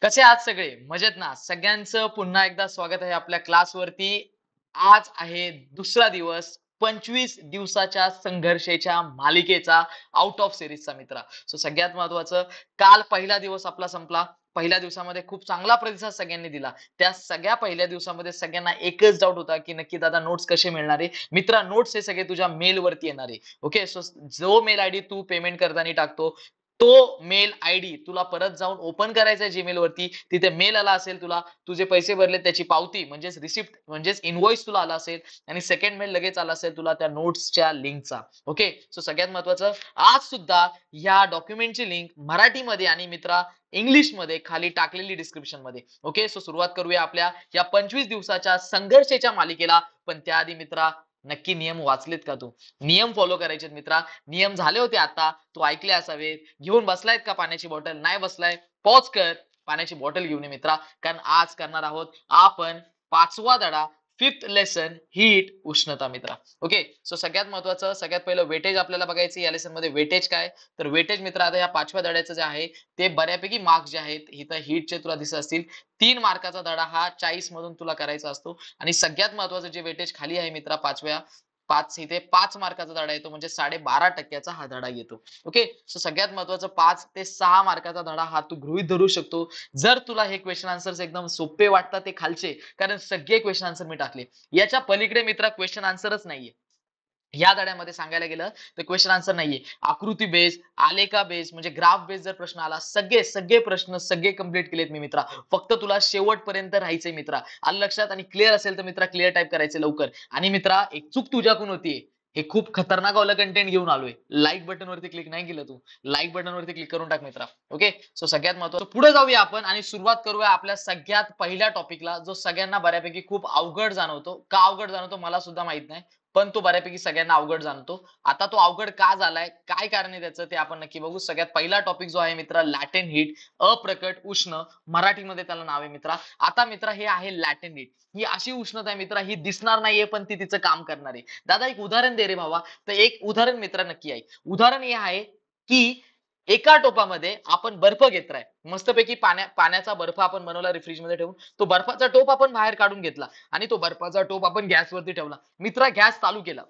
कसे आहात सगळे? मजेत ना? सगळ्यांचं पुन्हा एकदा स्वागत आहे आपल्या क्लासवरती. आज आहे दुसरा दिवस 25 दिवसाच्या संघर्षाच्या मालिकेचा आउट ऑफ सीरीजचा मित्रा. सगळ्यात महत्त्वाचं काल पहिला दिवस आपला संपला. पहिल्या दिवसामध्ये खूप चांगला प्रतिसाद सगळ्यांनी दिला. त्या सगळ्या पहिल्या दिवसामध्ये सगळ्यांना एकच डाऊट होता, की नक्की दादा नोट्स कसे मिळणार आहे? मित्रा नोट्स हे सगळे तुझ्या मेलवरती येणार आहे. ओके. जो मेल आयडी तू पेमेंट करताना टाकतो तो मेल आयडी तुला परत जाऊन ओपन करायचा आहे Gmail वरती. तिथे मेल आला असेल तुला, तू जे पैसे भरले त्याची पावती म्हणजेच रिसिप्ट म्हणजेच इन्व्हॉइस तुला आला असेल आणि सेकंड मेल लगेच आला असेल तुला त्या नोट्सच्या लिंकचा. ओके. सगळ्यात महत्वाचं आज सुद्धा या डॉक्युमेंटची लिंक मराठीमध्ये आणि मित्रा इंग्लिशमध्ये खाली टाकलेली डिस्क्रिप्शन मध्ये. ओके. सुरुवात करूया आपल्या या 25 दिवसाच्या संघर्षाच्या मालिकेला. पण त्याआधी मित्रा नक्की नियम वाचलेत का तू? नियम फॉलो करायचे मित्रा. नियम झाले होते आता, तू ऐकले असावेत. घेऊन बसलायत का पाण्याची बॉटल? नाही बसलाय, पॉज कर, पाण्याची बॉटल घेऊन ये मित्रा. कारण आज करणार आहोत आपण 5वा धडा, 5th लेसन हीट उष्णता मित्रा. ओके. सगळ्यात महत्वाचं सगळ्यात पहिलं वेटेज आपल्याला बघायचं या लेसन मध्ये. वेटेज काय? तर वेटेज मित्रा आता या 5व्या धड्याचं जे आहे ते बऱ्यापैकी मार्क्स जे आहेत इथं हीटचे तुला दिसत असतील. 3 मार्काचा धडा हा 40 मधून तुला करायचा असतो आणि सगळ्यात महत्वाचं जे वेटेज खाली आहे मित्रा 5 इथे 5 मार्काचा धडा येतो म्हणजे 12.5% हा धडा येतो. ओके. सगळ्यात महत्वाचं 5 ते 6 मार्काचा धडा हा तू गृहीत धरू शकतो. जर तुला हे क्वेश्चन आन्सर्स एकदम सोपे वाटतात ते खालचे, कारण सगळे क्वेश्चन आन्सर मी टाकले. याच्या पलीकडे मित्रा क्वेश्चन आन्सरच नाहीये. या धड्यामध्ये सांगायला गेलं तर क्वेश्चन आन्सर नाहीये. आकृती बेस, आलेखा बेस म्हणजे ग्राफ बेस जर प्रश्न आला, सगळे सगळे प्रश्न सगळे कंप्लीट केलेत मी मित्रा. फक्त तुला शेवटपर्यंत राहायचंय मित्रा. आलं लक्षात? आणि क्लिअर असेल तर मित्रा क्लिअर टाईप करायचे लवकर. आणि मित्रा एक चूक तुझ्याकडून होतीये. हे खूप खतरनाक वाला कंटेंट घेऊन आलोय. लाईक बटन वरती क्लिक नाही केलं तू. लाईक बटन वरती क्लिक करून टाक मित्रा. ओके. सगळ्यात महत्त्वाचं पुढे जाऊया आपण आणि सुरुवात करूया आपल्या सगळ्यात पहिल्या टॉपिकला, जो सगळ्यांना बऱ्यापैकी खूप अवघड जाणवतो. का अवघड जाणवतो मला सुद्धा माहित नाही. पण तो बऱ्यापैकी सगळ्यांना अवघड जाणतो. आता तो अवघड का झालाय, काय कारण आहे त्याचं ते आपण नक्की बघू. सगळ्यात पहिला टॉपिक जो आहे मित्रा लॅटेन हीट, अप्रकट उष्ण, मराठीमध्ये त्याला नाव आहे मित्रा. आता मित्रा हे आहे लॅटेन हीट. ही अशी उष्णता आहे मित्रा, ही दिसणार नाहीये पण ती तिचं काम करणार आहे. दादा एक उदाहरण दे रे भावा. तर एक उदाहरण मित्रा नक्की आहे. उदाहरण हे आहे की एका टोपामध्ये आपण बर्फ घेतलाय, मस्तपैकी पाण्याचा बर्फ आपण बनवला फ्रीज मध्ये ठेवून. तो बर्फाचा टोप आपण बाहेर काढून घेतला आणि तो बर्फाचा टोप आपण गॅसवरती ठेवला. मित्रा गॅस चालू केला.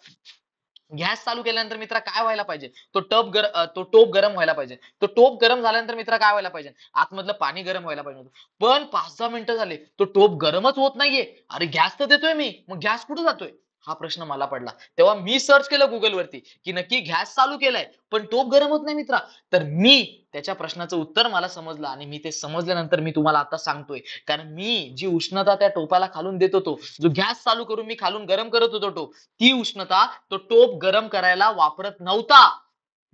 गॅस चालू केल्यानंतर मित्रा काय व्हायला पाहिजे? तो टोप गरम व्हायला पाहिजे. तो टोप गरम झाल्यानंतर मित्रा काय व्हायला पाहिजे? आतमधलं पाणी गरम व्हायला पाहिजे होतं. पण 5-10 मिनिटं झाले, तो टोप गरमच होत नाहीये. अरे गॅस तर देतोय मी, मग गॅस कुठे जातोय? हा प्रश्न मला पडला. तेव्हा मी सर्च केलं Google वरती की नक्की गॅस चालू केलाय पण टोप गरम होत नाही मित्रा. तर मी त्याच्या प्रश्नाचं उत्तर मला समजलं आणि मी ते समजल्यानंतर मी तुम्हाला आता सांगतोय. कारण मी जी उष्णता त्या टोपाला खालून देत होतो, जो गॅस चालू करून मी खालून गरम करत होतो टोप, ती उष्णता तो टोप गरम करायला वापरत नव्हता.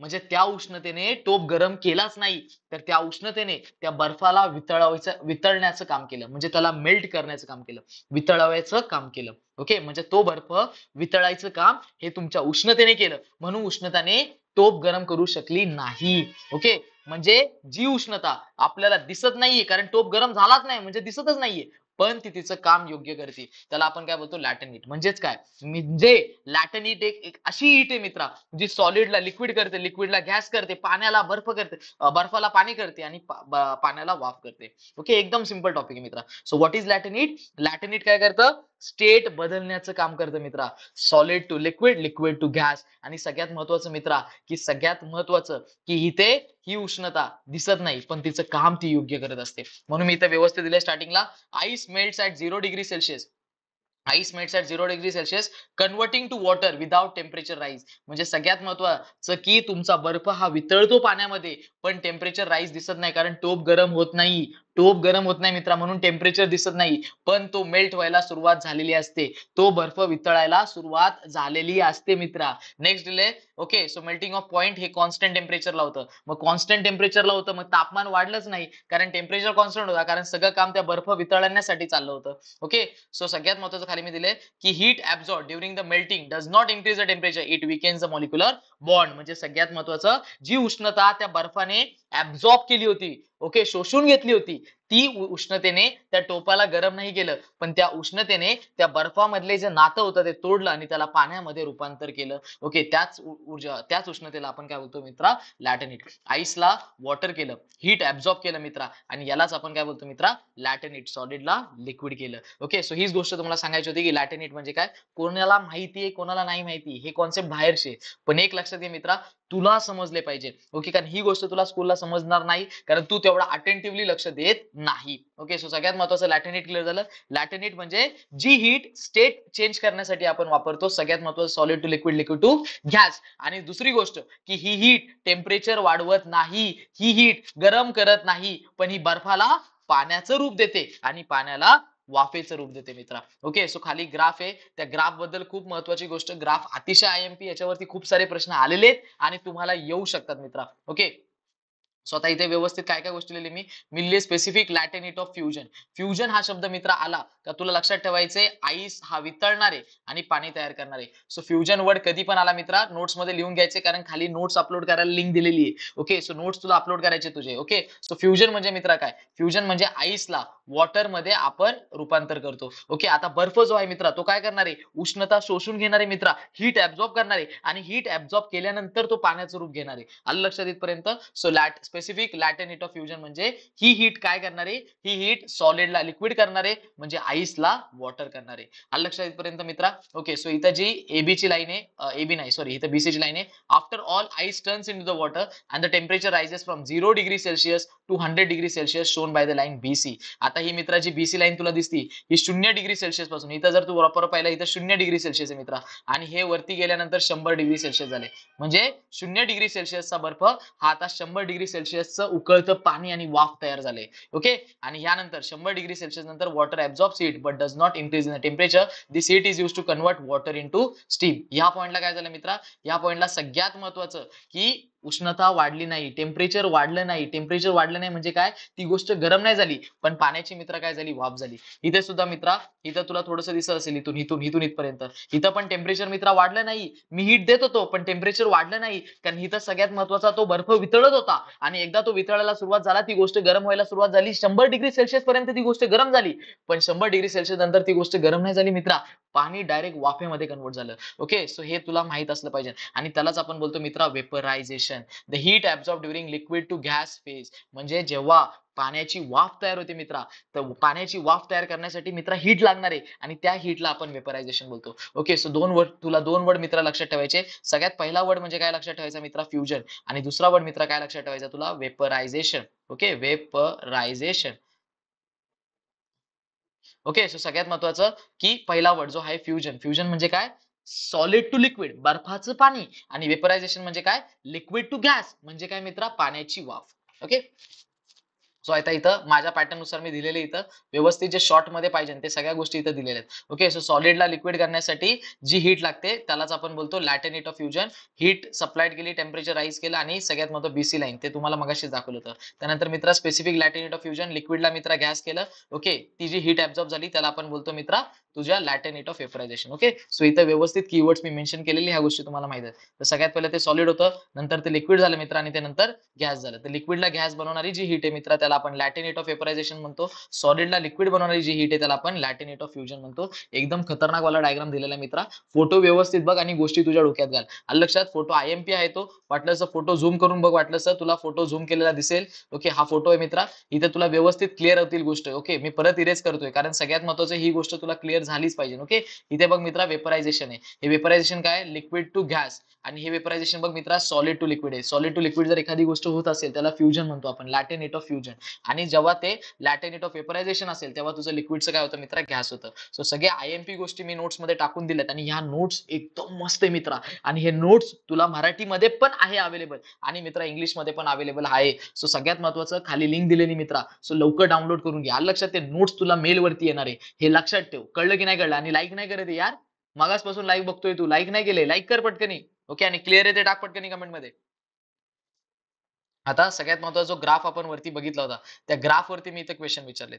म्हणजे त्या उष्णतेने टोप गरम केलाच नाही, तर त्या उष्णतेने त्या बर्फाला वितळण्याचं काम केलं. म्हणजे त्याला मेल्ट करण्याचं काम केलं, वितळवायचं काम केलं. ओके. म्हणजे तो बर्फ वितळायचं काम हे तुमच्या उष्णतेने केलं, म्हणून उष्णताने टोप गरम करू शकली नाही. ओके. म्हणजे जी उष्णता आपल्याला दिसत नाहीये, कारण टोप गरम झालाच नाही म्हणजे दिसतच नाहीये, पण ती तिचं काम योग्य करते, त्याला आपण काय बोलतो? लॅटेन हीट. म्हणजेच काय? म्हणजे लॅटेन हीट एक अशी हीट आहे मित्रा, जी सॉलिडला लिक्विड करते, लिक्विडला गॅस करते, पाण्याला बर्फ करते, बर्फाला पाणी करते आणि पाण्याला वाफ करते. ओके. एकदम सिंपल टॉपिक आहे मित्रा. What is latent heat? Latent heat काय करतं? स्टेट बदलण्याचं काम करतं मित्रा. Solid to liquid, liquid to gas. आणि सगळ्यात महत्वाचं मित्रा, की सगळ्यात महत्वाचं की इथे ही उष्णता दिसत नाही पण तिचं काम ती योग्य करत असते. म्हणून मी इथे व्यवस्थित दिलंय स्टार्टिंगला. Ice melts at 0°C. Ice melts at 0°C converting to water without temperature rise. म्हणजे सगळ्यात महत्वाचं की तुमचा बर्फ हा वितळतो पाण्यामध्ये पण टेम्परेचर राईज दिसत नाही, कारण टोप गरम होत नाही. टोप गरम होत नाही मित्रा, म्हणून टेम्परेचर दिसत नाही, पण तो मेल्ट व्हायला सुरुवात झालेली असते. तो बर्फ वितळायला सुरुवात झालेली असते मित्रा. नेक्स्ट दिले. ओके. मेल्टिंग ऑफ पॉइंट हे कॉन्स्टंट टेम्परेचरला होतं. मग कॉन्स्टंट टेम्परेचरला होतं मग तापमान वाढलंच नाही, कारण टेम्परेचर कॉन्स्टंट होता, कारण सगळं काम त्या बर्फ वितळण्यासाठी चाललं होतं. ओके. सगळ्यात महत्वाचं खाली मी दिले की heat absorb during the melting does not increase the temperature, it weakens the molecular bond. म्हणजे सगळ्यात महत्वाचं जी उष्णता त्या बर्फाने ऍब्सॉर्ब केली होती, ओके, शोषून घेतली होती, ती उष्णतेने त्या टोपाला गरम नाही केलं, पण त्या उष्णतेने त्या बर्फामधले जे नातं होतं ते तोडलं आणि त्याला पाण्यामध्ये रूपांतर केलं. ओके, ऊर्जा, त्याच उष्णतेला आपण काय बोलतो मित्रा, लॅटन हीट. आईसला वॉटर केलं, हीट ऍब्झॉर्ब केलं मित्रा, आणि यालाच आपण काय बोलतो मित्रा, लॅटन हीट. सॉलिडला लिक्विड केलं. ओके, सो हीच गोष्ट तुम्हाला सांगायची होती की लॅटन हीट म्हणजे काय, कोणाला माहितीये कोणाला नाही माहिती, हे कॉन्सेप्ट बाहेरचे, पण एक लक्षात घे मित्रा, तुला समजले पाहिजे. ओके, कारण ही गोष्ट तुला स्कूलला समजणार नाही, कारण तू तेवढा अटेंटिव्हली लक्ष देत नाही. ओके, सो सगळ्यात महत्वाचं लॅटन हीट क्लिअर झालं. लॅटन हीट म्हणजे जी हीट स्टेट चेंज करण्यासाठी आपण वापरतो. सगळ्यात महत्वाचं solid to liquid, liquid to gas. आणि दुसरी गोष्ट की ही हीट टेम्परेचर वाढवत नाही, ही हीट गरम करत नाही, पण ही बर्फाला पाण्याचं रूप देते आणि पाण्याला वाफेचं रूप देते मित्रा. ओके, सो खाली ग्राफ आहे, त्या ग्राफ बद्दल खूप महत्वाची गोष्ट, ग्राफ अतिशय आयएमपी, याच्यावरती खूप सारे प्रश्न आलेले आहेत आणि तुम्हाला येऊ शकतात मित्रा. ओके, स्वतः इथे व्यवस्थित काय काय गोष्टी लिहिली मी लिहिले specific latent heat of fusion. Fusion हा शब्द मित्र आला का तुला लक्षात ठेवायचे, आईस हा वितळणारे आणि पाणी तयार करणारे. सो फ्युजन वर्ड कधी पण आला मित्रा, नोट्स मध्ये लिहून घ्यायचे, कारण खाली नोट्स अपलोड करायला लिंक दिलेली आहे. ओके, सो नोट्स तुला अपलोड करायचे तुझे. ओके, सो फ्युजन म्हणजे मित्रा काय, फ्युजन म्हणजे आईसला वॉटर मध्ये आपण रूपांतर करतो. ओके, आता बर्फ जो आहे मित्रा, तो काय करणार आहे, उष्णता शोषून घेणारे मित्रा, हीट ऍब्झॉर्ब करणारे, आणि हीट ऍब्झॉर्ब केल्यानंतर तो पाण्याचं रूप घेणारे. आलं लक्षात इथपर्यंत. So specific latent heat of fusion म्हणजे ही हीट काय करणारे, ही हीट सॉलिडला लिक्विड करणारे, म्हणजे आईसला वॉटर करणारे. आलं लक्षात इथपर्यंत मित्रा. ओके, सो इथं जी एबी ची लाईन आहे, एबी नाही सॉरी, इथं बीसी ची लाईन आहे, after all ice turns into the water and the temperature rises from 0 degree Celsius to 100 degree Celsius shown by the line BC. आता ही मित्राची बीसी लाईन तुला दिसती, ही 0 डिग्री सेल्सियस पासून, इथं जर तू प्रॉपर पाहिलं इथं 0 डिग्री सेल्सियस आहे मित्रा, आणि हे वरती गेल्यानंतर 100 डिग्री सेल्सियस झाले, म्हणजे 0 डिग्री सेल्सियसचा बर्फ हा आता 100 डिग्री सेल्सिअसचं उकळतं पाणी आणि वाफ तयार झाले. ओके, आणि यानंतर 100 डिग्री सेल्सिअस नंतर water absorbs heat but does not increase in the temperature. This heat is use to convert water into steam. या पॉइंटला काय झालं मित्रा, या पॉइंटला सगळ्यात महत्वाचं की उष्णता वाढली नाही, टेम्परेचर वाढलं नाही. टेम्परेचर वाढलं नाही म्हणजे काय, ती गोष्ट गरम नाही झाली, पण पाण्याची मित्र काय झाली, वाफ झाली. इथे सुद्धा मित्रा, इथं तुला थोडंसं दिसत असेल, इथून इथून इथून इथपर्यंत, इथं पण टेम्परेचर मित्रा वाढलं नाही. मी हीट देत होतो पण टेम्परेचर वाढलं नाही, कारण इथं सगळ्यात महत्वाचा तो बर्फ वितळत होता, आणि एकदा तो वितळायला सुरुवात झाला, ती गोष्ट गरम व्हायला सुरुवात झाली, 100 डिग्री सेल्सिअस पर्यंत ती गोष्ट गरम झाली, पण 100 डिग्री सेल्सिअस नंतर ती गोष्ट गरम नाही झाली मित्रा, पाणी डायरेक्ट वाफेमध्ये कन्वर्ट झालं. ओके, सो हे तुला माहित असलं पाहिजे, आणि त्यालाच आपण बोलतो मित्रा vaporisation. The heat absorb during liquid to gas phase, म्हणजे जेव्हा पाण्याची वाफ तयार होते मित्रा, तर पाण्याची वाफ तयार करण्यासाठी मित्रा हीट लागणार आहे, आणि त्या हीटला आपण वेपरायझेशन बोलतो. ओके, सो दोन वर्ड मित्रा लक्षात ठेवायचे. सगळ्यात पहिला वर्ड म्हणजे काय लक्षात ठेवायचा मित्रा, फ्युजन, आणि दुसरा वर्ड मित्रा काय लक्षात ठेवायचा तुला, vaporisation. Okay, vaporisation. Okay, so सगळ्यात महत्वाचं की पहिला वर्ड जो आहे फ्युजन. फ्युजन म्हणजे काय, सॉलिड टू लिक्विड, बर्फाचं पाणी, आणि वेपरायझेशन म्हणजे काय, लिक्विड टू गॅस, म्हणजे काय मित्रा, पाण्याची वाफ. ओके, सो आता इथं माझ्या पॅटर्न नुसार मी दिलेले, इथं व्यवस्थित जे शॉर्ट मध्ये पाहिजे ते सगळ्या गोष्टी इथं दिलेल्या आहेत. ओके, सो सॉलिडला लिक्विड करण्यासाठी जी हीट लागते त्यालाच आपण बोलतो latent heat of fusion. Heat supplied केली, टेम्परेचर राईज केलं, आणि सगळ्यात महत्त्वाचं बीसी लाईन, ते तुम्हाला मगाशी दाखवलं होतं. त्यानंतर मित्रा specific latent heat of fusion, लिक्विडला मित्रा गॅस केलं. ओके, ती जी हीट ऍब्झॉर्ब झाली त्याला आपण बोलतो मित्रा तुझ्या latent heat of vaporisation. Okay, so इथं व्यवस्थित कीवर्ड्स मी मेन्शन केलेली, ह्या गोष्टी तुम्हाला माहित आहेत. तर सगळ्यात पहिले ते सॉलिड होतं, नंतर ते लिक्विड झालं मित्र, आणि ते नंतर गॅस झालं. तर लिक्विडला गॅस बनवणारी जी हीट आहे मित्र, त्याला आपण लॅटन हीट ऑफ वेपरायझेशन म्हणतो. सॉलिडला लिक्विड बनवणारी जी हीट आहे त्याला आपण लॅटन हीट ऑफ फ्युजन म्हणतो. एकदम खतरनाक वाला डायग्राम दिलेला आहे मित्रा. फोटो व्यवस्थित बघ आणि गोष्टी तुझ्या डोक्यात घाल. आलं लक्षात, फोटो आयएमपी आहे तो, वाटलं तर फोटो झूम करून बघ, वाटलं तर तुला फोटो झूम केलेला दिसेल. ओके, हा फोटो आहे मित्रा, इथे तुला व्यवस्थित क्लिअर होतील गोष्ट. ओके, मी परत इरेज करतोय, कारण सगळ्यात महत्वाचं ही गोष्ट तुला क्लिअर झालीच पाहिजे. ओके, इथे बघ मित्रा वेपरायझेशन आहे, हे वेपरायझेशन काय, लिक्विड टू गॅस, आणि हे वेपरायझेशन बघ मित्रा सॉलिड टू लिक्विड आहे. सॉलिड टू लिक्विड जर एखादी गोष्ट होत असेल त्याला फ्युजन म्हणतो आपण, लॅटन हीट ऑफ फ्युजन. आणि जेव्हा ते लॅटन हीट ऑफ वेपरायझेशन असेल तेव्हा तुझं लिक्विडचं काय होतं मित्रा, गॅस होतं. सो सगळे आयएमपी गोष्टी मी नोट्स मध्ये टाकून दिल्यात, आणि ह्या नोट्स एकदम मस्त आहे मित्रा, आणि हे नोट्स तुला मराठीमध्ये पण आहे अवेलेबल, आणि मित्रा इंग्लिश मध्ये पण अवेलेबल आहे. सो सगळ्यात महत्वाचं खाली लिंक दिलेली मित्रा, सो लवकर डाउनलोड करून घ्या. लक्षात, ते नोट्स तुला मेल वरती येणार आहे, हे लक्षात ठेव. कळलं की नाही कळलं, आणि लाईक नाही करत यार, मागासपासून लाईक बघतोय तू, लाईक नाही केले, लाईक कर पटकनी. ओके, आणि क्लिअर आहे ते टाक पटकनी कमेंट मध्ये. आता सगळ्यात महत्वाचा जो ग्राफ आपण वरती बघितला होता, त्या ग्राफ वरती मी इथे क्वेश्चन विचारलेत.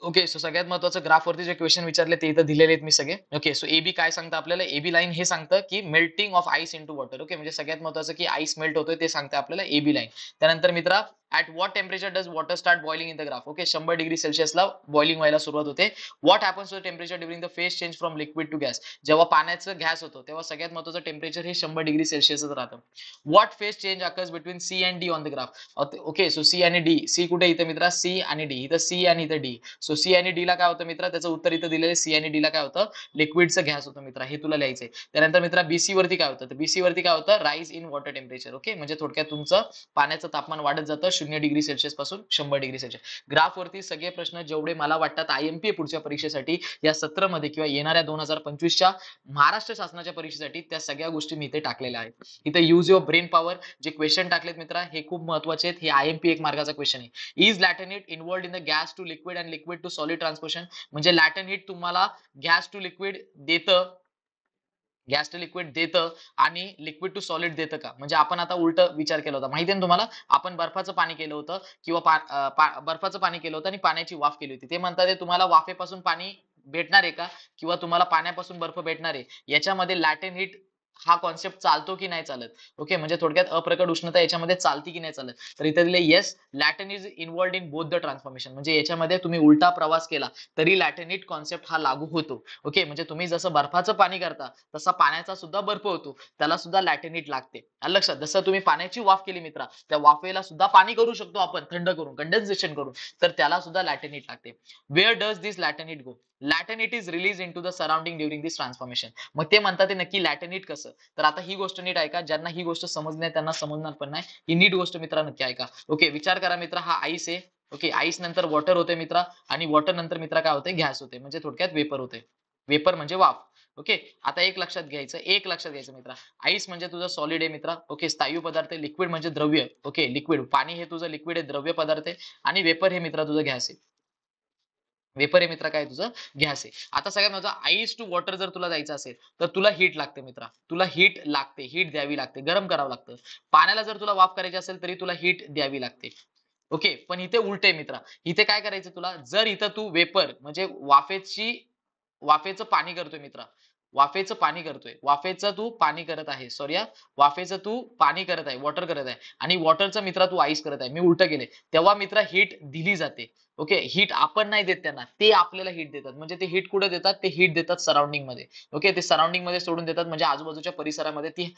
ओके, सो सगळ्यात महत्वाचं ग्राफ वरती जे क्वेश्चन विचारले ते इथं दिलेले आहेत मी सगळे. ओके, सो एबी काय सांगतं आपल्याला, एबी लाईन हे सांगतं की melting of ice into water. Okay, म्हणजे सगळ्यात महत्वाचं की आईस मेल्ट होतोय ते सांगतं आपल्याला एबी लाईन. त्यानंतर मित्रा at what temperature does water start boiling in the graph. Okay, 100 degree सेल्सियसला बॉइलिंग व्हायला सुरुवात होते. What happens to temperature during the phase change from liquid to gas. जेव्हा पाण्याचं गॅस होतं तेव्हा सगळ्यात महत्वाचं टेम्परेचर हे 100 डिग्री सेल्सियसच राहतं. What phase change occurs between C and D on the graph. Okay, so C आणि डी. सी कुठे इथं मित्रा, सी आणि डी. इथं सी आणि इथं डी. सो सी आणि डी ला काय होतं मित्रा, त्याचं उत्तर इथं दिलेलं आहे. सी आणि डी ला काय होतं, लिक्विडचं गॅस होतं मित्रा, हे तुला लिहायचंय. त्यानंतर मित्रा बीसी वरती काय होतं, तर बीसी वरती काय होतं, rise in water temperature. Okay, म्हणजे थोडक्यात तुमचं पाण्याचं तापमान वाढत जातं 0 डिग्री सेल्सियस पासून 100 डिग्री सेल्सियस. ग्राफ वरती सगळे प्रश्न जेवढे मला वाटतात आयएमपी पुढच्या परीक्षेसाठी या सत्रामध्ये किंवा येणाऱ्या 2025च्या महाराष्ट्र शासनाच्या परीक्षेसाठी त्या सगळ्या गोष्टी मी इथे टाकलेल्या आहेत. इथे यूज युअर ब्रेन पॉवर जे क्वेश्चन टाकलेत मित्रा हे खूप महत्वाचे आहेत. हे आयएमपी 1 मार्काचा क्वेश्चन आहे. Is latent heat involved in the gas to liquid and liquid to solid transportation. म्हणजे लॅटन हीट तुम्हाला गॅस टू लिक्विड देतं, गॅस टू लिक्विड देतं आणि लिक्विड टू सॉलिड देतं का. म्हणजे आपण आता उलट विचार केला होता, माहिती आहे ना तुम्हाला, आपण बर्फाचं पाणी केलं होतं किंवा बर्फाचं पाणी केलं होतं आणि पाण्याची वाफ केली होती. ते म्हणतात तुम्हाला वाफेपासून पाणी भेटणार आहे का किंवा तुम्हाला पाण्यापासून बर्फ भेटणार आहे, याच्यामध्ये लॅटेन हीट हा कॉन्सेप्ट चालतो की नाही चालत. ओके, म्हणजे थोडक्यात अप्रकट उष्णता याच्यामध्ये चालती की नाही चालत. तर इथे दिले yes latent is involved in both the transformation. म्हणजे याच्यामध्ये तुम्ही उलटा प्रवास केला तरी लॅटेन हीट कॉन्सेप्ट हा लागू होतो. ओके, म्हणजे तुम्ही जसं बर्फाचं पाणी करता तसा पाण्याचा सुद्धा बर्फ होतो, त्याला सुद्धा लॅटेन हीट लागते. आलं लक्षात. जसं तुम्ही पाण्याची वाफ केली मित्रा, त्या वाफेला सुद्धा पाणी करू शकतो आपण थंड करून, कंडेन्सेशन करून, तर त्याला सुद्धा लॅटेन हीट लागते. Where does this latent heat go. Latent heat is release into the surrounding during this transformation. मग ते म्हणतात ते नक्की लॅटेन हीट कसं. तर आता ही गोष्ट नीट ऐका, ज्यांना ही गोष्ट समजली नाही त्यांना समजणार पण नाही. ही नीट गोष्ट मित्रा नक्की ऐका. ओके, विचार करा मित्रा, हा आईस आहे. ओके, आईस नंतर वॉटर होते मित्रा आणि वॉटर नंतर मित्रा काय होते, गॅस होते, म्हणजे थोडक्यात वेपर होते. वेपर म्हणजे वाफ. ओके, आता एक लक्षात घ्यायचं मित्रा, आईस म्हणजे तुझं सॉलिड आहे मित्रा. ओके, स्थायू पदार्थ आहे. लिक्विड म्हणजे द्रव्य. ओके, लिक्विड पाणी हे तुझं लिक्विड आहे, द्रव्य पदार्थ आहे. आणि वेपर हे मित्रा तुझं गॅस आहे. वेपर आहे मित्रा काय तुझं, गॅस आहे. आता सगळ्यात महत्त्वाचं, आईस टू वॉटर जर तुला जायचं असेल तर तुला हीट लागते मित्रा, तुला हीट लागते, हीट द्यावी लागते, गरम करावं लागतं. पाण्याला जर तुला वाफ करायची असेल तरी तुला हीट द्यावी लागते. ओके, पण इथे उलट आहे मित्रा. इथे काय करायचं तुला, जर इथं तू वेपर म्हणजे वाफेचं पाणी करतोय मित्रा, वाफेचं पाणी करतोय, वाफेचं तू पाणी करत आहे, सॉरी वाफेचं तू पाणी करत आहे, वॉटर करत आहे आणि वॉटरचं मित्रा तू आईस करत आहे, मी उलट केले, तेव्हा मित्रा हीट दिली जाते. ओके, हीट आपण नाही देत त्यांना, ते आपल्याला हीट देतात. म्हणजे ते हीट कुठे देतात, ते हीट देतात सराउंडिंग मध्ये. ओके, ते सराउंडिंग मध्ये सोडून देतात, म्हणजे आजूबाजूच्या परिसरामध्ये ती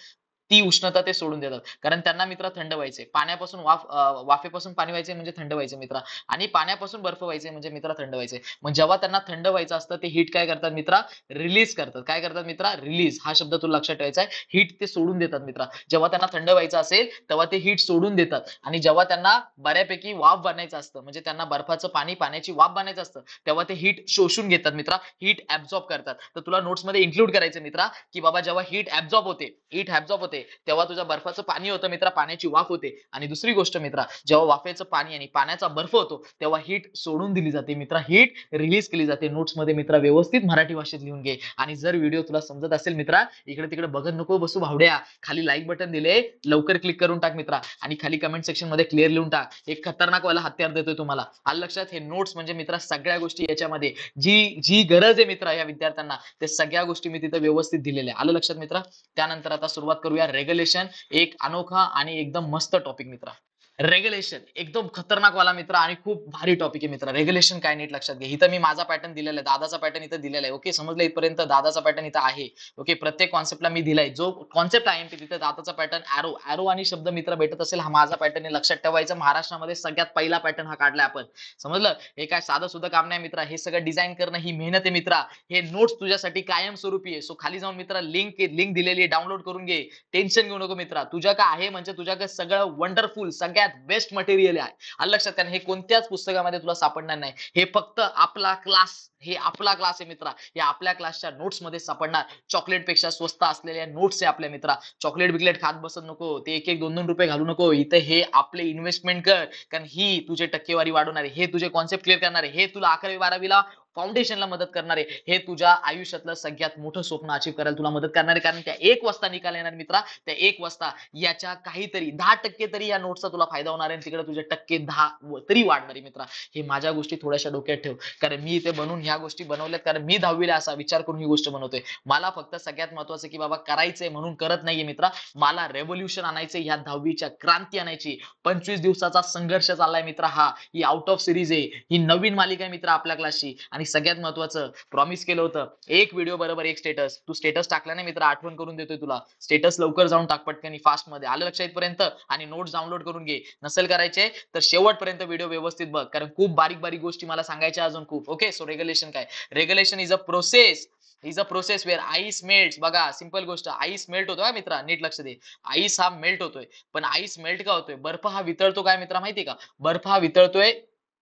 ती उष्णता ते सोडून देतात. कारण त्यांना मित्रा थंड व्हायचे, पाण्यापासून वाफेपासून पाणी व्हायचे म्हणजे थंड व्हायचे मित्रा, आणि पाण्यापासून बर्फ व्हायचे म्हणजे मित्रा थंड व्हायचे. मग जेव्हा त्यांना थंड व्हायचं असतं ते हीट काय करतात मित्रा, रिलीज करतात. काय करतात मित्रा, रिलीज. हा शब्द तुला लक्षात ठेवायचा आहे. हीट ते सोडून देतात मित्रा. जेव्हा त्यांना थंड व्हायचं असेल तेव्हा ते हीट सोडून देतात, आणि जेव्हा त्यांना बऱ्यापैकी वाफ बनायचं असतं, म्हणजे त्यांना बर्फाचं पाणी पाण्याची वाफ बनायचं असतं, तेव्हा ते हीट शोषून घेतात मित्रा, हीट ऍब्झॉर्ब करतात. तर तुला नोट्स मध्ये इन्क्लूड करायचं मित्रा, की बाबा जेव्हा हीट ऍब्झॉर्ब होते तेव्हा तुझ्या बर्फाचं पाणी होतं मित्रा, पाण्याची वाफ होते. आणि दुसरी गोष्ट मित्रा, जेव्हा वाफेचं पाणी आणि पाण्याचा बर्फ होतो तेव्हा हीट सोडून दिली जाते मित्रा, हीट रिलीज केली जाते. नोट्स मध्ये मित्रा व्यवस्थित मराठी भाषेत लिहून घे. आणि जर व्हिडिओ तुला समजत असेल मित्रा, इकडे तिकडे बघत नको बसू भावड्या, खाली लाईक बटन दिले, लवकर क्लिक करून टाक मित्रा, आणि खाली कमेंट सेक्शन मध्ये क्लिअर लिहून टाक. एक खतरनाक वाला हत्यार देतोय तुम्हाला, आलं लक्षात. हे नोट्स म्हणजे मित्रा सगळ्या गोष्टी याच्यामध्ये जी जी गरज आहे मित्रा या विद्यार्थ्यांना, ते सगळ्या गोष्टी मी तिथे व्यवस्थित दिलेल्या, आलं लक्षात मित्रा. त्यानंतर आता सुरुवात करूया रेग्युलेशन, एक अनोखा आणि एकदम मस्त टॉपिक मित्रा. रेग्युलेशन एकदम खतरनाक वाला मित्र आणि खूप भारी टॉपिक आहे मित्र. रेग्युलेशन काय नीट लक्षात घे. इथं मी माझा पॅटर्न दिलेला आहे, दादाचा पॅटर्न इथं दिलेला आहे. ओके, समजलं इथपर्यंत. दादाचा पॅटर्न इथं आहे. ओके, प्रत्येक कॉन्सेप्टला मी दिलाय, जो कॉन्सेप्ट आहे तिथे दादाचा पॅटर्न, ॲरो ॲरो आणि शब्द मित्र भेटत असेल, हा माझा पॅटर्न आहे, लक्षात ठेवायचं. महाराष्ट्रामध्ये सगळ्यात पहिला पॅटर्न हा काढलाय आपण, समजलं. हे काय साधं सुद्धा काम नाही मित्रा, हे सगळं डिझाईन करणं ही मेहनत आहे मित्रा. हे नोट्स तुझ्यासाठी कायमस्वरूपी आहे. सो खाली जाऊन मित्रा लिंक दिलेली आहे, डाउनलोड करून घे. टेन्शन घेऊ नको मित्रा, तुझ्या काय आहे म्हणजे तुझ्याकडे सगळं वंडरफुल सगळ्यात बेस्ट मटेरियल आहे. आलं लक्षात. कारण हे कोणत्याच पुस्तकामध्ये तुला सापडणार नाही. हे फक्त आपला क्लास, हे आपला क्लास आहे मित्रा. या आपल्या क्लासच्या नोट्स मध्ये सापडणार. चॉकलेट पेक्षा स्वस्त असलेल्या नोट्स आहे आपल्या मित्रा. चॉकलेट बिकलेट खात बसत नको, ते एक एक दोन दोन रुपये घालू नको. इथे हे आपले इन्व्हेस्टमेंट कर, कारण ही तुझे टक्केवारी वाढवणार आहे, हे तुझे कॉन्सेप्ट क्लिअर करणार आहे, हे तुला 11वी 12वीला फाउंडेशनला मदत करणारे, हे तुझ्या आयुष्यातलं सगळ्यात मोठं स्वप्न अचीव्ह करायला तुला मदत करणारे. कारण त्या 1 वाजता निकाल येणार मित्रा. त्या 1 वाजता याच्या काहीतरी 10% तरी या नोट्सचा तुला फायदा होणार आहे. तिकडे तुझे टक्के 10 तरी वाढणार आहे मित्रा. हे माझ्या गोष्टी थोड्याशा डोक्यात ठेव. कारण मी इथे बनवून ह्या गोष्टी बनवल्यात, कारण मी 10वीला असा विचार करून ही गोष्ट बनवतोय. मला फक्त सगळ्यात महत्वाचं की बाबा करायचंय म्हणून करत नाहीये मित्रा. मला रेव्होल्यूशन आणायचंय, ह्या 10वीच्या क्रांती आणायची. 25 दिवसाचा संघर्ष चाललाय मित्रा हा. ही आउट ऑफ सिरीज आहे. ही नवीन मालिका आहे मित्रा आपल्या क्लासची. आणि सगळ्यात महत्वाचं प्रॉमिस केलं होतं, एक व्हिडिओ बरोबर एक स्टेटस. तू स्टेटस टाकला नाही मित्रा, आठवण करून देतोय तुला. स्टेटस लवकर जाऊन टाक पटकन फास्ट मध्ये. आलं लक्षात इथपर्यंत? आणि नोट्स डाउनलोड करून घे. नसेल करायचे तर शेवटपर्यंत व्हिडिओ व्यवस्थित बघ, कारण खूप बारीक बारीक गोष्टी मला सांगायच्या अजून खूप. ओके, सो रेग्युलेशन काय? Regulation is a process where ice melt. बघा सिंपल गोष्ट, आईस मेल्ट होतो मित्रा, नीट लक्ष दे. आईस हा मेल्ट होतोय, पण आईस मेल्ट का होतोय? बर्फ हा वितळतो काय मित्रा माहितीये का? बर्फ हा वितळतोय,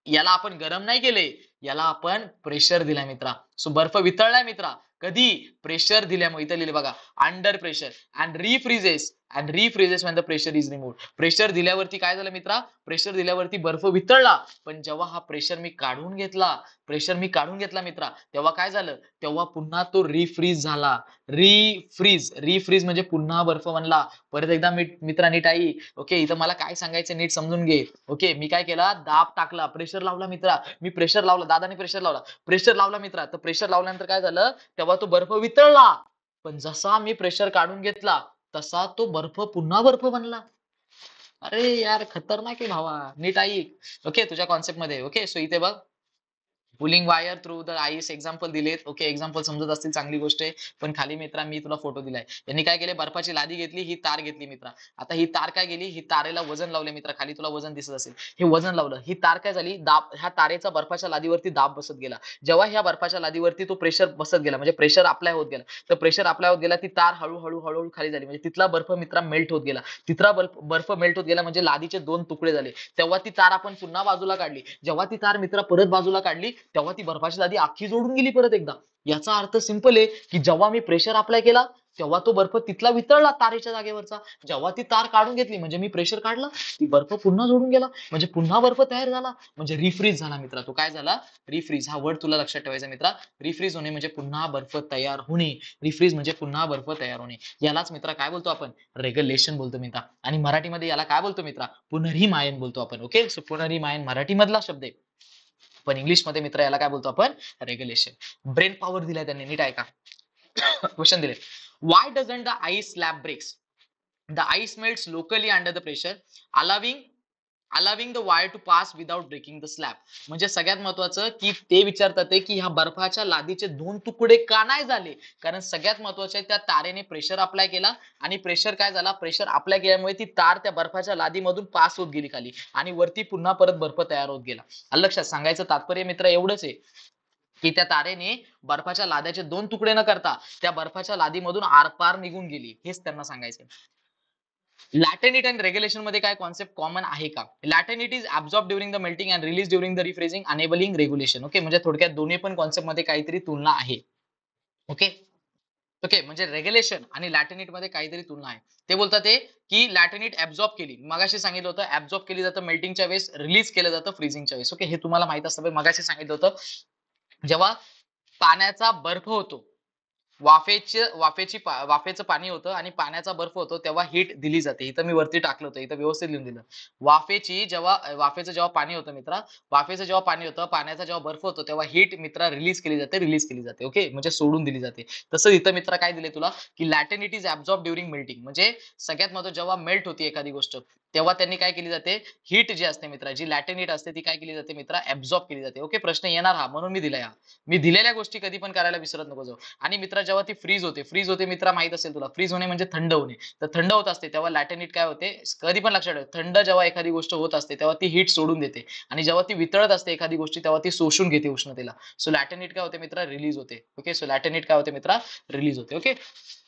याला आपण गरम नाही केले, याला आपण प्रेशर दिलाय मित्रा. सो बर्फ वितळलाय मित्रा. कधी? प्रेशर दिल्यामुळे. इथं लिहिले बघा, under pressure and refreezes when the pressure is removed. Pressure दिल्यावरती काय झालं मित्रा? प्रेशर दिल्यावरती बर्फ वितळला. पण जेव्हा हा प्रेशर मी काढून घेतला मित्रा, तेव्हा काय झालं? तेव्हा पुन्हा तो रिफ्रीज झाला. रिफ्रीज म्हणजे पुन्हा बर्फ बनला. परत एकदा मित्रा नीट ऐक. ओके, इथं मला काय सांगायचं नीट समजून घे. ओके, मी काय केला? दाब टाकला, प्रेशर लावला मित्रा. मी प्रेशर लावला, दादाने प्रेशर लावला मित्रा. तर प्रेशर लावल्यानंतर काय झालं? तेव्हा तो बर्फ वितळला. पण जसा मी प्रेशर काढून घेतला, तसा तो बर्फ पुन्हा बर्फ बनला. अरे यार खतरनाक आहे भावा, नीट ऐक. ओके, तुझ्या कॉन्सेप्ट मध्ये. ओके, सो इथे बघ, pulling wire through the ice example दिलेत. ओके, एक्झाम्पल समजत असतील चांगली गोष्ट आहे. पण खाली मित्रा मी तुला फोटो दिलाय. यांनी काय केले? बर्फाची लादी घेतली, ही तार घेतली मित्रा. आता ही तार काय गेली? ही तारेला वजन लावले मित्रा. खाली तुला वजन दिसत असेल, हे वजन लावलं. ही तार काय झाली? दाब, ह्या तारेचा बर्फाच्या लादीवरती दाब बसत गेला. जेव्हा ह्या बर्फाच्या लादीवरती तो प्रेशर बसत गेला, म्हणजे प्रेशर अप्लाय होत गेला, तर प्रेशर अप्लाय होत गेला, ती तार हळूहळू हळूहळू खाली झाली. म्हणजे तिथला बर्फ मित्रा मेल्ट होत गेला. तिथला बर्फ मेल्ट होत गेला म्हणजे लादीचे 2 तुकडे झाले. तेव्हा ती तार आपण पुन्हा बाजूला काढली. जेव्हा ती तार मित्रा परत बाजूला काढली, तेव्हा ती बर्फाची लादी अख्खी जोडून गेली परत एकदा. याचा अर्थ सिंपल आहे की जेव्हा मी प्रेशर अप्लाय केला, तेव्हा तो बर्फ तिथला वितळला तारेच्या जागेवरचा. जेव्हा ती तार काढून घेतली, म्हणजे मी प्रेशर काढला, ती बर्फ पुन्हा जोडून गेला, म्हणजे पुन्हा बर्फ तयार झाला. म्हणजे रिफ्रीज झाला मित्रा. तो काय झाला? रिफ्रीज. हा वर्ड तुला लक्षात ठेवायचा मित्रा. रिफ्रीज होणे म्हणजे पुन्हा बर्फ तयार होणे. रिफ्रीज म्हणजे पुन्हा बर्फ तयार होणे. यालाच मित्रा काय बोलतो आपण? रेग्युलेशन बोलतो मित्रा. आणि मराठीमध्ये याला काय बोलतो मित्रा? पुनर्हिमायन बोलतो आपण. ओके, सो पुनर्हिमायन मराठीमधला शब्द आहे, पण इंग्लिश मध्ये मित्र याला काय बोलतो आपण? रेग्युलेशन. ब्रेन पॉवर दिलाय त्यांनी, नीट ऐका. क्वेश्चन दिले, why doesn't the ice slab breaks? The ice melts locally under the pressure, allowing the wire to pass without breaking the slab. म्हणजे सगळ्यात महत्वाचं की ते विचारतात की ह्या बर्फाच्या लादीचे 2 तुकडे का नाही झाले? कारण सगळ्यात महत्वाचं आहे, त्या तारेने प्रेशर अप्लाय केला, आणि प्रेशर काय झाला? प्रेशर अप्लाय केल्यामुळे ती तार त्या बर्फाच्या लादीमधून पास होत गेली खाली, आणि वरती पुन्हा परत बर्फ तयार होत गेला. लक्षात, सांगायचं तात्पर्य मित्र एवढंच आहे की त्या तारेने बर्फाच्या लाद्याचे 2 तुकडे न करता त्या बर्फाच्या लादीमधून आरपार निघून गेली. हेच त्यांना सांगायचं. लॅटेनिट आणि रेग्युलेशन मध्ये काय कॉन्सेप्ट कॉमन आहे का? Latent heat is absorb during the melting and release during the refreezing enabling regulation. Okay, म्हणजे थोडक्यात दोन्ही पण कॉन्सेप्ट मध्ये काहीतरी तुलना आहे. ओके, ओके, म्हणजे रेग्युलेशन आणि लॅटेनिट मध्ये काहीतरी तुलना आहे. ते बोलतात ते की लॅटेनिट ऍब्सॉर्ब केली, मगाशी सांगितलं होतं ऍब्सॉर्ब केली जातं मेल्टिंगच्या वेळेस, रिलीज केलं जातं फ्रीजिंगच्या वेळेस. ओके, हे तुम्हाला माहित असतं. मगाशी सांगितलं होतं, जेव्हा पाण्याचा बर्फ होतो, वाफेचं पाणी होतं आणि पाण्याचा बर्फ होतो, तेव्हा हीट दिली जाते. इथं मी वरती टाकलं होतं, इथं व्यवस्थित लिहून दिलं. वाफेचं जेव्हा पाणी होतं मित्रा, वाफेचं जेव्हा पाणी होतं, पाण्याचा जेव्हा बर्फ होतो, तेव्हा हीट मित्रा रिलीज केली जाते. ओके, म्हणजे सोडून दिली जाते. तसं इथं मित्रा काय दिले तुला की लॅटेनिट इज ऍब्सॉर्ब ड्युरिंग मेल्टिंग. म्हणजे सगळ्यात महत्त्वाचं, जेव्हा मेल्ट होती एखादी गोष्ट, तेव्हा त्यांनी काय केली जाते? हीट जी असते मित्रा, जी लॅटेनिट असते, ती काय केली जाते मित्रा? ऍब्सॉर्ब केली जाते. ओके, प्रश्न येणार हा, म्हणून मी दिलाय हा. मी दिलेल्या गोष्टी कधी पण करायला विसरत नको जाऊ. आणि मित्रा जेव्हा ती फ्रीज होते मित्रा, माहित असेल तुला, फ्रीज होणे म्हणजे थंड होणे. तर थंड होत असते तेव्हा लॅटेनिट काय होते? कधी पण लक्षात ठेव, थंड जेव्हा एखादी गोष्ट होत असते तेव्हा ती हीट सोडून देते, आणि जेव्हा ती वितळत असते एखादी गोष्टी, तेव्हा ती शोषून घेते उष्णतेला. सो लॅटेनिट काय होते मित्रा? रिलीज होते. ओके, सो लॅटेनिट काय होते मित्रा? रिलीज होते. Okay,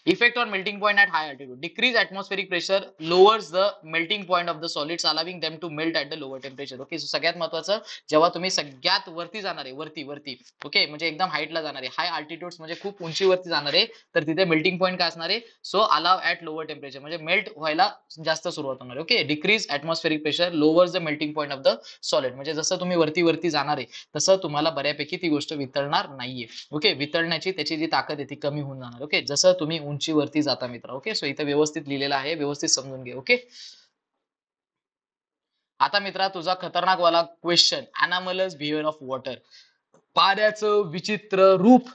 effect on melting point at high altitude, decrease atmospheric pressure lowers the melting point of the solids allowing them to melt at the lower temperature. Okay, so सगळ्यात महत्वाचं, जेव्हा तुम्ही सगळ्यात वरती जाणार आहे, वरती वरती, ओके, म्हणजे एकदम हाईटला जाणार आहे, हाय अल्टिट्यूड म्हणजे खूप उंचीवरती जाणार आहे, तर तिथे मेल्टिंग पॉईंट काय असणार आहे, so allow at lower temperature, म्हणजे मेल्ट व्हायला जास्त सुरुवात होणार आहे. Okay, decrease atmospheric pressure lowers the melting point of the solid, म्हणजे जसं तुम्ही वरती वरती जाणार आहे तसं तुम्हाला बऱ्यापैकी ती गोष्ट वितळणार नाहीये. ओके, वितळण्याची त्याची जी ताकद आहे ती कमी होऊन जाणार. ओके, जसं तुम्ही उंचीवरती जाता मित्र. ओके, सो इथं व्यवस्थित लिहिलेलं आहे, व्यवस्थित समजून घे. ओके, आता मित्रा तुझा खतरनाक वाला क्वेश्चन, अनॉमलस बिहेवियर ऑफ वॉटर. पाण्याचं विचित्र रूप,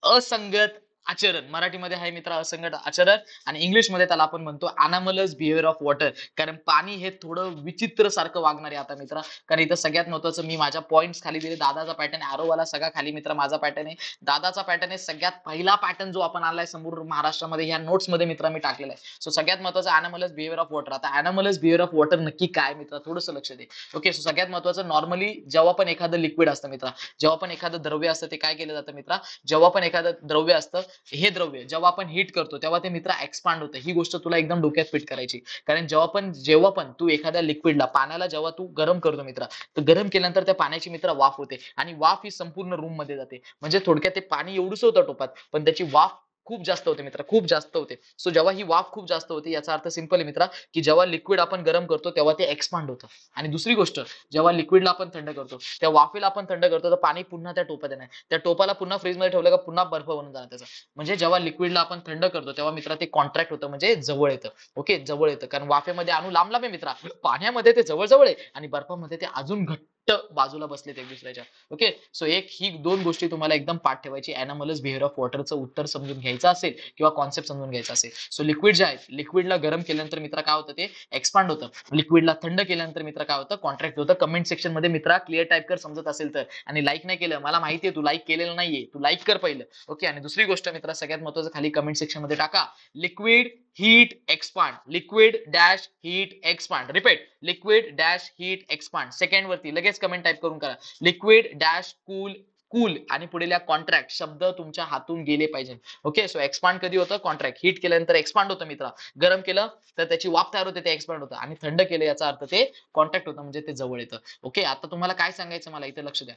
असंगत आचरण. मराठीमध्ये आहे मित्र असंगत आचरण, आणि इंग्लिशमध्ये त्याला आपण म्हणतो अनॉमलस बिहेवियर ऑफ वॉटर. कारण पाणी हे थोडं विचित्र सारखं वागणार आहे आता मित्र. कारण इथं सगळ्यात महत्वाचं, मी माझ्या पॉईंट्स खाली दिले. दादाचा पॅटर्न वाला सगळा खाली मित्र माझा पॅटर्न आहे. दादाचा पॅटर्न आहे सगळ्यात पहिला पॅटर्न जो आपण आणलाय संपूर्ण महाराष्ट्रामध्ये, ह्या नोट्स मध्ये मित्र मी टाकलेला आहे. सो सगळ्यात महत्वाचं अनॉमलस बिहेवियर ऑफ वॉटर. आता अनॉमलस बिहेवियर ऑफ वॉटर नक्की काय मित्र, थोडंसं लक्ष दे. ओके, सो सगळ्यात महत्वाचं, नॉर्मली जेव्हा पण एखादं लिक्विड असतं मित्र, जेव्हा पण एखादं द्रव्य असतं, ते काय केलं जातं मित्र, जेव्हा पण एखादं द्रव्य असतं, हे द्रव्य जेव्हा आपण हीट करतो तेव्हा ते मित्र एक्सपांड होतं. ही गोष्ट तुला एकदम डोक्यात फिट करायची. कारण जेव्हा पण तू एखाद्या लिक्विडला, पाण्याला जेव्हा तू गरम करतो मित्र, तर गरम केल्यानंतर त्या पाण्याची मित्र वाफ होते, आणि वाफ ही संपूर्ण रूम मध्ये जाते. म्हणजे थोडक्यात ते पाणी एवढंच होतं टोपात, पण त्याची वाफ खूप जास्त होते मित्र, खूप जास्त होते. सो जेव्हा ही वाफ खूप जास्त होते, याचा अर्थ सिंपल आहे मित्र, की जेव्हा लिक्विड आपण गरम करतो तेव्हा ते एक्सपांड होतं. आणि दुसरी गोष्ट, जेव्हा लिक्विडला आपण थंड करतो, त्या वाफेला आपण थंड करतो, तर पाणी पुन्हा त्या टोपात येणार, त्या टोपाला पुन्हा फ्रीजमध्ये ठेवलं का पुन्हा बर्फ बनून जाणार त्याचा. म्हणजे जेव्हा लिक्विडला आपण थंड करतो तेव्हा मित्र ते कॉन्ट्रॅक्ट होतं, म्हणजे जवळ येतं. ओके, जवळ येतं, कारण वाफेमध्ये अणू लांब लांब आहे मित्रा, पाण्यामध्ये ते जवळ जवळ आहे, आणि बर्फामध्ये ते अजून घट्ट बाजूला बसलेत एक दुसऱ्याच्या. ओके, सो ही दोन गोष्टी तुम्हाला एकदम पाठ ठेवायची. अनॉमलस बिहेवियर ऑफ वॉटरचं उत्तर समजून घ्यायचं असेल किंवा कॉन्सेप्ट समजून घ्यायचा असेल. सो लिक्विड जे आहे, लिक्विडला गरम केल्यानंतर मित्र काय होतं, ते एक्सपांड होतं. लिक्विडला थंड केल्यानंतर मित्र काय होतं, कॉन्ट्रॅक्ट होतं. कमेंट सेक्शन मध्ये मित्रा क्लिअर टाईप कर समजत असेल तर, आणि लाईक नाही केलं, मला माहितीये तू लाईक केलेलं नाहीये, तू लाईक कर पहिलं. ओके, आणि दुसरी गोष्ट मित्र सगळ्यात महत्वाचं, खाली कमेंट सेक्शन मध्ये टाका, liquid heat expand, liquid dash heat expand. Repeat, liquid dash heat expand. Second वरती लगेच कमेंट टाईप करून करा, लिक्विड डॅश कूल कूल, आणि पुढे कॉन्ट्रॅक्ट शब्द तुमच्या हातून गेले पाहिजे. ओके, सो एक्सपांड कधी होतं, कॉन्ट्रॅक्ट. हीट केल्यानंतर एक्सपांड होतं मित्र, गरम केलं तर त्याची वाफ तयार होते, ते एक्सपांड होतं, आणि थंड केलं याचा अर्थ ते कॉन्ट्रॅक्ट होतं, म्हणजे ते जवळ येतं. ओके, आता तुम्हाला काय सांगायचं मला, इथे लक्ष द्या.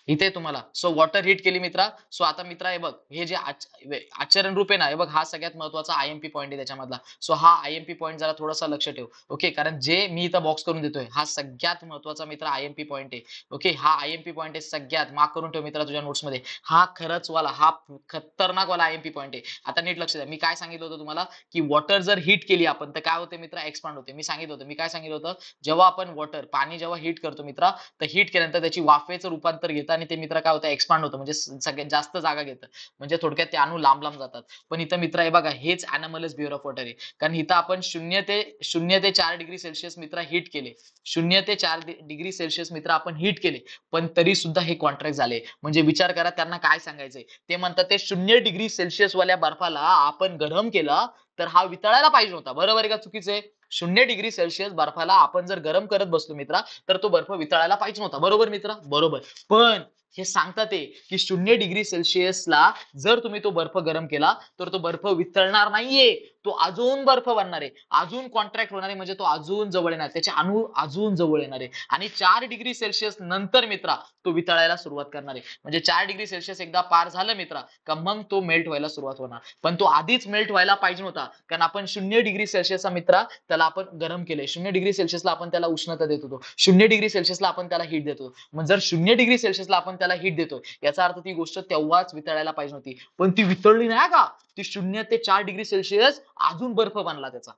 इथे तुम्हाला, सो वॉटर हीट केली मित्रा. सो आता मित्रा हे बघ, हे जे आचरण रूप आहे ना, हे बघ, हा सगळ्यात महत्वाचा आयएमपी पॉईंट आहे त्याच्यामधला. सो हा आयएमपी पॉईंट जरा थोडासा लक्ष ठेव. ओके, कारण जे मी इथं बॉक्स करून देतोय, हा सगळ्यात महत्वाचा मित्र आयएमपी पॉईंट आहे. ओके, हा आयएमपी पॉईंट आहे सगळ्यात, मार्क करून ठेव मित्रा तुझ्या नोट्स मध्ये. हा खरंच वाला, हा खतरनाक वाला आयएमपी पॉईंट आहे. आता नीट लक्ष द्या, मी काय सांगितलं होतं तुम्हाला, की वॉटर जर हीट केली आपण तर काय होते मित्र, एक्सपांड होते. मी सांगितलं होतं, मी काय सांगितलं होतं, जेव्हा आपण वॉटर, पाणी जेव्हा हीट करतो मित्रा, तर हीट केल्यानंतर त्याची वाफेचं रूपांतर घेतं, आणि ते मित्र काय होतं, एक्सपांड होतं, म्हणजे सगळ्यात जास्त जागा घेतं. म्हणजे थोडक्यात ते अणू लांब लांब जातात. पण इथं मित्र हे बघा, हेच अनॉमलस बिहेवियर ऑफ वॉटर आहे. कारण इथं आपण 0 ते 4 डिग्री सेल्सिअस मित्र हीट केले, 0 ते 4 डिग्री सेल्सिअस मित्र आपण हीट केले, पण तरी सुद्धा हे कॉन्ट्रॅक्ट झाले. म्हणजे विचार करा त्यांना काय सांगायचंय. ते म्हणतात ते 0 डिग्री सेल्सिअस वाल्या बर्फाला आपण गरम केला तर हा वितळायला पाहिजे होता. बरोबर आहे का चुकीचं आहे? 0 डिग्री सेल्सिअस बर्फाला आपण जर गरम करत बसलो मित्रा, तर तो बर्फ वितळायला पाहिजे नव्हता. बरोबर मित्रा? बरोबर. पण हे सांगतात ते, की 0 डिग्री सेल्सिअसला जर तुम्ही तो बर्फ गरम केला तर तो बर्फ वितळणार नाहीये, तो अजून बर्फ बनणार आहे, अजून कॉन्ट्रॅक्ट होणार आहे, म्हणजे तो अजून जवळ येणार, त्याचे अणू अजून जवळ येणार आहे, आणि 4 डिग्री सेल्सिअस नंतर मित्रा तो वितळायला सुरुवात करणार आहे. म्हणजे 4 डिग्री सेल्सिअस एकदा पार झालं मित्रा का मग तो मेल्ट व्हायला सुरुवात होणार. पण तो आधीच मेल्ट व्हायला पाहिजे होता, कारण आपण 0 डिग्री सेल्सिअसचा मित्रा त्याला आपण गरम केले, 0 डिग्री सेल्सिअसला आपण त्याला उष्णता देत होतो, 0 डिग्री सेल्सिअसला आपण त्याला हीट देतो. मग जर 0 डिग्री सेल्सिअसला आपण त्याला हीट देतोय, याचा अर्थ ती गोष्ट तेव्हाच वितळायला पाहिजे होती, पण ती वितळली नाही का, ती 0 ते 4 डिग्री सेल्सिअस अजून बर्फ बनला त्याचा.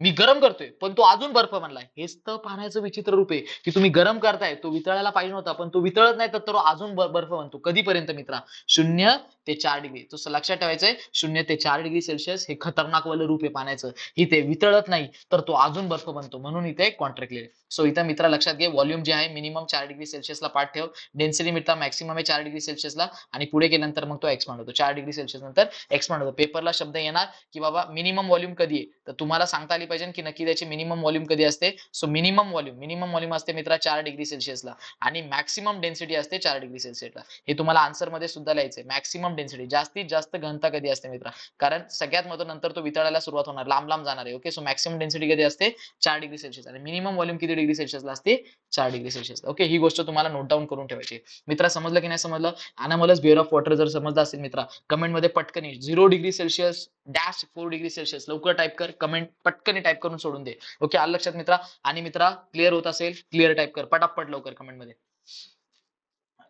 मी गरम करतोय पण तो अजून बर्फ बनलाय. हेच तर पाहण्याचं विचित्र रूप आहे, की तुम्ही गरम करताय, तो वितळायला पाहिजे होता, पण तो वितळत नाही, तर तो अजून बर्फ बनतो. कधीपर्यंत मित्रा? 0 ते 4 डिग्री. तो लक्षात ठेवायचंय, 0 ते 4 डिग्री सेल्सिअस हे खतरनाक वालं रूप आहे पाण्याचं. इथे वितळत नाही तर तो अजून बर्फ बनतो, म्हणून इथे कॉन्ट्रॅक्ट लिहिले. सो इथं मित्रा लक्षात घे, व्हॉल्यूम जे आहे मिनिमम 4 डिग्री सेल्सिअसला पाठ ठेव, डेन्सिटी मित्रा मॅक्सिमम आहे 4 डिग्री सेल्सिअसला, आणि पुढे गेल्यानंतर मग तो एक्सपांड होतो. 4 डिग्री सेल्सिअस नंतर एक्सपांड होतो. पेपरला शब्द येणार की बाबा मिनिमम व्हॉल्यूम कधी आहे, तर तुम्हाला सांगता आली पाहिजे की नक्की त्याची मिनिमम व्हॉल्यूम कधी असते. सो मिनिमम व्हॉल्यूम असते मित्रा 4 डिग्री सेल्सिअसला आणि मॅक्सिमम डेन्सिटी असते 4 डिग्री सेल्सिअसला. हे तुम्हाला आन्सर मध्ये सुद्धा लिहायचंय. मॅक्सिमम डेन्सिटी जास्तीत जास्त घनता कधी असते मित्रा, कारण सगळ्यात महत्त्वाचं नंतर तो वितळायला सुरुवात होणार, लांब लांब जाणार आहे. ओके, सो मॅक्सिमम डेन्सिटी कधी असते 4 डिग्री सेल्सिअस आणि मिनिमम व्हॉल्यूम किती डिग्री सेल्सिअसला असते 4 डिग्री सेल्सिअस. ओके, ही गोष्ट तुम्हाला नोट डाऊन करून ठेवायची. मित्रा समजलं की नाही समजलं? अनॉमलस बिहेवियर ऑफ वॉटर जर समजलं असेल मित्रा, कमेंट मध्ये पटकन 0 degree Celsius dash 4 degree Celsius लवकर टाइप कर. कमेंट पटकन टाइप करून सोडून दे. ओके, आलं लक्षात मित्रा? आणि मित्रा क्लिअर होत असेल क्लिअर टाइप कर पटापट लवकर कमेंट मध्ये.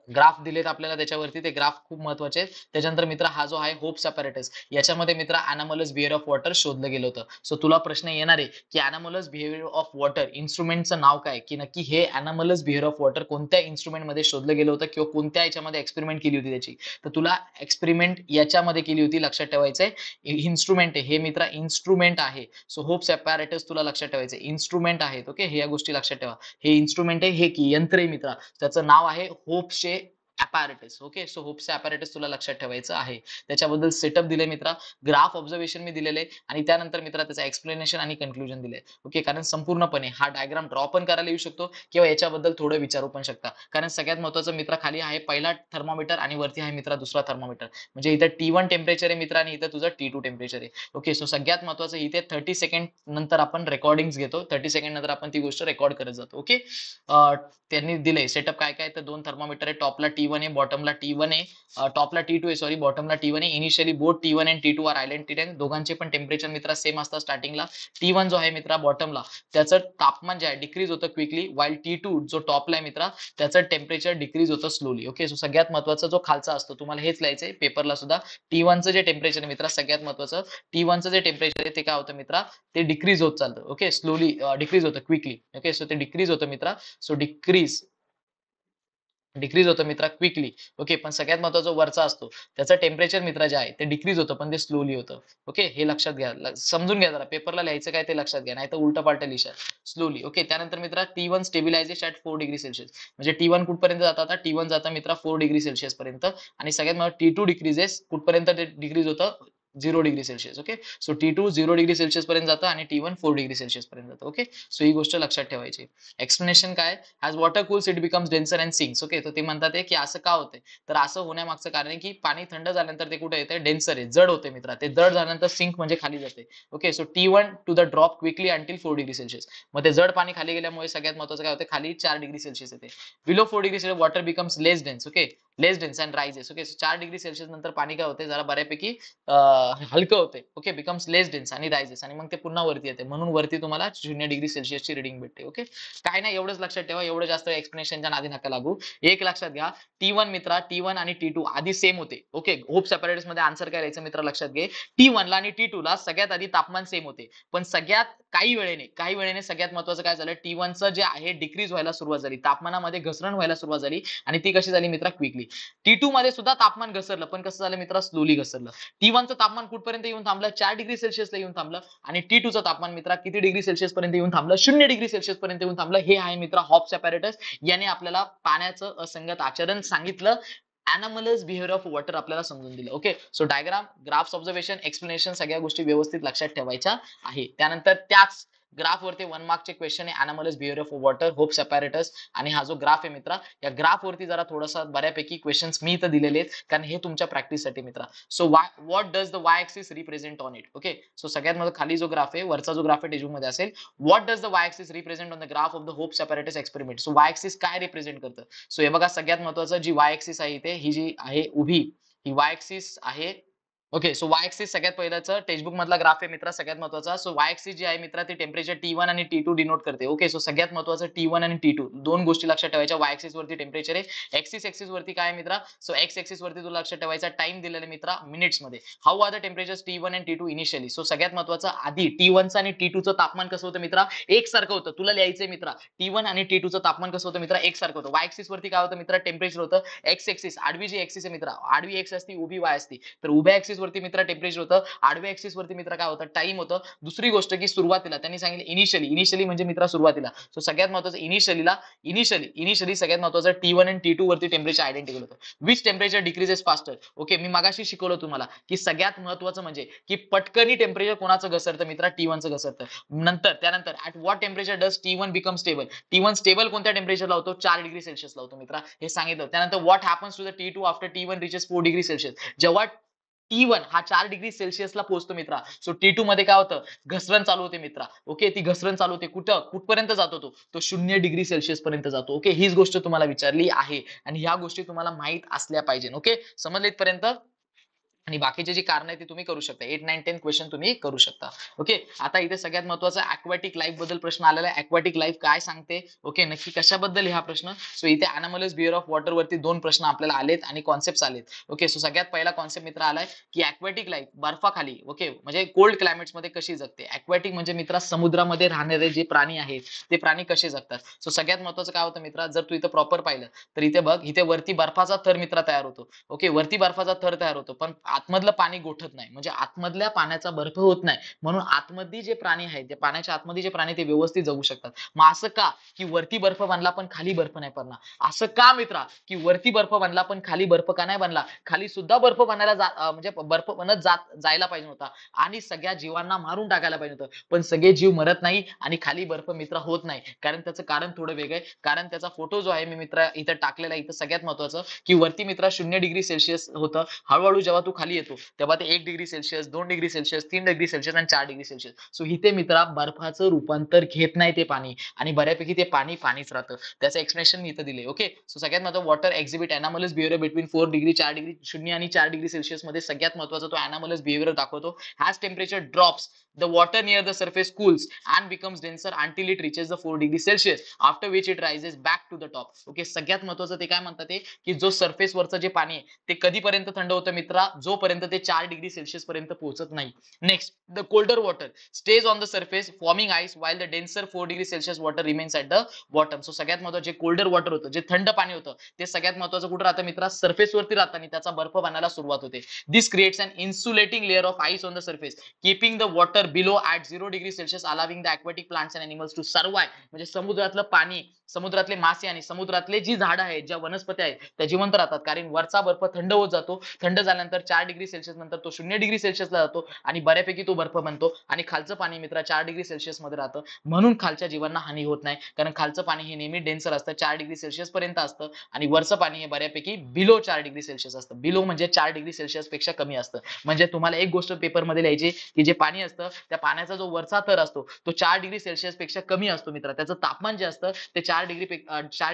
ग्राफ दिलेत आपल्याला त्याच्यावरती, ते ग्राफ खूप महत्वाचे आहेत. त्याच्यानंतर मित्र हा जो आहे होप्स अपॅरेटस, याच्यामध्ये मित्र अनॉमलस बिहेवियर ऑफ वॉटर शोधलं गेलं होतं. सो तुला प्रश्न येणार आहे की अनॉमलस बिहेवियर ऑफ वॉटर इन्स्ट्रुमेंटचं नाव काय, की नक्की हे अनॉमलस बिहेवियर ऑफ वॉटर कोणत्या इन्स्ट्रुमेंट मध्ये शोधलं गेलं होतं किंवा कोणत्या याच्यामध्ये एक्सपेरिमेंट केली होती त्याची. तर तुला एक्सपेरिमेंट याच्यामध्ये केली होती, लक्षात ठेवायचंय. इन्स्ट्रुमेंट आहे हे मित्र, इन्स्ट्रुमेंट आहे. सो होप्स अपॅरेटस तुला लक्षात ठेवायचं, इन्स्ट्रुमेंट आहेत. ओके, हे या गोष्टी लक्षात ठेवा. हे इन्स्ट्रुमेंट आहे, हे की यंत्र आहे मित्रा, त्याचं नाव आहे होप्सचे apparatus. Okay, so Hope's apparatus तुला लक्षात ठेवायचं आहे. त्याच्याबद्दल सेटअप दिले मित्रा, ग्राफ ऑब्झर्वेशन मी दिलेले आणि त्यानंतर मित्रा त्याचं एक्सप्लेनेशन आणि कन्क्लुजन दिले. ओके, कारण संपूर्णपणे हा डायग्राम ड्रॉ पण करायला येऊ शकतो किंवा याच्याबद्दल थोडं विचारू पण शकता. कारण सगळ्यात महत्त्वाचं मित्रा, खाली आहे पहिला थर्मोमीटर आणि वरती आहे मित्रा दुसरा थर्मोमीटर. म्हणजे इथं T1 टेम्परेचर आहे मित्रा आणि इथं तुझं T2 टेम्परेचर आहे. ओके, सो सगळ्यात महत्त्वाचं इथे 30 सेकंड नंतर आपण रेकॉर्डिंग घेतो, 30 सेकंड नंतर आपण ती गोष्ट रेकॉर्ड करत जातो. ओके, त्यांनी दिले सेटअप काय काय, तर 2 थर्मोमीटर आहे, टॉपला T1 आहे, बॉटमला T1 आहे, टॉपला T2 आहे, सॉरी बॉटमला T1 आहे. इनिशियली बोथ T1 आणि T2 आर आयडेंटिटी, दोघांचे पण टेम्परेचर मित्रा सेम असतात स्टार्टिंगला. T1 जो आहे मित्रा बॉटमला, त्याचं तापमान जे आहे डिक्रीज होतं क्विकली, वाईल T2 जो टॉपला आहे मित्रा, त्याचं टेम्परेचर डिक्रीज होतं स्लोली. ओके, सो सगळ्यात महत्त्वाचा जो खालचा असतो, तुम्हाला हेच लिहायचंय पेपरला सुद्धा. T1 चं जे टेम्परेचर आहे मित्रा, सगळ्यात महत्त्वाचं T1 चं जे टेम्परेचर आहे ते काय होतं मित्रा, ते डिक्रीज होत चालतं. ओके, स्लोली डिक्रीज होतं क्विकली. ओके, सो ते डिक्रीज होतं मित्रा. सो डिक्रीज होतं मित्रा क्विकली. ओके, पण सगळ्यात महत्त्वाचा वरचा असतो त्याचं टेम्परेचर मित्रा जे आहे ते डिक्रीज होतं, पण ते स्लोली होतं. ओके, हे लक्षात घ्या, समजून घ्या जरा, पेपरला लिहायचं काय ते लक्षात घ्या, नाही तर उलट पालट लिहिशाल स्लोली. ओके, त्यानंतर मित्रा T1 stabilisation at 4 degree Celsius, म्हणजे T1 कुठपर्यंत जातं, आता T1 जातं मित्रा 4 डिग्री सेल्सिअस पर्यंत. आणि सगळ्यात महत्त्वाचं T2 डिक्रीजेस कुठपर्यंत ते डिक्रीज होतं 0 degree Celsius. Okay, so T2 0 degree Celsius पर्यंत जातं आणि T1 4 डिग्री सेल्सिअस पर्यंत जातं. ओके, सो ही गोष्ट लक्षात ठेवायची. एक्सप्लेनेशन काय, as water cools it becomes denser and sinks. Okay, तर ते म्हणतात की असं का होतंय, तर असं होण्यामागचं कारण आहे की पाणी थंड झाल्यानंतर ते कुठे येते, डेन्सर आहे, जड होते मित्रा. ते जड झाल्यानंतर सिंक म्हणजे खाली जाते. Okay, so T1 to the drop quickly until 4 degree Celsius. मग ते जड पाणी खाली गेल्यामुळे सगळ्यात महत्त्वाचं काय होते, खाली 4 डिग्री सेल्सिअस येते. Below 4 degree Celsius water becomes less dense. Okay, less dense and rises. Okay, 4 degree Celsius नंतर पाणी काय होते, जरा बऱ्यापैकी हलकं होते. ओके, बिकम्स लेस डेन्स आणि रायझेस, आणि मग ते पुन्हा वरती येते, म्हणून वरती तुम्हाला 0 डिग्री सेल्सिअसची रिडिंग भेटते. ओके, काय नाही, एवढंच लक्षात ठेवा, एवढं जास्त एक्सप्लेनेशनच्या नादी नका लागू. एक लक्षात घ्या, T1 मित्रा, T1 आणि T2 आधी सेम होते. ओके, होप्स अपॅरेटस मध्ये आन्सर काय राहायचं मित्र, लक्षात घे. T1 ला आणि T2 ला सगळ्यात आधी तापमान सेम होते, पण सगळ्यात काही वेळेने सगळ्यात महत्त्वाचं काय झालं, T1 चं जे आहे डिक्रीज व्हायला सुरुवात झाली, तापमानामध्ये घसरण व्हायला सुरुवात झाली, आणि ती कशी झाली मित्रा, क्विकली. T2 मध्ये सुद्धा तापमान घसरलं, पण कसं झालं मित्रा, स्लोली घसरलं. T1 चं तापमान कुठपर्यंत येऊन थांबलं, 4 डिग्री सेल्सिअसला येऊन थांबलं, आणि T2 चं तापमान मित्रा किती डिग्री सेल्सिअस पर्यंत येऊन थांबलं, 0 डिग्री सेल्सिअस पर्यंत येऊन थांबलं. हे आहे मित्रा हॉप्स अपॅरेटस, याने आपल्याला पाण्याचं असंगत आचरण सांगितलं, अनॉमलस बिहेवियर ऑफ वॉटर आपल्याला समजून दिलं. Okay, so diagram, graphs observation, explanation सगळ्या गोष्टी व्यवस्थित लक्षात ठेवायच्या आहे. त्यानंतर त्याच ग्राफ वरती 1 मार्कचे क्वेश्चन आहे, anomalous behaviour of water, Hope's apparatus. आणि हा जो ग्राफ आहे मित्रा, या ग्राफ वरती जरा थोडासा बऱ्यापैकी क्वेश्चन्स मी इथं दिलेले आहेत, कारण हे तुमच्या प्रॅक्टिससाठी मित्रा. So what does the Y axis represent on it. Okay, so सगळ्यात मध्ये खाली जो ग्राफ आहे, वरचा जो ग्राफ आहे टेक्स्टबुक मध्ये असेल, what does the Y axis represent on the graph of the hopes apparatus experiment. So Y axis काय रिप्रेझेंट करतं, सो हे बघा, सगळ्यात महत्वाचं जी वाय ऍक्सिस आहे इथे, ही जी आहे उभी, ही वाय ऍक्सिस आहे. ओके, सो वाय ऍक्सिस सगळ्यात पहिल्याच टेक्स्टबुक मधला ग्राफ आहे मित्रा, सगळ्यात महत्वाचा. सो वाय ऍक्सिस जी आहे मित्रा, ती टेम्परेचर T1 आणि T2 डिनोट करते. ओके, सो सगळ्यात महत्वाचं T1 आणि T2 दोन गोष्टी लक्षात ठेवायच्या. वाय ऍक्सिस वरती टेम्परेचर आहे, एक्सिस वरती काय आहे मित्रा, सो एक्स ऍक्सिस वरती तुला लक्षात ठेवायचा टाइम दिलेला मित्रा मिनिट्स मध्ये. How are the temperature T1 आणि T2 इनिशियली. सो सगळ्यात महत्वाचं आधी T1 चं आणि T2 चं तापमान कसं होतं मित्रा, एकसारखं होतं. तुला लिहायचंय मित्रा, T1 आणि T2 चं तापमान कसं होतं मित्रा, एकसारखं होतं. वाय ऍक्सिस वरती काय होतं मित्रा, टेम्परेचर होतं. एक्स ऍक्सिस, आडवी जी ऍक्सिस आहे मित्रा, आडवी एक्स असती, उभी वाय असती, तर उभ्या ऍक्सिस वरती मित्र टेम्परेचर होतं, आडव्या ऍक्सिस वरती मित्र काय होतं, टाइम होतं. दुसरी गोष्ट की सुरुवातीला त्यांनी सांगितलं इनिशियली म्हणजे मित्र सुरुवातीला. सो सगळ्यात महत्वाचं इनिशियली सगळ्यात महत्वाचं T1 आणि T2 वरती टेम्परेचर आयडेंटिकल होतं. Which temperature decreases faster. Okay, मी मगाशी शिकवलं तुम्हाला की सगळ्यात महत्वाचं म्हणजे की पटकनी टेम्परेचर कोणाचं घसरतं मित्रा, T1 चं घसरतं. त्यानंतर at what temperature does T1 become stable. T1 stable कोणत्या टेम्परेचरला होतो, 4 डिग्री सेल्सिअसला होतो मित्रा, हे सांगितलं. त्यानंतर what happens to the T2 after T1 reaches 4 degree Celsius. जेव्हा T1 हा 4 डिग्री सेल्सिअसला पोहोचतो मित्रा, सो T2 मध्ये काय होतं, घसरण चालू होते मित्रा. ओके, ती घसरण चालू होते कुठपर्यंत जातो तो 0 डिग्री सेल्सिअस पर्यंत जातो. ओके, हीच गोष्ट तुम्हाला विचारली आहे आणि ह्या गोष्टी तुम्हाला माहित असल्या पाहिजे. ओके, समजले इथपर्यंत. आणि बाकीचे जे कारण आहे ते तुम्ही करू शकता. 8, 9, 10 क्वेश्चन तुम्ही करू शकता. ओके, आता इथे सगळ्यात महत्वाचं अक्वाटिक लाईफ बद्दल प्रश्न आलेला आहे. अक्वाटिक लाईफ काय सांगते, ओके, नक्की कशाबद्दल हा प्रश्न. सो इथे अॅनामल्स बिहेवियर ऑफ वॉटर वरती 2 प्रश्न आपल्याला आलेत आणि कॉन्सेप्ट आलेत. ओके, सो सगळ्यात पहिला कॉन्सेप्ट मित्र आलाय की अक्वाटिक लाईफ बर्फाखाली, ओके, म्हणजे कोल्ड क्लायमेट्स मध्ये कशी जगते. अक्वाटिक म्हणजे मित्रा समुद्रामध्ये राहणारे जे प्राणी आहेत ते प्राणी कसे जगतात. सो सगळ्यात महत्वाचं काय होतं मित्रा, जर तू इथं प्रॉपर पाहिलं तर इथे बघ, इथे वरती बर्फाचा थर मित्रा तयार होतो. ओके, वरती बर्फाचा थर तयार होतो पण आतमधलं पाणी गोठत नाही, म्हणजे आतमधल्या पाण्याचा बर्फ होत नाही. म्हणून आतमध्ये जे प्राणी आहेत, जे पाण्याच्या आतमध्ये जे प्राणी ते व्यवस्थित जगू शकतात. मग असं का की वरती बर्फ बनला पण खाली बर्फ नाही पडणार. असं का मित्रा की वरती बर्फ बनला पण खाली बर्फ का नाही बनला, खाली सुद्धा बर्फ बनायला म्हणजे बर्फ बनत जायला पाहिजे होता आणि सगळ्या जीवांना मारून टाकायला पाहिजे होतं. पण सगळे जीव मरत नाही आणि खाली बर्फ मित्र होत नाही. कारण त्याचं कारण थोडं वेगळं आहे. कारण त्याचा फोटो जो आहे मी मित्र इथं टाकलेला आहे. इथं सगळ्यात महत्वाचं की वरती मित्र 0 डिग्री सेल्सिअस होतं. हळूहळू जेव्हा तू खाली येतो तेव्हा ते 1 degree Celsius, 2 degree Celsius, 3 degree Celsius आणि 4 डिग्री सेल्सिअस. सो इथे मित्रा बर्फाचं रूपांतर घेत नाही ते पाणी आणि बऱ्यापैकी ते पाणी पाणीच राहतं. त्याचं एक्सप्लेनेशन मी इथं दिले. ओके, सो सगळ्यात महत्त्वाचं water exhibit anomalous behaviour between 4 degree 4 degree 0 आणि 4 डिग्री सेल्सिअस मध्ये सगळ्यात महत्त्वाचा तो अॅनामल्स बिहेवियर दाखवतो. Has temperature drops the water near the surface cools and becomes denser until it reaches the 4 degree Celsius after which it rises back to the top. Okay, सगळ्यात महत्त्वाचं ते काय म्हणतात ते की जो सरफेस वरचं जे पाणी आहे ते कधीपर्यंत थंड होतं मित्रा, जोपर्यंत ते 4 डिग्री सेल्सिअस पर्यंत पोहोचत नाही. Next, the colder water stage on the surface forming ice while the denser 4 degree Celsius water remains at the bottom. So सगळ्यात महत्त्वाचं जे कोल्डर वॉटर होतं, जे थंड पाणी होतं ते सगळ्यात महत्त्वाचं कुठं राहतं मित्रा, सरफेस वरती राहतं आणि त्याचा बर्फ बनायला सुरुवात होते. This creates an insulating layer of ice on the surface keeping the water below at 0 degree Celsius allowing the aquatic plants and animals to survive. म्हणजे समुद्रातलं पाणी, समुद्रातले मासे आणि समुद्रातले जी झाडं आहेत, ज्या वनस्पती आहेत त्या जिवंत राहतात. कारण वरचा बर्फ थंड होत जातो. थंड झाल्यानंतर 4 डिग्री सेल्सिअस नंतर तो 0 डिग्री सेल्सिअसला जातो आणि बऱ्यापैकी तो बर्फ बनतो आणि खालचं पाणी मित्रा 4 डिग्री सेल्सिअस मध्ये राहतं. म्हणून खालच्या जीवांना हानी होत नाही. कारण खालचं पाणी हे नेहमी डेन्सर असतं, 4 डिग्री सेल्सिअस पर्यंत असतं आणि वरचं पाणी हे बऱ्यापैकी बिलो 4 डिग्री सेल्सिअस असतं. बिलो म्हणजे 4 डिग्री सेल्सिअस पेक्षा कमी असतं. म्हणजे तुम्हाला एक गोष्ट पेपरमध्ये लिहायची की जे पाणी असतं त्या पाण्याचा जो वरचा थर असतो तो 4 डिग्री सेल्सिअस पेक्षा कमी असतो मित्रा. त्याचं तापमान जे असतं ते 4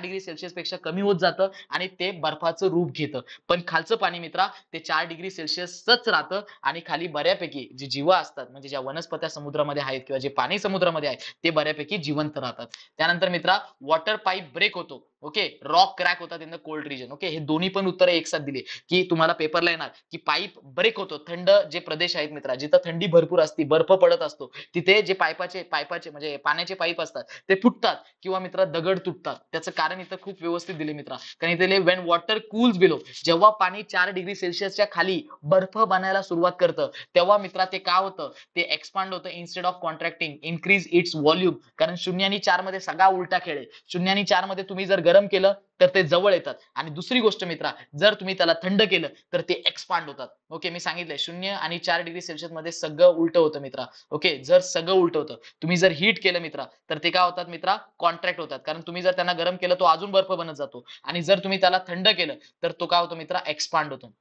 डिग्री सेल्सिअस पेक्षा कमी होत जातं आणि ते बर्फाचं रूप घेतं. पण खालचं पाणी मित्रा ते 4 डिग्री सेल्सिअसच राहतं आणि खाली बऱ्यापैकी जी जीव असतात, म्हणजे ज्या वनस्पत्या समुद्रामध्ये आहेत किंवा जे पाणी समुद्रामध्ये आहे ते बऱ्यापैकी जिवंत राहतात. त्यानंतर मित्रा वॉटर पाईप ब्रेक होतो. ओके, रॉक क्रॅक होतात in the cold region. Okay, हे दोन्ही पण उत्तरे एक साथ दिली की तुम्हाला पेपरला येणार की पाईप ब्रेक होतो. थंड जे प्रदेश आहेत मित्रा, जिथं थंडी भरपूर असते, बर्फ पडत असतो, तिथे जे पाईपाचे म्हणजे पाण्याचे पाईप असतात ते फुटतात किंवा मित्रा दगड तुटतात. त्याचं कारण इथं खूप व्यवस्थित दिले मित्रा. कारण इथे व्हेन वॉटर कूल्स बिलो, जेव्हा पाणी 4 डिग्री सेल्सिअसच्या खाली बर्फ बनायला सुरुवात करतं तेव्हा मित्रा ते काय होतं, ते एक्सपांड होतं instead of contracting increase it's volume. कारण 0 आणि 4 मध्ये सगळा उलटा खेळ आहे. 0 आणि 4 मध्ये तुम्ही जर गरम केलं तर ते जवळ येतात आणि दुसरी गोष्ट मित्रा, जर तुम्ही त्याला थंड केलं तर ते एक्सपांड होतात. ओके, मी सांगितलंय 0 आणि 4 डिग्री सेल्सिअस मध्ये सगळं उलट होतं मित्रा. ओके, जर सगळं उलट होतं, तुम्ही जर हीट केलं मित्रा तर ते काय होतात मित्रा, कॉन्ट्रॅक्ट होतात. कारण तुम्ही जर त्यांना गरम केलं तो अजून बर्फ बनत जातो आणि जर तुम्ही त्याला थंड केलं तर तो काय होतो मित्रा, एक्सपांड होतो.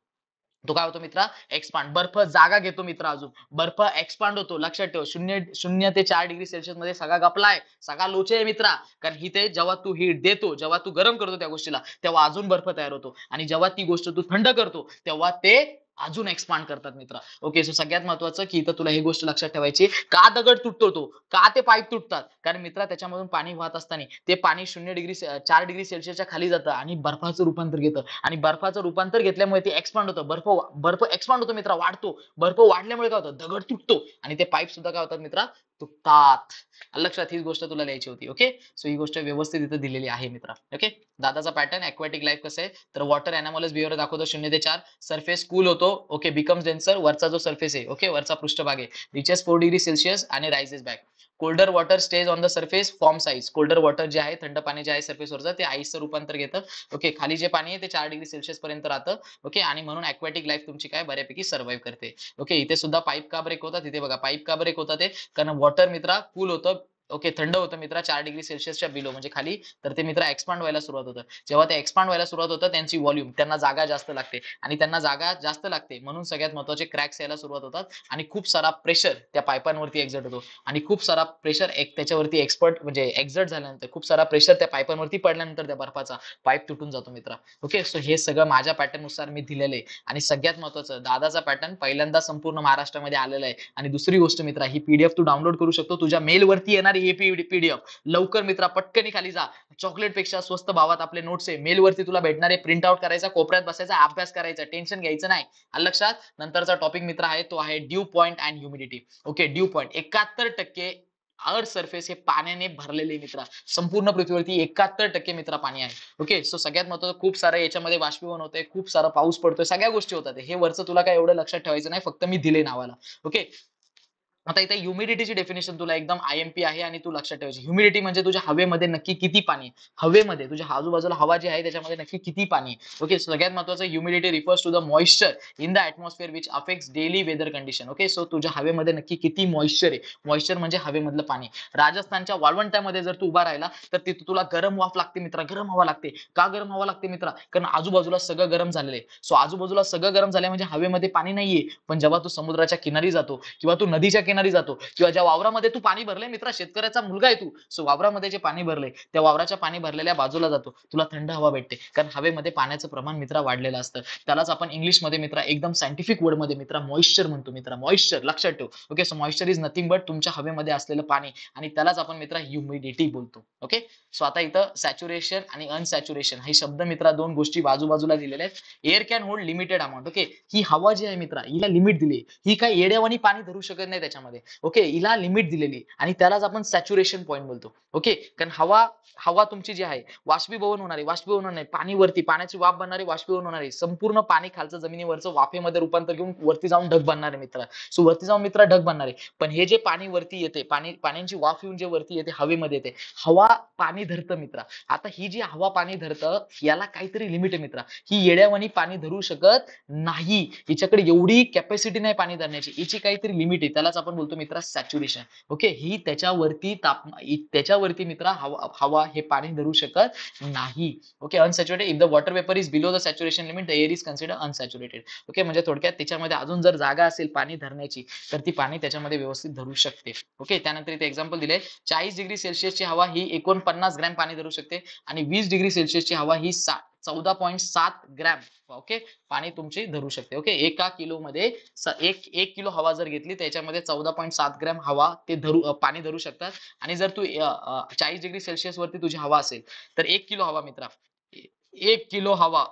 तो काय होतो मित्रा, एक्सपांड. बर्फ जागा घेतो मित्रा, अजून बर्फ एक्सपांड होतो. लक्षात ठेव, 0 ते 4 डिग्री सेल्सिअस मध्ये सगळा गपलाय, सगळा लोचे आहे मित्रा. कारण इथे जेव्हा तू हीट देतो, जेव्हा तू गरम करतो त्या गोष्टीला तेव्हा अजून बर्फ तयार होतो आणि जेव्हा ती गोष्ट तू थंड करतो तेव्हा ते अजून एक्सपांड करतात मित्रा. ओके, सो सगळ्यात महत्वाचं की इथं तुला ही गोष्ट लक्षात ठेवायची, का दगड तुटतो तो, का ते पाईप तुटतात. कारण मित्रा त्याच्यामधून पाणी वाहत असताना ते पाणी 4 डिग्री सेल्सिअसच्या खाली जातं आणि बर्फाचं रूपांतर घेतं आणि बर्फाचं रूपांतर घेतल्यामुळे ते एक्सपांड होतं. बर्फ एक्सपांड होतो मित्रा, वाढतो. बर्फ वाढल्यामुळे काय होतं, दगड तुटतो आणि ते पाईप सुद्धा काय होतात मित्रा, तुटतात. लक्षात हीच गोष्ट तुला लिहायची होती. ओके, सो ही गोष्ट व्यवस्थित इथं दिलेली आहे मित्रा. ओके, दादाचा पॅटर्न aquatic लाईफ कसं आहे तर वॉटर एनामलस बिहेवियर दाखवतो 0 ते 4. सरफेस कूल होतो. Okay, becomes denser. वरचा जो सरफेस आहे ओके वरचा पृष्ठभाग आहे रिचेस 4 डिग्री सेल्सिअस आणि rises back. Colder water stage on the surface forms ice. Colder water जे आहे थंड पाणी जे आहे सरफेसवरचं ते आईसचं रूपांतर घेतं. ओके, खाली जे पाणी आहे ते 4 डिग्री सेल्सिअस पर्यंत राहतं. ओके, आणि म्हणून aquatic लाईफ तुमची काय बऱ्यापैकी सर्व्हाइव्ह करते. ओके, इथे सुद्धा पाईप का ब्रेक होतात. इथे बघा पाईप का ब्रेक होतात ते कारण वॉटर मित्रा कूल होतं. ओके, थंड होतं मित्रा 4 डिग्री सेल्सिअसच्या बिलो म्हणजे खाली. तर ते मित्र एक्सपांड व्हायला सुरुवात होतं. जेव्हा ते एक्सपांड व्हायला सुरुवात होतं त्यांची व्हॉल्यूम त्यांना जागा जास्त लागते आणि त्यांना जागा जास्त लागते म्हणून सगळ्यात महत्त्वाचे क्रॅक्स यायला सुरुवात होतात आणि खूप सारा प्रेशर त्या पाईपांवरती एक्झर्ट होतो आणि खूप सारा प्रेशर एक त्याच्यावरती एक्सपर्ट म्हणजे एक्झर्ट झाल्यानंतर खूप सारा प्रेशर त्या पाईपांवरती पडल्यानंतर त्या बर्फाचा पाईप तुटून जातो मित्रा. ओके, सो हे सगळं माझ्या पॅटर्न नुसार मी दिलेलं आहे आणि सगळ्यात महत्त्वाचं दादाचा पॅटर्न पहिल्यांदा संपूर्ण महाराष्ट्रामध्ये आलेला आहे आणि दुसरी गोष्ट मित्रा ही पीडीएफ तू डाउनलोड करू शकतो तुझ्या मेलवरती येणारी ही पीडीएफ लवकर मित्रा पटकनी खाली जा. चॉकलेट पेक्षा स्वस्त भावात आपले नोट्स आहे मेलवरती तुला भेटणारे प्रिंट आउट करायचा कोपऱ्यात बसायचा अभ्यास करायचा टेन्शन घ्यायचं नाही. आलं लक्षात. नंतरचा टॉपिक मित्र आहे तो आहे due point and humidity. Okay, due point 71% earth surface हे पाण्याने भरलेले मित्रा. संपूर्ण पृथ्वीवरती 71% मित्रा पाणी आहे. ओके, सो सगळ्यात महत्त्वाचं खूप सारं याच्यामध्ये बाष्पीभवन होतंय खूप सारा पाऊस पडतोय सगळ्या गोष्टी होतात हे वरचं तुला काय एवढं लक्षात ठेवायचं नाही फक्त मी दिले नावाला. ओके, आता इथे ह्युमिडिटीची डेफिनेशन तुला एकदम आयएमपी आहे आणि तू लक्षात ठेवायची. ह्युमिडिटी म्हणजे तुझ्या हवेमध्ये नक्की किती पाणी आहे. हवेमध्ये तुझ्या आजूबाजूला हवा जी आहे त्याच्यामध्ये नक्की किती पाणी आहे. ओके, सगळ्यात महत्त्वाचं humidity refers to the moisture in the atmosphere which affects daily weather condition. Okay, so तुझ्या हवेमध्ये नक्की किती मॉइश्चर आहे. मॉइश्चर म्हणजे हवेमधलं पाणी. राजस्थानच्या वाळवंटामध्ये जर तू उभा राहिला तर तिथे तुला गरम वाफ लागते मित्रा. गरम हवा लागते. का गरम हवा लागते मित्रा कारण आजूबाजूला सगळं गरम झालेलं आहे. सो आजूबाजूला सगळं गरम झालंय म्हणजे हवेमध्ये पाणी नाहीये पण जेव्हा तू समुद्राच्या किनारी जातो किंवा तू नदीच्या किनारी जातो किंवा ज्या वावरामध्ये तू पाणी भरलंय मित्रा शेतकऱ्याचा मुलगा आहे तू सो वावरामध्ये जे पाणी भरलंय त्या वावराच्या पाणी भरलेल्या बाजूला जातो तुला थंड हवा भेटते कारण हवेमध्ये पाण्याचं प्रमाण मित्रा वाढलेलं असतं. त्यालाच आपण इंग्लिशमध्ये मित्रा एकदम सायंटिफिक वर्डमध्ये मित्रा मॉइश्चर म्हणतो मित्रा. मॉइश्चर लक्षात ठेव. Okay, so moisture is nothing but तुमच्या हवेमध्ये असलेलं पाणी आणि त्यालाच आपण मित्रा ह्युमिडिटी बोलतो. ओके, सो आता इथं सॅच्युरेशन आणि अनसॅच्युरेशन हे शब्द मित्रा दोन गोष्टी बाजूबाजूला दिलेल्या आहेत. Air can hold limited amount. Okay, ही हवा जी आहे मित्रा हिला लिमिट दिली. ही काय येड्यावानी पाणी धरू शकत नाही त्याच्यामध्ये. ओके, हिला लिमिट दिलेली आणि त्यालाच आपण सॅच्युरेशन पॉईंट बोलतो. ओके, कारण हवा हवा तुमची जी आहे वाष्पीभवन होणारी वाष्पीभवन नाही पाणी वरती पाण्याची वाफ बनणारी वाष्पीभवन होणारी संपूर्ण पाणी खालचं जमिनीवरचं वाफेमध्ये रूपांतर घेऊन वरती जाऊन ढग बनणारे मित्र. सो वरती जाऊन मित्र ढग बनणारे पण हे जे पाणी वरती येते पाण्याची वाफ येऊन जे वरती येते हवेमध्ये येते हवा पाणी धरतं मित्रा. आता ही जी हवा पाणी धरतं याला काहीतरी लिमिट आहे मित्रा. ही येड्यावानी पाणी धरू शकत नाही. हिच्याकडे एवढी कॅपॅसिटी नाही पाणी धरण्याची हिची काहीतरी लिमिट आहे त्यालाच आपण बोलतो मित्रा सॅच्युरेशन. ओके, ही त्याच्यावरती मित्रा हवा हे पाणी धरू शकत नाही. Okay, unsaturated if the water vapour is below the saturation limit the air is consider unsaturated. Okay, म्हणजे थोडक्यात त्याच्यामध्ये अजून जर जागा असेल पाणी धरण्याची तर ती पाणी त्याच्यामध्ये व्यवस्थित धरू शकते. ओके, त्यानंतर इथे एक्झाम्पल दिले 40 डिग्री सेल्सिअसची हवा ही 49 ग्रॅम पाणी धरू शकते आणि 20 डिग्री सेल्सिअसची हवा ही 14.7 ग्रॅम ओके पाणी तुमची धरू शकते. ओके, एका किलो मध्ये एक किलो हवा जर घेतली त्याच्यामध्ये 14.7 ग्रॅम हवा ते पाणी धरू शकतात आणि जर तू 40 डिग्री सेल्सिअस वरती तुझी हवा असेल तर 1 किलो हवा मित्रा 1 किलो हवा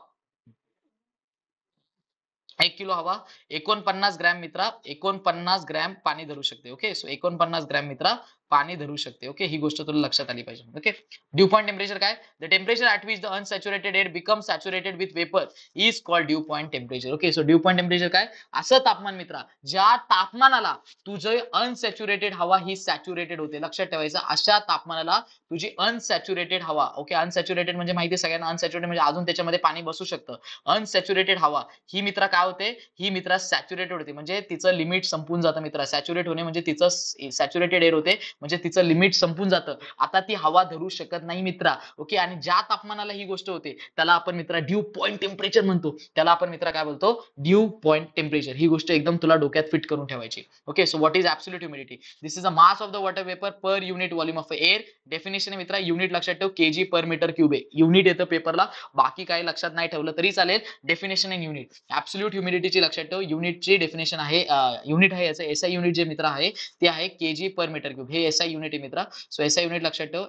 1 किलो हवा 49 ग्रॅम मित्रा 49 ग्रॅम पाणी धरू शकते. ओके, सो 49 ग्रॅम मित्रा पाणी धरू शकते. ओके, ही गोष्ट तुला लक्षात आली पाहिजे. ओके, ड्यू पॉइंट टेम्परेचर काय the temperature at which the unsaturated air become saturated with vapour is called due point temperature. Okay, so due point temperature काय असं तापमान मित्रा ज्या तापमानाला तुझे अनसॅच्युरेटेड हवा ही सॅच्युरेटेड होते. लक्षात ठेवायचं अशा तापमानाला तुझी अनसॅच्युरेटेड हवा ओके अनसॅच्युरेटेड म्हणजे माहिती आहे सगळ्यांना अनसॅच्युरेटेड म्हणजे अजून त्याच्यामध्ये पाणी बसू शकतं. अनसॅच्युरेटेड हवा ही मित्रा काय होते ही मित्रा सॅच्युरेटेड होते म्हणजे तिचं लिमिट संपून जातं मित्रा. सॅच्युरेट होणे म्हणजे तिचं सॅच्युरेटेड एअर होते म्हणजे तिचं लिमिट संपून जातं. आता ती हवा धरू शकत नाही मित्रा. ओके, आणि ज्या तापमानाला ही गोष्ट होते त्याला आपण मित्रा ड्यू पॉइंट टेम्परेचर म्हणतो. त्याला आपण मित्रा काय बोलतो ड्यू पॉइंट टेम्परेचर. ही गोष्ट एकदम तुला डोक्यात फिट करून ठेवायची. Okay, so what is absolute humidity this is a mass of the water vapour per unit volume of air. Definition आहे मित्रा युनिट लक्षात ठेव केजी पर मीटर क्यूब आहे. युनिट येतं पेपरला बाकी काही लक्षात नाही ठेवलं तरी चालेल. डेफिनेशन इन युनिट ऍब्सोल्यूट ह्युमिडिटीची लक्षात ठेव. युनिटची डेफिनेशन आहे युनिट आहे याचं एसआय युनिट जे मित्र आहे ते आहे केजी पर मीटर क्यूब. हे एसआय युनिट आहे मित्रा. सो एसआय युनिट लक्षात ठेव.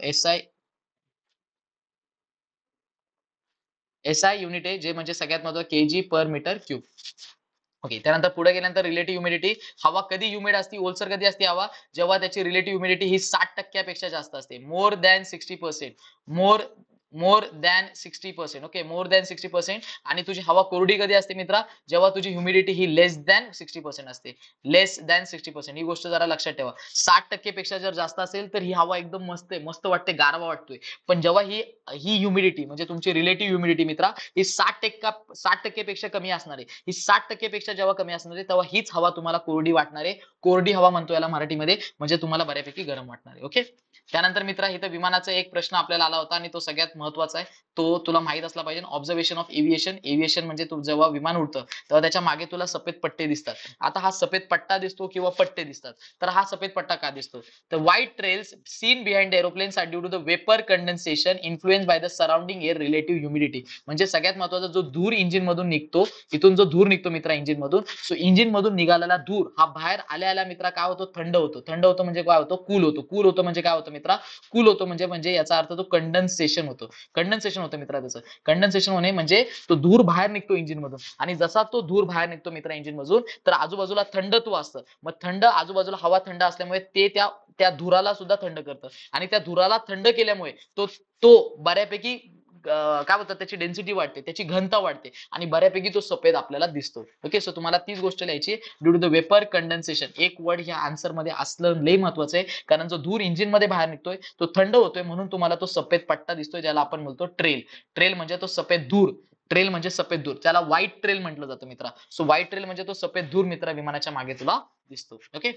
एसआय युनिट आहे जे म्हणजे सगळ्यात महत्त्वाचं केजी पर मीटर क्यूब. ओके, त्यानंतर पुढे गेल्यानंतर रिलेटिव्ह ह्युमिडिटी. हवा कधी ह्युमिड असते, ओलसर कधी असते हवा? जेव्हा त्याची रिलेटिव्ह ह्युमिडिटी ही 60% जास्त असते. More than 60%. More more than 60%. Okay, more than 60%. आणि तुझी हवा कोरडी कधी असते मित्रा? जेव्हा तुझी ह्युमिडिटी ही लेस दॅन 60% असते. लेस दॅन 60%. ही गोष्ट जरा लक्षात ठेवा. 60% पेक्षा जर जास्त असेल तर ही हवा एकदम मस्त आहे, मस्त वाटते, गारवा वाटतोय. पण जेव्हा ही ही ह्युमिडिटी म्हणजे तुमची रिलेटिव्ह ह्युमिडिटी मित्रा ही 60% पेक्षा कमी असणार आहे. ही 60% पेक्षा जेव्हा कमी असणार आहे तेव्हा हीच हवा तुम्हाला कोरडी वाटणार आहे. कोरडी हवा म्हणतो याला मराठीमध्ये, म्हणजे तुम्हाला बऱ्यापैकी गरम वाटणार आहे. ओके. त्यानंतर मित्रा इथं विमानाचा एक प्रश्न आपल्याला आला होता आणि तो सगळ्यात महत्वाचा आहे. तो तुला माहित असला पाहिजे. Observation of aviation. एव्हिएशन म्हणजे तू जेव्हा विमान उडतं तेव्हा त्याच्या मागे तुला सफेद पट्टे दिसतात. आता हा सफेद पट्टा दिसतो किंवा पट्टे दिसतात. तर हा सफेद पट्टा का दिसतो? तर white trails seen behind aeroplanes are due to the vapour condensation influence by the surrounding air relative humidity. म्हणजे सगळ्यात महत्वाचा जो धूर इंजिन मधून निघतो, इथून जो धूर निघतो मित्रा इंजिन मधून, सो इंजिन मधून निघालेला धूर हा बाहेर आल्या आल्या मित्रा काय होतो? थंड होतो. थंड होतो म्हणजे काय होतो? कूल होतो. कूल होतो म्हणजे काय होतं मित्रा? कूल होतो म्हणजे म्हणजे याचा अर्थ तो कंडेन्सेशन होतो. कंडेन्सेशन होतं मित्रा त्याचं. कंडेन्सेशन होणे म्हणजे तो धूर बाहेर निघतो इंजिन मधून, आणि जसा तो धूर बाहेर निघतो मित्रा इंजिन मधून, तर आजूबाजूला थंडत्व असतं. मग थंड आजूबाजूला हवा थंड असल्यामुळे ते त्या त्या धुराला सुद्धा थंड करतं, आणि त्या धुराला थंड केल्यामुळे तो तो बऱ्यापैकी काय बोलतात त्याची डेन्सिटी वाढते, त्याची घनता वाढते, आणि बऱ्यापैकी तो सफेद आपल्याला दिसतो. ओके, सो तुम्हाला तीच गोष्ट लिहायची, due to the vapour condensation. एक वर्ड ह्या आन्सर मध्ये असलं लय महत्वाचं आहे, कारण जो धूर इंजिन मध्ये बाहेर निघतोय तो थंड होतोय, म्हणून तुम्हाला तो सफेद पट्टा दिसतोय, ज्याला आपण बोलतो ट्रेल. ट्रेल म्हणजे तो सफेद धूर. ट्रेल म्हणजे सफेद धूर, त्याला व्हाईट ट्रेल म्हटलं जातं मित्रा. सो व्हाईट ट्रेल म्हणजे तो सफेद धूर मित्रा विमानाच्या मागे तुला दिसतो. ओके.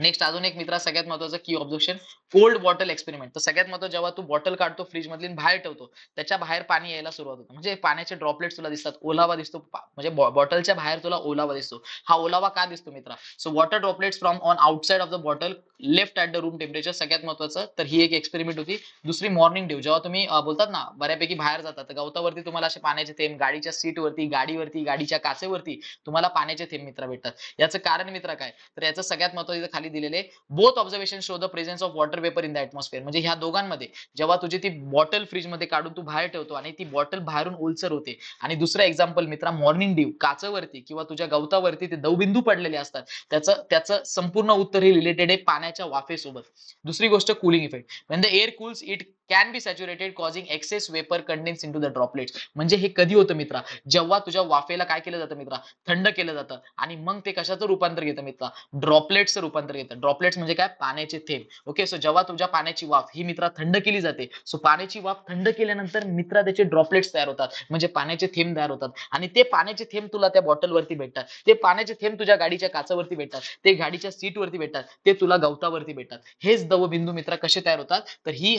नेक्स्ट अजून एक मित्रा सगळ्यात महत्वाचं की ऑब्झर्वेशन, कोल्ड बॉटल एक्सपेरिमेंट. तर सगळ्यात महत्वाचं, जेव्हा तू बॉटल काढतो फ्रीज मधली बाहेर ठेवतो, त्याच्या बाहेर पाणी यायला सुरुवात होतं, म्हणजे पाण्याचे ड्रॉपलेट्स तुला दिसतात, ओलावा दिसतो, म्हणजे बॉटलच्या बाहेर तुला ओलावा दिसतो. हा ओलावा का दिसतो मित्रा? So water droplets from on outside of the bottle left at the room temperature. सगळ्यात महत्वाचं, तर ही एक एक्सपेरिमेंट होती. दुसरी मॉर्निंग ड्यू. जेव्हा तुम्ही बोलतात ना बऱ्यापैकी बाहेर जातात तर गवतावरती तुम्हाला असे पाण्याचे थेंब, गाडीच्या सीटवरती, गाडीवरती, गाडीच्या काचेवरती तुम्हाला पाण्याचे थेंब मित्रा भेटतात. याचं कारण मित्रा काय? तर याचं सगळ्यात महत्वाचं खाली दिलेले, both observation show the presence of water vapour in the atmosphere. म्हणजे ह्या दोघांमध्ये, जेव्हा तुझी ती बॉटल फ्रीज मध्ये काढून तू बाहेर ठेवतो आणि ती बॉटल बाहेरून ओलसर होते, आणि दुसरं एक्झाम्पल मित्रा मॉर्निंग ड्यू, काचवरती किंवा तुझ्या गवतावरती ते दवबिंदू पडलेले असतात, त्याचं त्याचं संपूर्ण उत्तर हे रिलेटेड आहे पाण्याच्या वाफेसोबत. दुसरी गोष्ट cooling effect. When the air cools it can be saturated causing excess vapour condense into the droplets. म्हणजे हे कधी होतं मित्रा? जेव्हा तुझ्या वाफेला काय केलं जातं मित्रा? थंड केलं जातं, आणि मग ते कशाचं रूपांतर घेतं मित्रा? ड्रॉपलेट्सचं रूपांतर घेतं. ड्रॉपलेट्स म्हणजे काय? पाण्याचे थेंब. ओके, सो जेव्हा तुझ्या पाण्याची वाफ ही मित्रा थंड केली जाते, सो पाण्याची वाफ थंड केल्यानंतर मित्रा त्याचे ड्रॉपलेट्स तयार होतात, म्हणजे पाण्याचे थेंब तयार होतात, आणि ते पाण्याचे थेंब तुला त्या बॉटलवरती भेटतात, ते पाण्याचे थेंब तुझ्या गाडीच्या काचावरती भेटतात, ते गाडीच्या सीटवरती भेटतात, ते तुला गवतावरती भेटतात. हेच दवबिंदू मित्रा कसे तयार होतात? तर ही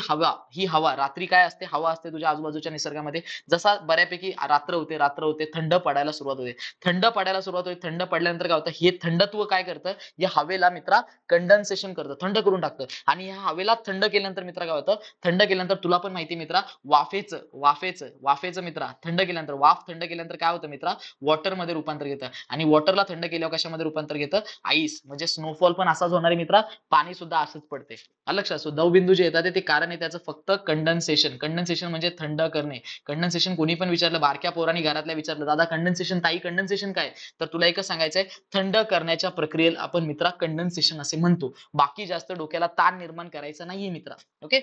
हवा रात्री काय असते? हवा असते तुझ्या आजूबाजूच्या निसर्गामध्ये, जसा बऱ्यापैकी रात्र होते, थंड पडायला सुरुवात होते, थंड पडायला सुरुवात होते, थंड पडल्यानंतर काय होतं? हे थंडत्व काय करतं? या हवेला मित्रा कंडेन्सेशन करतं, थंड करून टाकतं, आणि या हवेला थंड केल्यानंतर मित्रा काय होतं? थंड केल्यानंतर तुला पण माहिती मित्रा, वाफेचं मित्रा थंड केल्यानंतर, वाफ थंड केल्यानंतर काय होतं मित्रा? वॉटर मध्ये रूपांतर घेतं, आणि वॉटरला थंड केल्यावर कशामध्ये रूपांतर घेतं? आईस, म्हणजे स्नोफॉल पण असाच होणार आहे मित्रा, पाणी सुद्धा असंच पडते. आलं लक्षात? सो दवबिंदू जे येतात ते कारण आहे त्याचं फक्त कंडेन्सेशन. कंडेन्सेशन म्हणजे थंड करणे. कंडेन्सेशन कोणी पण विचारलं, बारक्या पोरांनी घरातल्या विचारलं, दादा कंडेन्सेशन, ताई कंडेन्सेशन काय? तर तुला एकच सांगायचंय, थंड करण्याच्या प्रक्रियेला आपण मित्रा कंडेन्सेशन असे म्हणतो. बाकी जास्त डोक्याला ताण निर्माण करायचा नाहीये मित्रा. ओके,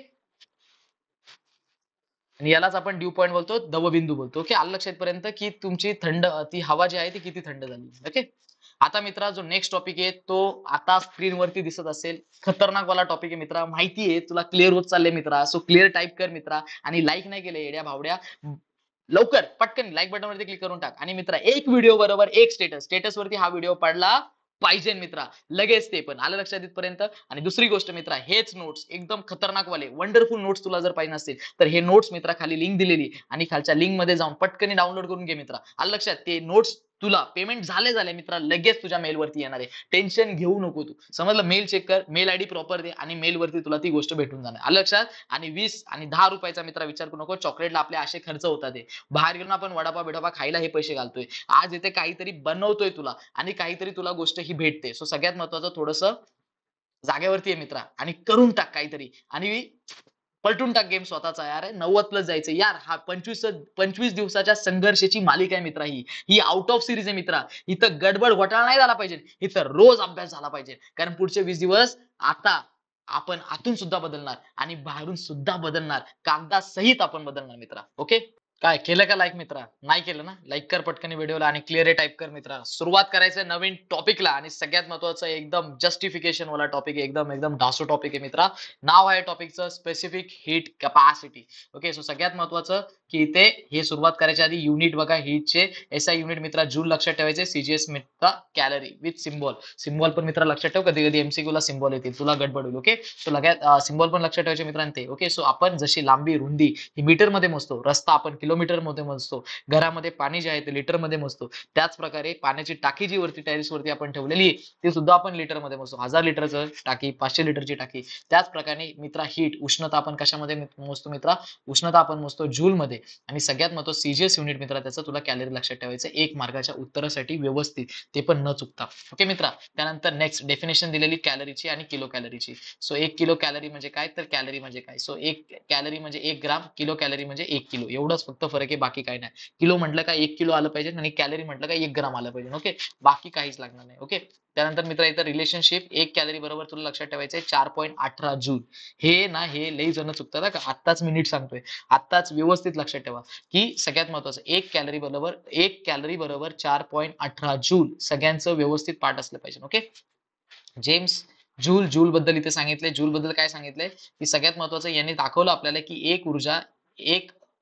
आणि यालाच आपण ड्यू पॉईंट बोलतो, दवबिंदू बोलतो. ओके, आलं लक्षात पर्यंत की तुमची ती हवा जी आहे ती किती थंड झाली. ओके, आता मित्रा जो नेक्स्ट टॉपिक आहे तो आता स्क्रीन वरती दिसत असेल, खतरनाक वाला टॉपिक आहे मित्रा, माहिती आहे तुला, क्लिअर होत चालले मित्रा. सो क्लिअर टाईप कर मित्रा, आणि लाईक नाही केलं येड्या भावड्या, लवकर पटकन लाईक बटन वरती क्लिक करून टाक. आणि मित्रा एक व्हिडिओ बरोबर एक स्टेटस, स्टेटस वरती हा व्हिडिओ पडला पाहिजे मित्रा, लगेच ते पण आलं लक्षात इथपर्यंत. आणि दुसरी गोष्ट मित्रा, हेच नोट्स एकदम खतरनाक वाले वंडरफुल नोट्स तुला जर पाहिजे असतील तर हे नोट्स मित्रा खाली लिंक दिलेली, आणि खालच्या लिंक मध्ये जाऊन पटकन डाउनलोड करून घे मित्रा. आलं लक्षात? ते नोट्स तुला पेमेंट झाले मित्रा लगेच तुझ्या मेल वरती येणार आहे, टेन्शन घेऊ नको तू. समजलं? मेल चेक कर, मेल आयडी प्रॉपर दे, आणि मेल वरती तुला ती गोष्ट भेटून जाणार. आलं लक्षात? आणि 20 आणि 10 रुपयाचा मित्रा विचार करू नको, चॉकलेटला आपले असे खर्च होतात. बाहेर गेलो ना आपण वडापाव बिडापा खायला हे पैसे घालतोय, आज इथे काहीतरी बनवतोय तुला, आणि काहीतरी तुला गोष्ट ही भेटते. सो सगळ्यात महत्वाचं, थोडस जागेवरती आहे मित्रा, आणि करून टाक काहीतरी, आणि पलटून टाक गेम स्वतःचा यार. 90 प्लस जायचं यार. हा 25 दिवसाच्या संघर्षाची मालिका आहे मित्रा ही. ही आउट ऑफ सिरीज आहे मित्रा. इथं गडबड घोटाळा नाही झाला पाहिजे. इथं रोज अभ्यास झाला पाहिजे. कारण पुढचे 20 दिवस आता आपण आतून सुद्धा बदलणार आणि बाहेरून सुद्धा बदलणार. कागदासहित आपण बदलणार मित्रा. ओके? काय केलं का लाईक मित्रा? नाही केलं ना? लाईक कर पटकन व्हिडिओला आणि क्लिअर टाईप कर मित्रा. सुरुवात करायचं नवीन टॉपिकला आणि सगळ्यात महत्वाचं एकदम जस्टिफिकेशन वाला टॉपिक आहे. एकदम एकदम ढासू टॉपिक आहे मित्रा. नाव आहे टॉपिकचं specific heat capacity. Okay, so सगळ्यात महत्वाचं की इथे हे सुरुवात करायच्या आधी युनिट बघा हीटचे. एसआय युनिट मित्रा जूल लक्षात ठेवायचे. सीजीएस मित्रा कॅलरी विथ सिम्बॉल. सिम्बॉल पण मित्रा लक्षात ठेव. कधी कधी एमसीक्यू ला सिम्बॉल येतील, तुला गडबड होईल. ओके, सो लगात सिम्बॉल पण लक्षात ठेवायचे मित्रांनो ते. ओके, सो आपण जशी लांबी रुंदी ही मीटर मध्ये मोजतो, रस्ता आपण किलोमीटर मध्ये मोजतो, घरामध्ये पाणी जे आहे ते लिटर मध्ये मोजतो, त्याच प्रकारे पाण्याची टाकी जी वरती टेरेस वरती आपण ठेवलेली ती सुद्धा आपण लिटर मध्ये मोजतो. 1000 लिटरचं टाकी, 500 लिटरची टाकी. त्याच प्रकारे मित्रा हीट उष्णता आपण कशामध्ये मोजतो मित्रा? उष्णता आपण मोजतो जूल मध्ये. आणि सगळ्यात महत्त्वाचं सीजीएस युनिट मित्रा, त्याचं तुला कॅलरी लक्षात ठेवायचं एक मार्गाच्या उत्तरासाठी व्यवस्थित, ते पण न चुकता. ओके मित्रा, त्यानंतर नेक्स्ट डेफिनेशन दिलेली कॅलरीची आणि किलो कॅलरीची. सो 1 किलो कॅलरी म्हणजे काय, तर कॅलरी म्हणजे काय. सो 1 कॅलरी म्हणजे 1 ग्राम, किलो कॅलरी म्हणजे 1 किलो. एवढंच फक्त फरक आहे, बाकी काही नाही. किलो म्हटलं का 1 किलो आलं पाहिजे आणि कॅलरी म्हटलं का 1 ग्राम आलं पाहिजे. ओके, बाकी काहीच लागणार नाही. ओके, त्यानंतर मित्र इथं रिलेशनशिप 1 कॅलरी बरोबर तुला लक्षात ठेवायचं 4.18 जूल. हे ना हे लई जण चुकतात का. आत्ताच मी नीट सांगतोय, आत्ताच व्यवस्थित लक्षात ठेवा की सगळ्यात महत्वाचं 1 कॅलरी बरोबर 4.18 जूल. सगळ्यांचं व्यवस्थित पाठ असलं पाहिजे. Okay, James joule. जूल बद्दल इथे सांगितले. जूल बद्दल काय सांगितलंय की सगळ्यात महत्वाचं यांनी दाखवलं आपल्याला की एक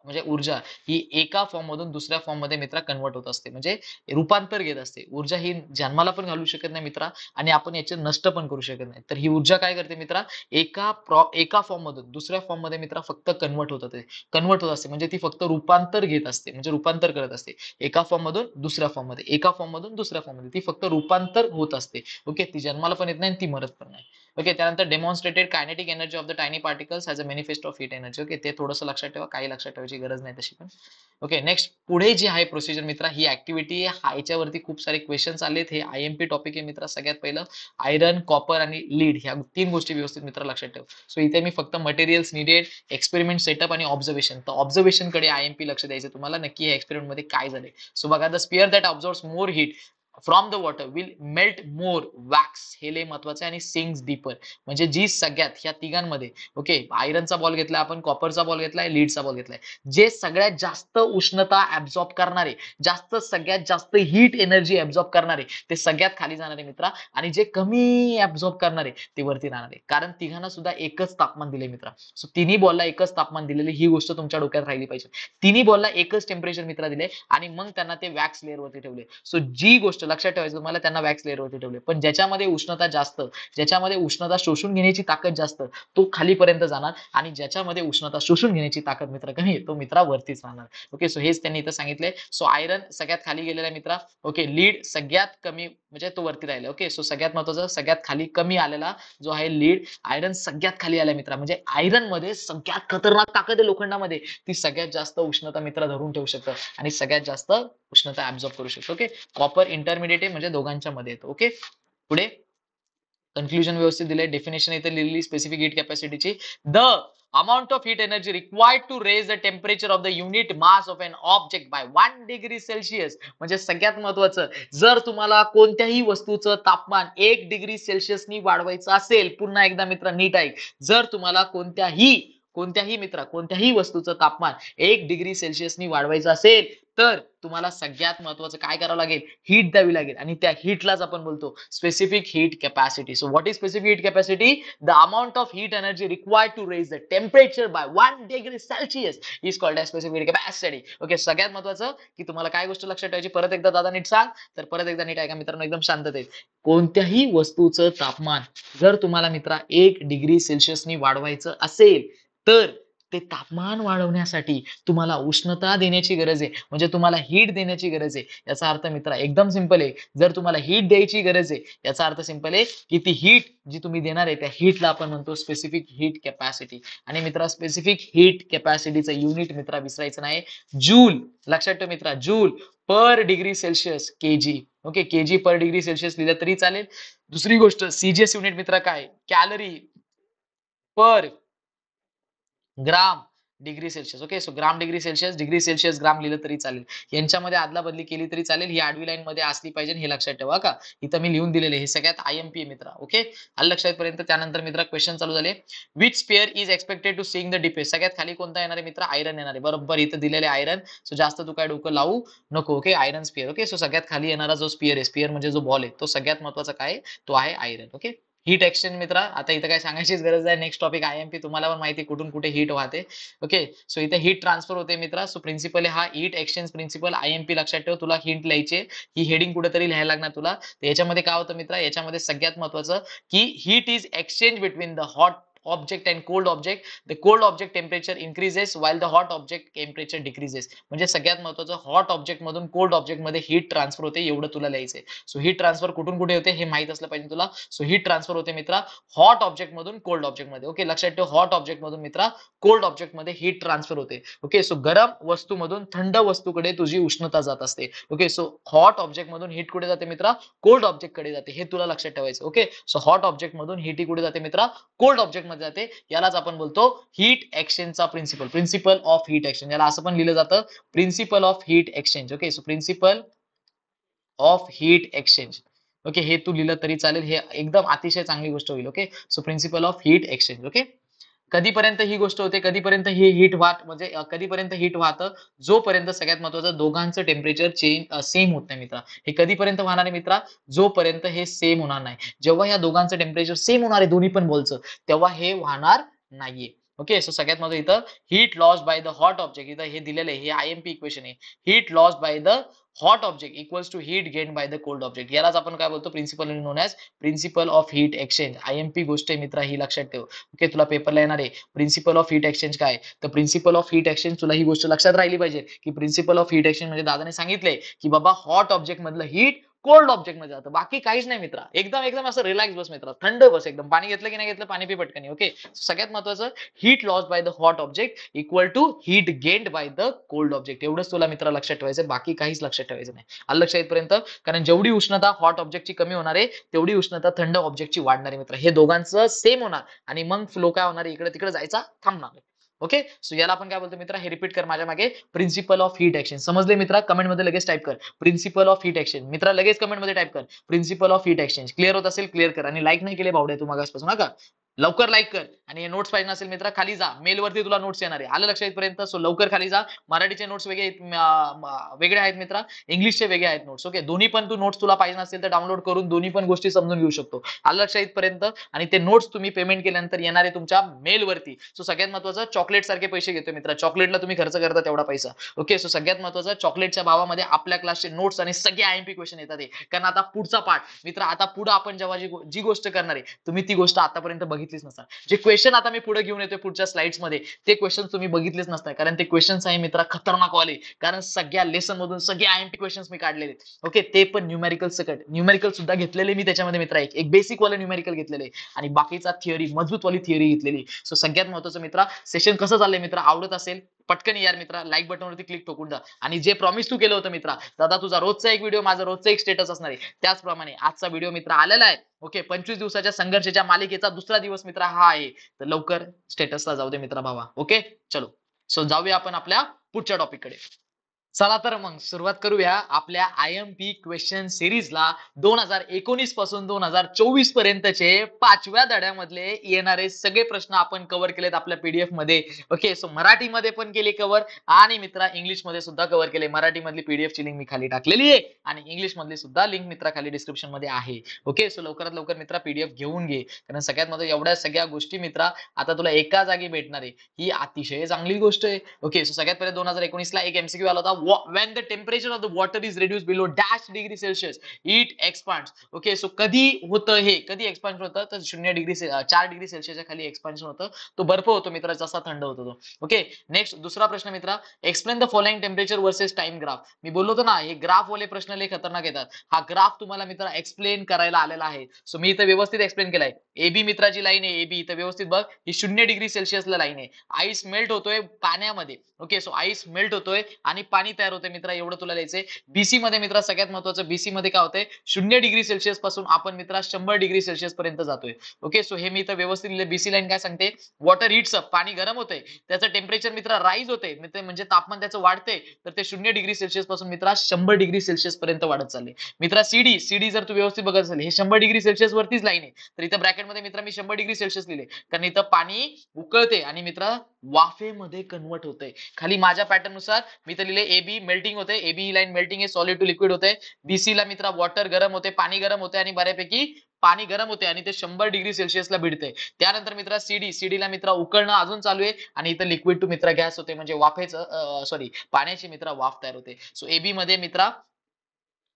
म्हणजे ऊर्जा ही एका फॉर्म मधून दुसऱ्या फॉर्म मध्ये मित्रा कन्वर्ट होत असते, म्हणजे रूपांतर घेत असते. ऊर्जा ही जन्माला पण घालू शकत नाही मित्रा आणि आपण याचे नष्ट पण करू शकत नाही. तर ही ऊर्जा काय करते मित्रा, एका फॉर्म मधून दुसऱ्या फॉर्म मध्ये मित्रा फक्त कन्वर्ट होत असते, म्हणजे ती फक्त रूपांतर घेत असते, म्हणजे रूपांतर करत असते. एका फॉर्म मधून दुसऱ्या फॉर्म मध्ये, एका फॉर्म मधून दुसऱ्या फॉर्म मध्ये ती फक्त रूपांतर होत असते. ओके, ती जन्माला पण येत नाही ती मरत पण नाही. ओके, त्यानंतर demonstrated kinetic energy of the tiny particles as a manifest of heat energy. Okay, ते थोडंसं लक्षात ठेवा, काही लक्षात ठेवायची गरज नाही तशी पण. ओके, नेक्स्ट पुढे जी आहे प्रोसिजर मित्रा, ही ऍक्टिव्हिटी याच्यावरती खूप सारे क्वेश्चन्स आलेत. हे आयएमपी टॉपिक आहे मित्रा. सगळ्यात पहिलं आयरन, कॉपर आणि लीड ह्या 3 गोष्टी व्यवस्थित मित्र लक्षात ठेव. सो इथे मी फक्त मटेरियल्स निडेड, एक्सपेरिमेंट सेटअप आणि ऑब्झर्वेशन. तर ऑब्झर्वेशन कडे आयएमपी लक्ष द्यायचं तुम्हाला, नक्की या एक्सपेरिमेंट मध्ये काय झाले. सो बघा, the sphere that observes more heat from the water will melt more wax. हे लय महत्वाचं आहे. आणि सिंक्स डीपर, म्हणजे जी सगळ्यात ह्या तिघांमध्ये, ओके, आयरनचा बॉल घेतलाय आपण, कॉपरचा बॉल घेतलाय, लीडचा बॉल घेतलाय, जे सगळ्यात जास्त उष्णता ऍब्झॉर्ब करणारे, सगळ्यात जास्त हीट एनर्जी ऍब्झॉर्ब करणारे, ते सगळ्यात खाली जाणारे मित्रा. आणि जे कमी ऍब्झॉर्ब करणारे ते वरती राहणारे. कारण तिघांना सुद्धा एकच तापमान दिले मित्रा. सो तिन्ही बॉलला एकच तापमान दिलेले, ही गोष्ट तुमच्या डोक्यात राहिली पाहिजे. तिन्ही बॉलला एकच टेम्परेचर मित्रा दिले आणि मग त्यांना ते वॅक्स लेअर वरती ठेवले. सो जी गोष्ट लक्षात ठेवायचं तुम्हाला, त्यांना वॅक्स लेअर वरती ठेवले. पण ज्याच्यामध्ये उष्णता जास्त, ज्याच्यामध्ये उष्णता शोषून घेण्याची ताकद जास्त, तो खालीपर्यंत जाणार. आणि ज्याच्यामध्ये उष्णता शोषून घेण्याची ताकद मित्र कमी आहे, तो मित्रा वरतीच राहणार. ओके, सो हेच त्यांनी इथं सांगितलंय. सो आयरन सगळ्यात खाली गेलेला मित्रा. ओके, लीड सगळ्यात कमी, म्हणजे तो वरती राहिला. ओके, सो सगळ्यात महत्वाचं सगळ्यात खाली कमी आलेला जो आहे लीड. आयरन सगळ्यात खाली आला मित्रा, म्हणजे आयरन मध्ये सगळ्यात खतरनाक ताकद आहे लोखंडामध्ये. ती सगळ्यात जास्त उष्णता मित्र धरून ठेवू शकतं आणि सगळ्यात जास्त उष्णता ऍब्झॉर्ब करू शकतो. ओके, कॉपर इंटरमिडिएट आहे, म्हणजे दोघांच्या मध्ये येतो. ओके, पुढे कन्क्लुजन व्यवस्थित दिलंय. डेफिनेशन इथे लिहिलेली स्पेसिफिक हीट कॅपॅसिटीची. The amount of heat energy required to raise the temperature of the unit mass of an object by 1 degree Celsius. म्हणजे सगळ्यात महत्वाचं, जर तुम्हाला कोणत्याही वस्तूचं तापमान 1 डिग्री सेल्सिअसनी वाढवायचं असेल, पुन्हा एकदा मित्र नीट ऐक, जर तुम्हाला कोणत्याही वस्तूचं तापमान 1 डिग्री सेल्सिअसनी वाढवायचं असेल, तर तुम्हाला सगळ्यात महत्वाचं काय करावं लागेल, हीट द्यावी लागेल. आणि त्या हीटलाच आपण बोलतो specific heat capacity. So what is specific heat capacity? The amount of heat energy required to raise the temperature by 1 degree Celsius is called as specific heat capacity. Okay, सगळ्यात महत्वाचं की तुम्हाला काय गोष्ट लक्षात ठेवायची, परत एकदा दादा नीट सांग, तर परत एकदा नीट ऐका मित्रांनो, एकदम शांततेत. कोणत्याही वस्तूचं तापमान जर तुम्हाला मित्रा 1 डिग्री सेल्सिअसनी वाढवायचं असेल, तर ते तापमान वाढवण्यासाठी तुम्हाला उष्णता देण्याची गरज आहे, म्हणजे तुम्हाला हीट देण्याची गरज आहे. याचा अर्थ मित्रा एकदम सिंपल आहे. जर तुम्हाला हीट द्यायची गरज आहे, याचा अर्थ सिंपल आहे की ती हीट जी तुम्ही देणार आहे, त्या हीटला आपण म्हणतो स्पेसिफिक हीट कॅपॅसिटी. आणि मित्रा स्पेसिफिक हीट कॅपॅसिटीचं युनिट मित्रा विसरायचं नाही, जूल. लक्षात ठेव मित्रा, joule per degree Celsius KG. Okay, KG per degree Celsius लिहिलं तरी चालेल. दुसरी गोष्ट सीजीएस युनिट मित्रा काय, calorie per gram degree Celsius. Okay, so gram degree Celsius, degree Celsius gram लिहिलं तरी चालेल. यांच्यामध्ये आदला बदली केली तरी चालेल. ही आडवी लाईन मध्ये असली पाहिजे हे लक्षात ठेवा का. इथं मी लिहून दिलेले हे सगळ्यात आयएमपी आहे मित्रा. ओके, आलं लक्षात पर्यंत. त्यानंतर मित्रा क्वेश्चन चालू झाले. Which sphere is expected to sink the deepest. सगळ्यात खाली कोणता येणार आहे मित्रा, आयरन येणार आहे. बरोबर, इथं दिलेले आयरन. सो जास्त तू काय डोकं लावू नको. Okay, iron spare. Okay, so सगळ्यात खाली येणारा जो स्पेअर आहे, स्पेअर म्हणजे जो बॉल आहे, तो सगळ्यात महत्वाचा काय, तो आहे आयरन. ओके, हीट एक्सचेंज मित्रा, आता इथं काय सांगायचीच गरज आहे. नेक्स्ट टॉपिक आयएमपी, तुम्हाला पण माहिती कुठून कुठे हीट वाहते. ओके, सो इथे हीट ट्रान्सफर होते मित्रा. सो प्रिन्सिपल हा हीट एक्सचेंज प्रिन्सिपल, आयएमपी लक्षात ठेव. तुला हिंट लिहायचे, ही हेडिंग कुठेतरी लिहायला लागणार तुला. तर याच्यामध्ये काय होतं मित्रा, याच्यामध्ये सगळ्यात महत्वाचं की heat is exchange between the hot object and cold object. The cold object temperature increases while the hot object temperature decreases. म्हणजे सगळ्यात महत्वाचं, हॉट ऑब्जेक्ट मधून कोल्ड ऑब्जेक्ट मध्ये हीट ट्रान्सफर होते, एवढं तुला लिहायचंय. सो हीट ट्रान्सफर कुठून कुठे होते हे माहित असलं पाहिजे तुला. सो हीट ट्रान्सफर होते मित्रा हॉट ऑब्जेक्ट मधून कोल्ड ऑब्जेक्ट मध्ये. ओके, लक्षात ठेव, हॉट ऑब्जेक्ट मधून मित्रा कोल्ड ऑब्जेक्ट मध्ये हीट ट्रान्सफर होते. ओके, सो गरम वस्तूमधून थंड वस्तूकडे तुझी उष्णता जात असते. ओके, सो हॉट ऑब्जेक्ट मधून हीट कुठे जाते मित्रा, कोल्ड ऑब्जेक्ट कडे जाते. हे तुला लक्षात ठेवायचं. ओके, सो हॉट ऑब्जेक्ट मधून हीट कुठे जाते मित्रा, कोल्ड ऑब्जेक्ट मध्ये जाते. यालाच आपण बोलतो हीट एक्सचेंजचा principle, principle of heat exchange. याला असं पण लिहिलं जातं principle of heat exchange. Okay, so principle of heat exchange. Okay, हे तू लिहिलं तरी चालेल, हे एकदम अतिशय चांगली गोष्ट होईल. Okay, so principle of heat exchange. Okay, कधीपर्यंत ही गोष्ट होते, कधीपर्यंत ही हीट वाहत म्हणजे कधीपर्यंत हीट वाहतं, जोपर्यंत सगळ्यात महत्वाचं दोघांचं टेम्परेचर चेंज सेम होत नाही मित्रा. हे कधीपर्यंत वाहणार आहे मित्रा, जोपर्यंत हे सेम होणार नाही. जेव्हा या दोघांचं टेम्परेचर सेम होणार आहे दोन्ही पण बॉलचं, तेव्हा हे वाहणार नाहीये. ओके, सो सगळ्यात महत्वाचं इथं heat loss by the hot object, इथं हे दिलेलं आहे, हे आयएमपी इक्वेशन आहे. Heat loss by the hot object equals to heat gain by the cold object. यालाच आपण काय बोलतो, principle known as principle of heat exchange. IMP गोष्ट आहे मित्रा, ही लक्षात ठेव. ओके, तुला पेपरला येणार आहे प्रिन्सिपल ऑफ हीट एक्सचेंज काय. तर प्रिन्सिपल ऑफ हीट एक्सचेंज तुला ही गोष्ट लक्षात राहिली पाहिजे की प्रिन्सिपल ऑफ हीट एक्सचेंज म्हणजे दादाने सांगितलंय की बाबा हॉट ऑब्जेक्ट मधलं हीट कोल्ड ऑब्जेक्ट मध्ये जातं, बाकी काहीच नाही मित्रा. एकदम एकदम असं रिलॅक्स बस मित्रा, थंड बस एकदम. पाणी घेतलं की नाही घेतलं, पाणी पी पटकन. ओके, सगळ्यात महत्वाचं heat loss by the hot object equal to heat gained by the cold object. एवढंच तुला मित्रा लक्षात ठेवायचं, बाकी काहीच लक्षात ठेवायचं नाही. आलं लक्षात येईपर्यंत, कारण जेवढी उष्णता हॉट ऑब्जेक्टची कमी होणार आहे, तेवढी उष्णता थंड ऑब्जेक्टची वाढणार आहे मित्र. हे दोघांचं सेम होणार आणि मग फ्लो काय होणार, इकडे तिकडे जायचा थांबणार. ओके, सो याला आपण काय बोलतो मित्रा, हे रिपीट कर माझ्या मागे, प्रिन्सिपल ऑफ हीट एक्सचेंज. समजले मित्रा, कमेंट मध्ये लगेच टाइप कर प्रिन्सिपल ऑफ हीट एक्सचेंज. मित्रा लगेच कमेंट मध्ये टाइप कर principle of heat exchange. Clear होत असेल क्लिअर कर, आणि लाईक नाही केले भावडे तू मागासपासून का, लवकर लाईक कर. आणि हे नोट्स पाहिजे असेल मित्रा, खाली जा, मेल वरती तुला नोट्स येणार आहे. आलं लक्षात पर्यंत, सो लवकर खाली जा. मराठीचे नोट्स वेगळे आहेत मित्रा, इंग्लिशचे वेगळे आहेत नोट्स. ओके, दोन्ही पण तू नोट्स तुला पाहिजे असेल तर डाउनलोड करून दोन्ही पण गोष्टी समजून घेऊ शकतो. आलं लक्षात पर्यंत, आणि ते नोट्स तुम्ही पेमेंट केल्यानंतर येणार आहे तुमच्या मेल वरती. सो सगळ्यात महत्वाचं, चॉकलेट सारखे पैसे घेतो मित्रा, चॉकलेटला तुम्ही खर्च करता तेवढा पैसा. ओके, सो सगळ्यात महत्वाचं, चॉकलेटच्या भावामध्ये आपल्या क्लासचे नोट्स आणि सगळे आयएमपी क्वेश्चन येतात. कारण आता पुढचा पार्ट मित्रा, आता पुढे आपण जेव्हा जी गोष्ट करणार आहे, तुम्ही ती गोष्ट आतापर्यंत बघितलीच नसणार. जे क्वेश्चन आता मी पुढे घेऊन येतोय पुढच्या स्लाइड्स मध्ये, ते क्वेश्चन तुम्ही बघितलेच नसणार, कारण ते क्वेश्चन्स आहे मित्रा खतरनाक वाले. कारण सगळ्या लेसन मधून सगळे आयएमपी क्वेश्चन्स मी काढलेले. ओके, ते पण न्यूमेरिकल सकट, न्यूमेरिकल सुद्धा घेतलेले मी त्याच्यामध्ये मित्रा, एक बेसिक वाले न्यूमेरिकल घेतलेले आणि बाकीचा थिअरी, मजबूत वाली थिअरी घेतलेली. सो सगळ्यात महत्वाचं मित्रा, सेशन कसं चाललंय मित्रा, आवडत असेल पटकन यार मित्रा लाईक बटनवरती क्लिक ठोकून द्या. आणि जे प्रॉमिस तू केलं होतं मित्रा, दादा तुझा रोजचा एक व्हिडिओ माझा रोजचा एक स्टेटस असणार आहे, त्याचप्रमाणे आजचा व्हिडिओ मित्रा आलेला आहे. ओके, 25 दिवसाच्या संघर्षाच्या मालिकेचा दुसरा दिवस मित्रा हा आहे, तर लवकर स्टेटसला जाऊ दे मित्रा भावा. ओके, चलो, सो जाऊया आपण आपल्या पुढच्या टॉपिक कडे. चला तर मग सुरुवात करूया आपल्या आयएमपी क्वेश्चन सिरीजला. 2019 पासून 2024 पर्यंतचे 5व्या धड्यामधले येणारे सगळे प्रश्न आपण कव्हर केलेत आपल्या पीडीएफ मध्ये. ओके, सो मराठीमध्ये पण केले कव्हर, आणि मित्रा इंग्लिश मध्ये सुद्धा कव्हर केले. मराठी मधली पीडीएफ ची लिंक मी खाली टाकलेली आहे, आणि इंग्लिश मधली सुद्धा लिंक मित्रा खाली डिस्क्रिप्शन मध्ये आहे. ओके, सो लवकरात लवकर मित्रा पीडीएफ घेऊन घे, कारण सगळ्यात मध्ये एवढ्या सगळ्या गोष्टी मित्रा आता तुला एका जागी भेटणार आहे, ही अतिशय चांगली गोष्ट आहे. ओके, सो सगळ्यात पहिले 2019 ला एक एमसीक्यू आला होता, when the temperature of the water is reduced below dash degree Celsius it expands. Okay, so कधी होतं हे, कधी एक्सपान्शन होतं, तर 4 डिग्री सेल्सिअसच्या खाली एक्सपान्शन होतं, तो बर्फ होतो मित्रा, जसा थंड होतो तो. ओके, नेक्स्ट दुसरा प्रश्न मित्रा, explain the following temperature versus time graph. मी बोललो होतो ना, हे ग्राफ वाले प्रश्न लय खतरनाक येतात. हा ग्राफ तुम्हाला मित्रा एक्सप्लेन करायला आलेला आहे. सो मी इथं व्यवस्थित एक्सप्लेन केलाय. एबी मित्राची लाईन आहे, एबी इथं व्यवस्थित बघ, ही 0 डिग्री सेल्सिअसला लाईन आहे. आईस मेल्ट होतोय पाण्यामध्ये. ओके, सो आईस मेल्ट होतोय आणि पाणी पाणी तयार होते मित्रा, एवढं तुला लिहायचंय. बीसी मध्ये मित्रा सगळ्यात महत्वाचं, बीसी मध्ये काय होतंय, 0 डिग्री सेल्सिअस पासून आपण मित्रा 100 डिग्री सेल्सिअस पर्यंत जातोय. ओके, सो हे मी इथं व्यवस्थित लिहिले. बीसी लाईन काय सांगते, वॉटर हिट्स अप, पाणी गरम होतंय, त्याचं टेम्परेचर मित्रा राईज होते, म्हणजे तापमान त्याचं वाढते, तर ते 0 डिग्री सेल्सिअस पासून मित्रा 100 डिग्री सेल्सिअस पर्यंत वाढत चालले. मित्रा सीडी, सीडी जर तू व्यवस्थित बघत असेल, हे 100 डिग्री सेल्सिअस वरतीच लाईन आहे, तर इथं ब्रॅकेटमध्ये मित्रा मी 100 डिग्री सेल्सिअस लिहिले, कारण इथं पाणी उकळते आणि मित्रा वाफेमध्ये कन्वर्ट होते. खाली माझ्या पॅटर्न नुसार मी तर लिहिले एबी मेल्टिंग होते, एबी ही लाईन मेल्टिंग आहे, सॉलिड टू लिक्विड होते. बीसी ला मित्रा वॉटर गरम होते, पाणी गरम होते आणि बऱ्यापैकी पाणी गरम होते आणि ते 100 डिग्री सेल्सिअसला भिडते. त्यानंतर मित्रा सीडी, सीडी ला मित्रा उकळणं अजून चालू आहे आणि इथं लिक्विड टू मित्रा गॅस होते, म्हणजे वाफेचं सॉरी पाण्याची मित्रा वाफ तयार होते. सो एबी मध्ये मित्रा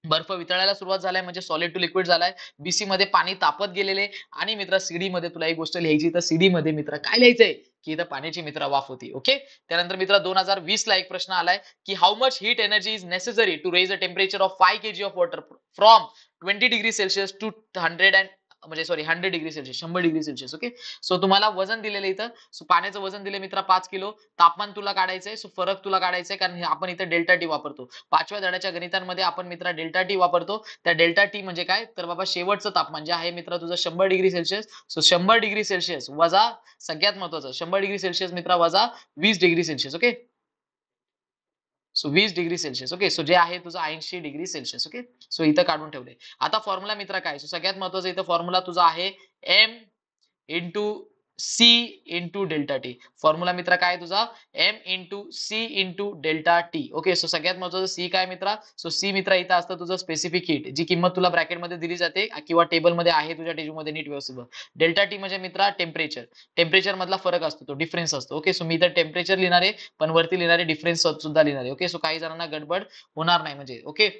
बर्फ वितळायला सुरुवात झालाय, म्हणजे सॉलिड टू लिक्विड झालाय. बीसी मध्ये पाणी तापत गेलेले आणि मित्रा सीडी मध्ये तुला एक गोष्ट लिहायची, तर सीडी मध्ये मित्रा काय लिहायचंय, की इथं पाण्याची मित्रा वाफ होती. ओके, त्यानंतर मित्रा 2020 ला एक प्रश्न आलाय, की how much heat energy is necessary to raise a temperature of 5 kg of water from 20 degree Celsius to 100 म्हणजे sorry 100 degree Celsius, 100 degree Celsius. Okay, so तुम्हाला वजन दिलेलं इथं, सो पाण्याचं वजन दिले मित्रा 5 किलो, तापमान तुला काढायचंय, सो फरक तुला काढायचंय, कारण आपण इथं डेल्टा टी वापरतो. 5व्या धड्याच्या गणितांमध्ये आपण मित्रा डेल्टा टी वापरतो. त्या डेल्टा टी म्हणजे काय, तर बाबा शेवटचं तापमान जे आहे मित्रा तुझं 100 degree Celsius. So 100 degree Celsius वजा सगळ्यात महत्वाचं 100 डिग्री सेल्सिअस मित्रा वजा 20 degree Celsius. Okay, so 20 degree Celsius. Okay, so जे आहे तुझं 80 डिग्री सेल्सिअस. ओके, सो इथं काढून ठेवले. आता फॉर्म्युला मित्रा काय, सो सगळ्यात महत्वाचं इथं फॉर्म्युला तुझा आहे M into C into delta T. Formula मित्रा काय तुझा, M into C into delta T. Okay, so सगळ्यात महत्वाचं सी काय मित्रा, सो सी मित्रा इथं असतं तुझं स्पेसिफिक हीट, जी किंमत तुला ब्रॅकेटमध्ये दिली जाते किंवा टेबलमध्ये आहे तुझ्या टेबलमध्ये, नीट व्यवस्थित बघ. डेल्टा टी म्हणजे मित्रा टेम्परेचर, टेम्परेचर मधला फरक असतो, तो डिफरन्स असतो. ओके, सो मी इथं टेम्परेचर लिहिणार आहे, पण वरती लिहिणारे डिफरन्स सुद्धा लिहिणार आहे. ओके, सो काही जणांना गडबड होणार नाही म्हणजे. ओके,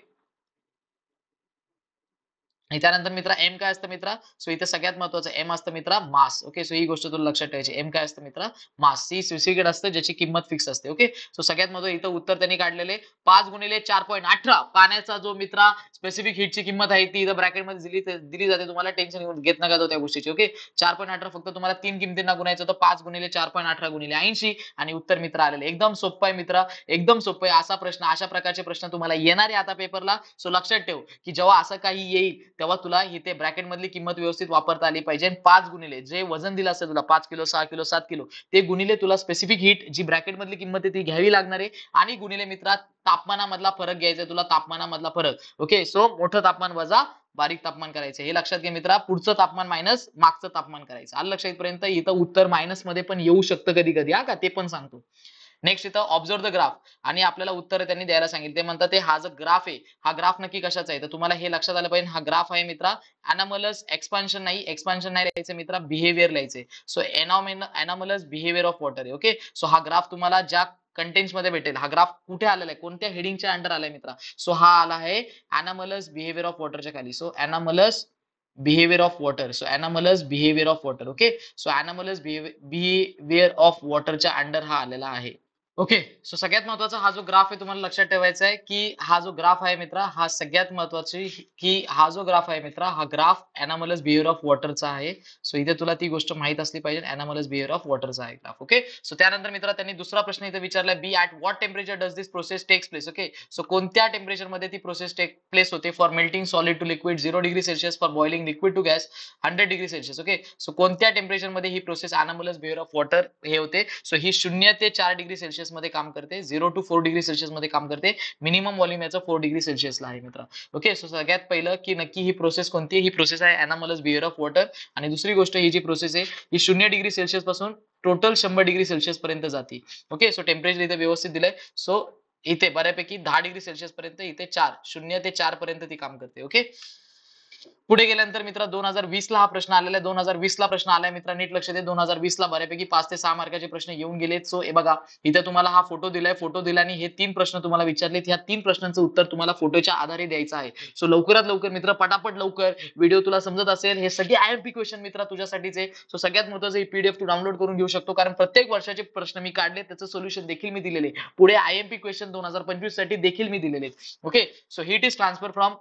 आणि त्यानंतर मित्रा एम काय असतं मित्रा, सो इथे सगळ्यात महत्वाचं एम असतं मित्रा मास. ओके, सो ही गोष्ट तुला लक्षात ठेवायची, एम काय असतं मित्रा, मास. सी स्विसिगेट असतं, ज्याची किंमत फिक्स असते. ओके, सो सगळ्यात महत्वाचं इथं उत्तर त्यांनी काढलेले 5 गुणिले 4.18 पाण्याचा जो मित्रा स्पेसिफिक हीटची किंमत आहे ती इथं ब्रॅकेटमध्ये दिली जाते. तुम्हाला टेन्शन घेत नका जाऊ त्या गोष्टीची. ओके, 4.18 फक्त तुम्हाला 3 किमतींना गुणायचं होतं, 5 गुणिले 4.18 गुणिले 80 आणि उत्तर मित्रा आलेले. एकदम सोपं आहे मित्रा, एकदम सोपं आहे. असा प्रश्न, अशा प्रकारचे प्रश्न तुम्हाला येणार आहे आता पेपरला. सो लक्षात ठेव, की जेव्हा असं काही येईल तेव्हा तुला इथे ब्रॅकेट मधली किंमत व्यवस्थित वापरता आली पाहिजे. 5 गुणिले जे वजन दिलं असेल तुला 5 किलो, 6 किलो, 7 किलो, ते गुणिले तुला स्पेसिफिक हीट जी ब्रॅकेट मधली किंमत आहे ती घ्यावी लागणार आहे आणि गुणिले मित्रा तापमानामधला फरक घ्यायचा तुला, तापमानामधला फरक. ओके, सो मोठं तापमान वजा बारीक तापमान करायचं, हे लक्षात घे मित्रा. पुढचं तापमान मायनस मागचं तापमान करायचं. आलं लक्षात पर्यंत. इथं उत्तर मायनस मध्ये पण येऊ शकतं कधी कधी, हा का, ते पण सांगतो. नेक्स्ट इथं ऑब्झर्व द ग्राफ, आणि आपल्याला उत्तर त्यांनी द्यायला सांगितले. ते म्हणतात ते हा जो ग्राफ आहे, हा ग्राफ नक्की कशाचा आहे, तर तुम्हाला हे लक्षात आलं पाहिजे. हा ग्राफ आहे मित्रा अनॉमलस एक्सपान्शन, नाही एक्सपान्शन नाही लिहायचं मित्रा, बिहेवियर लिहायचे. So anomalous behaviour of water आहे. ओके, सो हा ग्राफ तुम्हाला ज्या कंटेंट्स मध्ये भेटेल, हा ग्राफ कुठे आलेला आहे, कोणत्या हेडिंगच्या अंडर आलाय मित्रा, सो हा आला आहे अनॉमलस बिहेवियर ऑफ वॉटरच्या खाली. So anomalous behaviour of water, so anomalous behaviour of water. Okay, so anomalous behaviour of वॉटरच्या अंडर हा आलेला आहे. ओके, सो सगळ्यात महत्वाचा हा जो ग्राफ आहे तुम्हाला लक्षात ठेवायचा आहे, की हा जो ग्राफ आहे मित्रा, हा सगळ्यात महत्वाची, की हा जो ग्राफ आहे मित्रा, हा ग्राफ एनामलस बिहेवियर ऑफ वॉटरचा आहे. सो इथे तुला ती गोष्ट माहित असली पाहिजे, एनामलस बिहेवियर ऑफ वॉटरचा आहे ग्राफ. ओके, सो त्यानंतर मित्रा त्यांनी दुसरा प्रश्न इथे विचारलाय, be at what temperature does this process takes place. Okay, so कोणत्या टेम्परेचर मध्ये ती प्रोसेस टेक प्लेस होते, for melting solid to liquid 0 degree Celsius, for boiling liquid to gas 100 degree Celsius. Okay, so कोणत्या temperature मध्ये ही process anomalous behaviour of water हे होते, so ही 0 ते 4 डिग्री सेल्सिअस मध्ये काम करते, 0 to 4 डिग्री सेल्सिअस मध्ये काम करते. मिनिमम व्हॉल्यूम याचं 4 डिग्री सेल्सिअसला आहे मित्र. ओके, सो सगळ्यात पहिलं की नक्की ही प्रोसेस कोणती आहे, ही प्रोसेस आहे एनामलस बिहेवियर ऑफ वॉटर. आणि दुसरी गोष्ट, ही जी प्रोसेस आहे ही 0 डिग्री सेल्सिअस पासून टोटल 100 डिग्री सेल्सिअस पर्यंत जाते. ओके, सो टेम्परेचर इथे व्यवस्थित दिलंय. सो इथे बऱ्यापैकी 10 डिग्री सेल्सिअस पर्यंत, इथे 0 ते 4 पर्यंत ती काम करते. ओके, पुढे गेल्यानंतर मित्र 2020 ला हा प्रश्न आलेला आहे. 2020 ला प्रश्न आलाय मित्र, नीट लक्ष दे. 2020 ला बऱ्यापैकी 5 ते 6 मार्काचे प्रश्न येऊन गेलेत. सो हे बघा, इथे तुम्हाला हा फोटो दिलाय, फोटो दिल्याने हे 3 प्रश्न तुम्हाला विचारलेत. ह्या 3 प्रश्नांचं उत्तर तुम्हाला फोटोच्या आधारे द्यायचं आहे. सो लवकरात लवकर मित्र, पटापट लवकर. व्हिडिओ तुला समजत असेल, हे सगळे आयएमपी क्वेश्चन मित्र तुझ्यासाठीच आहे. सो सगळ्यात महत्त्वाचं ही पीडीएफ तू डाउनलोड करून घेऊ शकतो, कारण प्रत्येक वर्षाचे प्रश्न मी काढले, त्याचं सोल्युशन देखील मी दिलेले. पुढे आयएमपी क्वेश्चन 2025 साठी देखील मी दिलेले. Okay, so heat is transfer from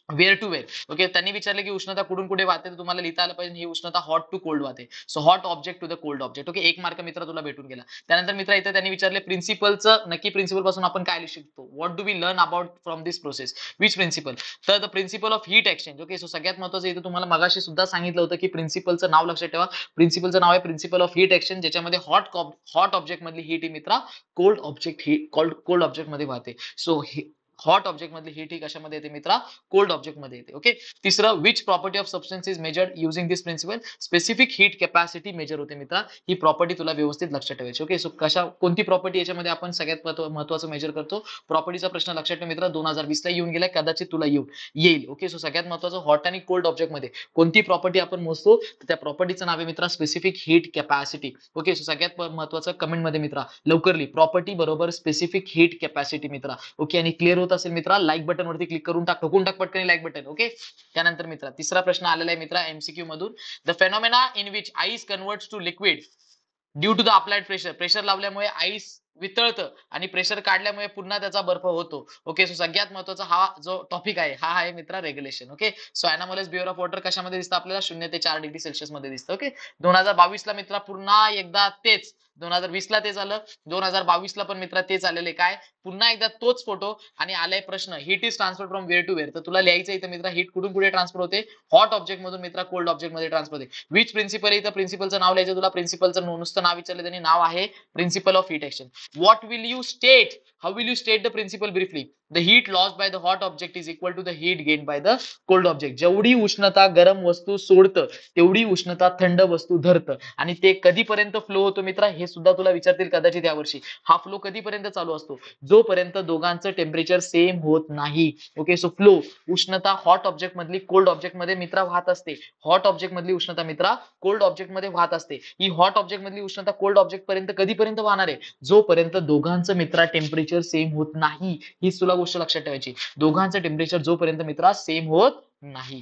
where to where. Okay, त्यांनी विचारले की उष्णता कुठून कुठे वाहते, तर तुम्हाला लिहिता आलं पाहिजे ही उष्णता हॉट टू कोल्ड वाहते. So hot object to the cold object. Okay, 1 mark मित्र तुला भेटून गेला. त्यानंतर मित्र इथे त्यांनी विचारले प्रिन्सिपलचं नक्की प्रिन्सिपल पासून आपण काय शिकतो. What do we learn about from this process. Which principle. तर the principle of heat exchange. Okay, so सगळ्यात महत्त्वाचं इथे तुम्हाला मगाशी सुद्धा सांगितलं होतं की प्रिन्सिपलचं नाव लक्षात ठेवा. प्रिन्सिपलचं नाव आहे प्रिन्सिपल ऑफ हीट एक्सचेंज, ज्याच्यामध्ये हॉट ऑब्जेक्ट मधली हीट ही मित्रा कोल्ड ऑब्जेक्ट ही कोल्ड ऑब्जेक्ट मध्ये वाहते. सो हॉट ऑब्जेक्ट मधली हीट ही कशामध्ये येते मित्रा, कोल्ड ऑब्जेक्ट मध्ये येते. ओके, तिसरं which property of substance is measured using this principle. Specific heat capacity measure होते मित्रा. ही प्रॉपर्टी तुला व्यवस्थित लक्षात ठेवायची. ओके, सो कोणती प्रॉपर्टी याच्यामध्ये आपण सगळ्यात महत्वाचं मेजर करतो. प्रॉपर्टीचा प्रश्न लक्षात ठेव मित्रा, 2020 ला येऊन गेला, कदाचित तुला येईल. ओके, सो सगळ्यात महत्वाचं हॉट आणि कोल्ड ऑब्जेक्ट मध्ये कोणती प्रॉपर्टी आपण मोजतो, तर त्या प्रॉपर्टीचं नाव आहे मित्रा specific heat capacity. Okay, so सगळ्यात महत्वाचं कमेंट मध्ये मित्रा लवकर लिही प्रॉपर्टी बरोबर स्पेसिफिक हीट कॅपॅसिटी मित्रा. ओके, आणि क्लिअर होत असेल मित्रा, लाईक बटन वरती क्लिक करून टाक, ठोकून टाक पटकन लाईक बटन. ओके, त्यानंतर मित्रा तिसरा प्रश्न आलेला आहे मित्रा एमसीक्यू मधून. The phenomena in which ice converts to liquid due to the applied pressure. Pressure लावल्यामुळे आईस वितळतं आणि प्रेशर काढल्यामुळे पुन्हा त्याचा बर्फ होतो. ओके, सो सगळ्यात महत्वाचा हा जो टॉपिक आहे हा आहे मित्रा regulation. Okay, so anomalous behaviour of water कशामध्ये दिसतं आपल्याला 0 ते 4 डिग्री सेल्सिअस मध्ये दिसतं. ओके, 2022 ला मित्रा पुन्हा एकदा तेच, 2020 ला ते झालं, 2022 ला पण मित्रा तेच आलेले काय, पुन्हा एकदा तोच फोटो आणि आलाय प्रश्न heat is transfer from where to where. तर तुला लिहायचं इथं मित्रा हीट कुठून कुठे ट्रान्सफर होते, हॉट ऑब्जेक्ट मधून मित्रा कोल्ड ऑब्जेक्ट मध्ये ट्रान्सफर होते. विच प्रिन्सिपल इथं प्रिन्सिपलचं नाव लिहायचं तुला. प्रिन्सिपलचं नुसतं नाव विचारलं त्यांनी, नाव आहे principle of heat exchange. What will you state, how will you state the principle briefly. The heat lost by the hot object is equal to the heat gain by the cold object. जेवढी उष्णता गरम वस्तू सोडतं तेवढी उष्णता थंड वस्तू धरतं, आणि ते कधीपर्यंत फ्लो होतो मित्रा हे सुद्धा तुला विचारतील कदाचित यावर्षी. हा फ्लो कधीपर्यंत चालू असतो, जोपर्यंत दोघांचं टेम्परेचर सेम होत नाही. ओके, सो फ्लो उष्णता हॉट ऑब्जेक्ट मधली कोल्ड ऑब्जेक्ट मध्ये मित्रा वाहत असते. हॉट ऑब्जेक्ट मधली उष्णता मित्रा कोल्ड ऑब्जेक्ट मध्ये वाहत असते. ही हॉट ऑब्जेक्ट मधली उष्णता कोल्ड ऑब्जेक्ट पर्यंत कधीपर्यंत वाहणार आहे, जोपर्यंत दोघांचं मित्रा टेम्परेचर सेम होत नाही. ही तुला गोष्ट लक्षात ठेवायची, दोघांचं टेम्परेचर जोपर्यंत मित्रा सेम होत नाही.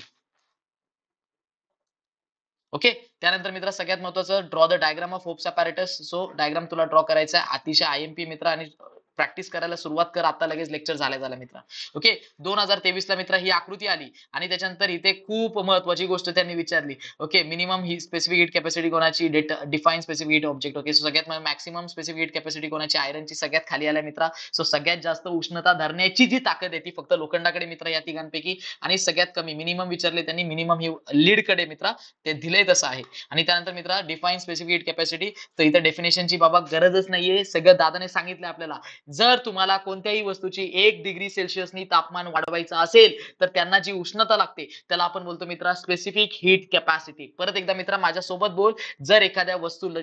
ओके, त्यानंतर मित्रा सगळ्यात महत्वाचं draw the diagram of hopes apparatus. So diagram तुला ड्रॉ करायचा आहे, अतिशय आयएमपी मित्रा, आणि प्रॅक्टिस करायला सुरुवात कर आता, लगेच लेक्चर झाल्या मित्रा. ओके, 2023 ला मित्रा ही आकृती आली, आणि त्याच्यानंतर इथे खूप महत्वाची गोष्ट त्यांनी विचारली. ओके, मिनिमम ही स्पेसिफिक हीट कॅपॅसिटी कोणाची, define specific heat object. Okay, so सगळ्यात मॅक्सिमम स्पेसिफिक हीट कॅपॅसिटी कोणाची, आयरनची सगळ्यात खाली आल्या मित्रा. सो सगळ्यात जास्त उष्णता धरण्याची जी ताकद आहे ती फक्त लोखंडाकडे मित्रा या तिघांपैकी, आणि सगळ्यात कमी मिनिमम विचारले त्यांनी, मिनिमम ही लीड कडे मित्रा, ते दिलंय तसं आहे. आणि त्यानंतर मित्रा डिफाईन स्पेसिफिक हीट कॅपॅसिटी, तर इथं डेफिनेशनची बाबा गरजच नाहीये, सगळं दादाने सांगितलं आपल्याला. जर तुम्हाला कोणत्याही वस्तूची 1 डिग्री सेल्सिअसनी तापमान वाढवायचं असेल तर त्यांना जी उष्णता लागते त्याला आपण बोलतो मित्रा स्पेसिफिक हीट कॅपॅसिटी. परत एकदा मित्रा माझ्यासोबत बोल, जर एखाद्या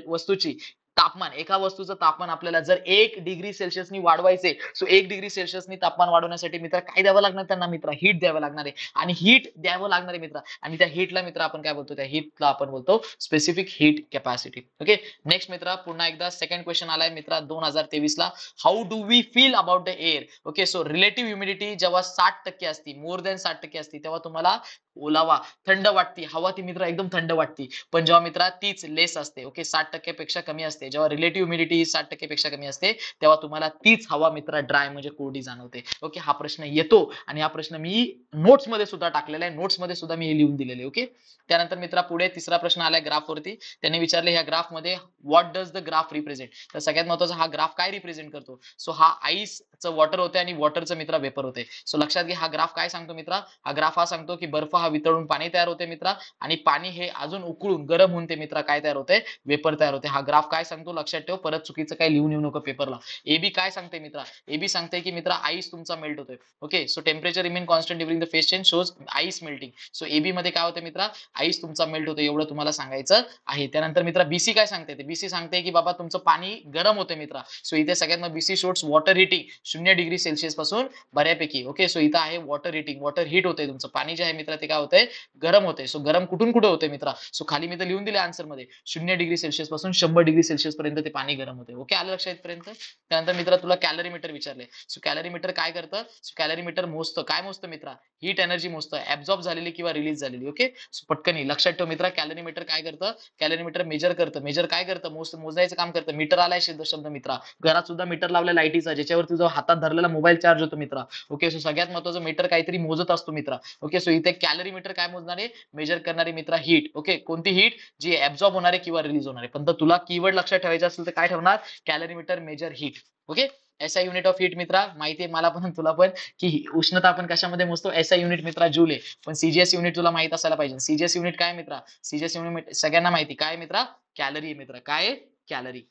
वस्तूची तापमान, एका वस्तूचं तापमान आपल्याला जर 1 डिग्री सेल्सिअसनी वाढवायचे, सो 1 डिग्री सेल्सिअसनी तापमान वाढवण्यासाठी मित्र काय द्यावं लागणार त्यांना मित्र, हीट द्यावं लागणार आहे, आणि हीट द्यावं लागणार आहे मित्र, आणि त्या हीटला मित्र आपण काय बोलतो, त्या हीटला आपण बोलतो specific heat capacity. Okay, next मित्रा पुन्हा एकदा सेकंड क्वेश्चन आलाय मित्रा 2023 ला. How do we feel about the air. Okay, so relative humidity जेव्हा 60% असती, मोर दॅन 60% असती, तेव्हा तुम्हाला ओलावा थंड वाटती, हवा ती मित्र एकदम थंड वाटती. पण जेव्हा मित्रा तीच लेस असते, ओके 60% पेक्षा कमी असते, जेव्हा रिलेटिव्ह ह्युमिडिटी 60% पेक्षा कमी असते, तेव्हा तुम्हाला तीच हवा मित्र ड्राय म्हणजे कोरडी जाणवते. ओके, हा प्रश्न येतो, आणि हा प्रश्न मी नोट्स मध्ये सुद्धा टाकलेला आहे, नोट्स मध्ये सुद्धा मी हे लिहून दिलेले. ओके, त्यानंतर मित्रा पुढे तिसरा प्रश्न आलाय ग्राफ वरती. त्यांनी विचारले ह्या ग्राफ मध्ये what does the graph represent. तर सगळ्यात महत्वाचा हा ग्राफ काय रिप्रेझेंट करतो. सो हा आईसचं वॉटर होते आणि वॉटरचं मित्रा वेपर होते. सो लक्षात घे, हा ग्राफ काय सांगतो मित्रा, हा ग्राफ हा सांगतो की बर्फ हा वितळून पाणी तयार होते मित्रा, आणि पाणी हे अजून उकळून गरम होऊन ते मित्रा काय तयार होते, वेपर तयार होते. हा ग्राफ काय सांगतो लक्षात ठेव, परत चुकीचं काय लिहून येऊ नको पेपरला. एबी काय सांगते मित्रा, एबी सांगते की मित्रा आईस तुमचा मेल्ट होतोय. Okay, so temperature remain constant during the phase change shows ice melting. So AB मध्ये काय होते मित्रा, आईस तुमचा मेल्ट होतो, एवढं तुम्हाला सांगायचं आहे. त्यानंतर मित्रा बीसी काय सांगते, ते बीसी सांगते की बाबा तुमचं पाणी गरम होते मित्रा. सो इथे सगळ्यात बीसी शोड्स वॉटर हिटिंग 0 डिग्री सेल्सिअस पासून बऱ्यापैकी. ओके, सो इथं आहे वॉटर हिटिंग, वॉटर हीट होते तुमचं पाणी जे आहे मित्रा ते काय होतंय, गरम होते. सो गरम कुठून कुठे होते मित्रा? सो खाली मी तर लिहून दिले आन्सर मध्ये 0 डिग्री सेल्सिअस पासून 100 डिग्री सेल्सिअस पर्यंत ते पाणी गरम होते. ओके, आलं लक्षात इथपर्यंत? त्यानंतर मित्रा तुला कॅलरीमीटर विचारले. सो कॅलरीमीटर काय करतं? सो कॅलरीमीटर मोजतं. काय मोजतं मित्रा? Heat energy मोजतं. ऍब्झॉर्ब झालेली किंवा रिलीज झालेली. ओके, सो पटकन लक्षात ठेव मित्रा, कॅलरीमीटर काय करतं? कॅलरीमीटर मेजर करतं. मेजर काय करतं? मोजायचं काम करतं. मीटर आलाय शब्द मित्रा. घरात सुद्धा मीटर लावलाय लाईटीचा, ज्याच्यावर तुझा हातात धरलेला मोबाईल चार्ज होतो मित्रा. ओके, सो सगळ्यात महत्वाचं मीटर काहीतरी मोजत असतो मित्रा. ओके, सो इथे कॅलरीमीटर काय मोजणार आहे? मेजर करणारे मित्रा हीट. ओके, कोणती हीट? जी ऍब्झॉर्ब होणार आहे किंवा रिलीज होणार आहे. पण तुला कीवर्ड लक्षात ठेवायचा असेल तर काय ठेवणार? Calorimeter measure heat. Okay, SI unit of heat मित्रा माहिती आहे मला पण तुला पण, की उष्णता आपण कशामध्ये मोजतो? एसआय युनिट मित्रा जूल आहे. पण सीजीएस युनिट तुला माहित असायला पाहिजे. सीजीएस युनिट काय मित्रा? सीजीएस युनिट सगळ्यांना माहिती काय मित्रा? कॅलरी आहे मित्रा. काय? Calorie.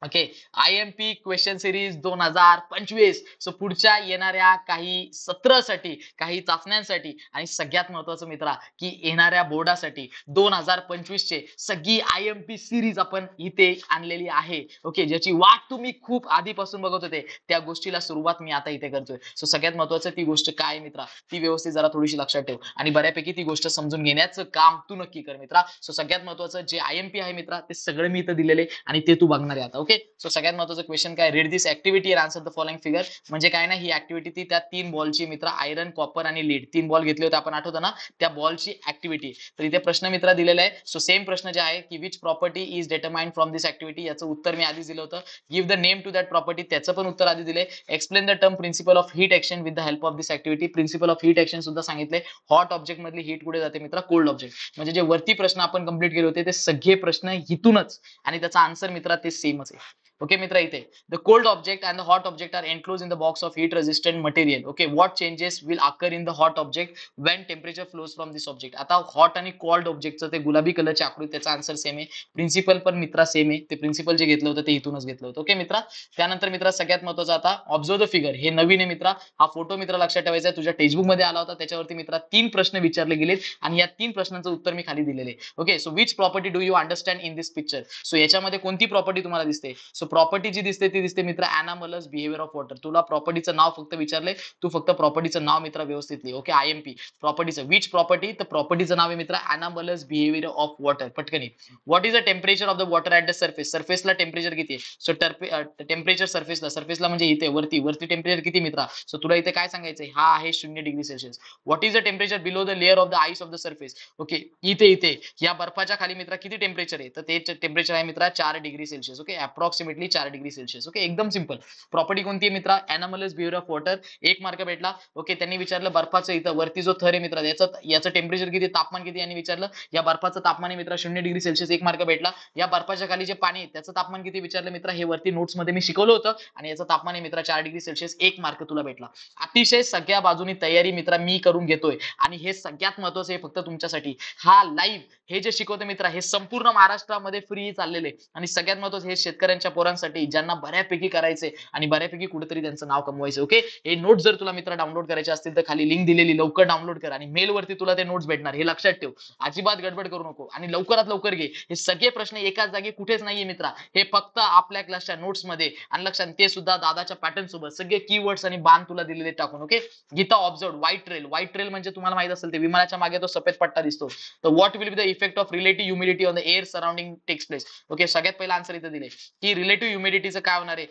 Okay, IMP question series 2025. So पुढच्या येणाऱ्या काही सत्रासाठी, काही चाचण्यांसाठी आणि सगळ्यात महत्वाचं मित्रा, की येणाऱ्या बोर्डासाठी 2025 चे सगळी आयएमपी सिरीज आपण इथे आणलेली आहे. ओके, ज्याची वाट तुम्ही खूप आधीपासून बघत होते, त्या गोष्टीला सुरुवात मी आता इथे करतोय. सो सगळ्यात महत्वाचं ती गोष्ट काय मित्रा, ती व्यवस्थित जरा थोडीशी लक्षात ठेव आणि बऱ्यापैकी ती गोष्ट समजून घेण्याचं काम तू नक्की कर मित्रा. सो सगळ्यात महत्वाचं जे आयएमपी आहे मित्रा, ते सगळं मी इथं दिलेले आणि ते तू बघणार आहे आता. ओके, सो सगळ्यात महत्वाचं क्वेश्चन काय? Read this activity and answer the following figure. म्हणजे काय ना, ही ऍक्टिव्हिटी ती त्या 3 बॉलची मित्र, आयरन, कॉपर आणि लीड, 3 बॉल घेतले होते आपण, आठवतं ना? त्या बॉलची ऍक्टिव्हिटी. तर इथे प्रश्न मित्र दिलेला आहे. सो सेम प्रश्न जे आहे की which property is determined from this activity, याचं उत्तर मी आधी दिलं होतं. Give the name to that property, त्याचं पण उत्तर आधी दिले. Explain the term principle of heat exchange with the help of this activity. Principle of heat exchange सुद्धा सांगितले. हॉट ऑब्जेक्ट मधली हीट कुठे जाते मित्र? Cold object. म्हणजे जे वरती प्रश्न आपण कंप्लीट केले होते ते सगळे प्रश्न इथूनच, आणि त्याचा आन्सर मित्रा ते सेमच आहे. ओके मित्रा, इथे the cold object and the hot object are enclosed in the box of heat resistant material. Okay, what changes will occur in the hot object when temperature flows from this object? आता hot आणि cold ऑब्जेक्टचं ते गुलाबी कलरच्या आकृती, त्याचा answer same आहे. Principal पण मित्रा सेम आहे. ते प्रिन्सिपल जे घेतलं होतं ते इथूनच घेतलं होतं. ओके मित्रा, त्यानंतर मित्रा सगळ्यात महत्वाचं आता ऑब्झर्व द फिगर. हे नवीन आहे मित्रा. हा फोटो मित्रा लक्षात ठेवायचा आहे. तुझ्या टेक्स्टबुक मध्ये आला होता. त्याच्यावरती मित्रा 3 प्रश्न विचारले गेलेत आणि या 3 प्रश्नांचं उत्तर मी खाली दिलेले. Okay, so which property do you understand in this picture? So याच्यामध्ये कोणती प्रॉपर्टी तुम्हाला दिसते? सो प्रॉपर्टी जी दिसते ती दिसते मित्र अनामलस बिहेवियर ऑफ वॉटर. तुला प्रॉपर्टीचं नाव फक्त विचारलंय, तू फक्त प्रॉपर्टीचं नाव मित्र व्यवस्थित लिह. ओके, आयएमपी प्रॉपर्टीचं विच प्रॉपर्टी, तर प्रॉपर्टीचं नाव आहे मित्र अनामलस बिहेवियर ऑफ वॉटर. पटकन what is the temperature of the water at the surface? सरफेसला टेम्परेचर किती आहे? सो टेम्परेचर सरफेसला म्हणजे इथे वरती टेम्परेचर किती मित्रा? सो तुला इथे काय सांगायचंय? हा आहे 0 degree Celsius. What is the temperature below the layer of the ice of the surface? Okay, इथे या बर्फाच्या खाली मित्रा किती टेम्परेचर आहे? तर ते टेम्परेचर आहे मित्रा 4 degree Celsius. Okay, approximately 4 degree Celsius. Okay, एकदम सिंपल. प्रॉपर्टी कोणती आहे मित्रा? अॅनामलस बिहेवियर ऑफ वॉटर. 1 मार्क भेटला. ओके, त्यांनी विचारलं बर्फाचं इथं वरती जो थर आहे मित्रा, याचं टेम्परेचर किती, तापमान किती यांनी विचारलं. या बर्फाचं तापमान आहे मित्रा 0 डिग्री सेल्सिअस. 1 मार्क भेटला. या बर्फाच्या खाली जे पाणी आहे त्याचं तापमान किती विचारलं मित्रा, हे वरती नोट्स मध्ये मी शिकवलं होतं आणि याचं तापमान आहे मित्रा 4 डिग्री सेल्सिअस. 1 मार्क तुला भेटला. अतिशय सगळ्या बाजूनी तयारी मित्रा मी करून घेतोय आणि हे सगळ्यात महत्वाचं आहे फक्त तुमच्यासाठी. हा लाईव्ह हे जे शिकवते मित्रा, हे संपूर्ण महाराष्ट्रामध्ये फ्री चाललेले आणि सगळ्यात महत्वाचं हे शेतकऱ्यांच्या पोरांसाठी, ज्यांना बऱ्यापैकी करायचे आणि बऱ्यापैकी कुठेतरी त्यांचं नाव कमवायचं. ओके, हे नोट्स जर तुला मित्र डाउनलोड करायचे असतील तर खाली लिंक दिलेली, लवकर डाउनलोड कर आणि मेल वरती तुला ते नोट्स भेटणार. हे लक्षात ठेव, अजिबात गडबड करू नको आणि लवकरात लवकर घे. हे सगळे प्रश्न एकाच जागी कुठेच नाहीये मित्रा, हे फक्त आपल्या क्लासच्या नोट्स मध्ये आणि लक्षात, ते सुद्धा दादाच्या पॅटर्न सोबत सगळे कीवर्ड्स आणि बाण तुला दिलेले टाकून. Okay, Geeta observe white trail. White trail म्हणजे तुम्हाला माहित असेल ते विमानाच्या मागे तो सफेद पट्टा दिसतो. तर what will be the effect of relative humidity on the air surrounding takes place? Okay, सगळ्यात पहिला आन्सर इथे दिले की रिलेटिव्ह ह्युमिडिटीचं काय होणार आहे.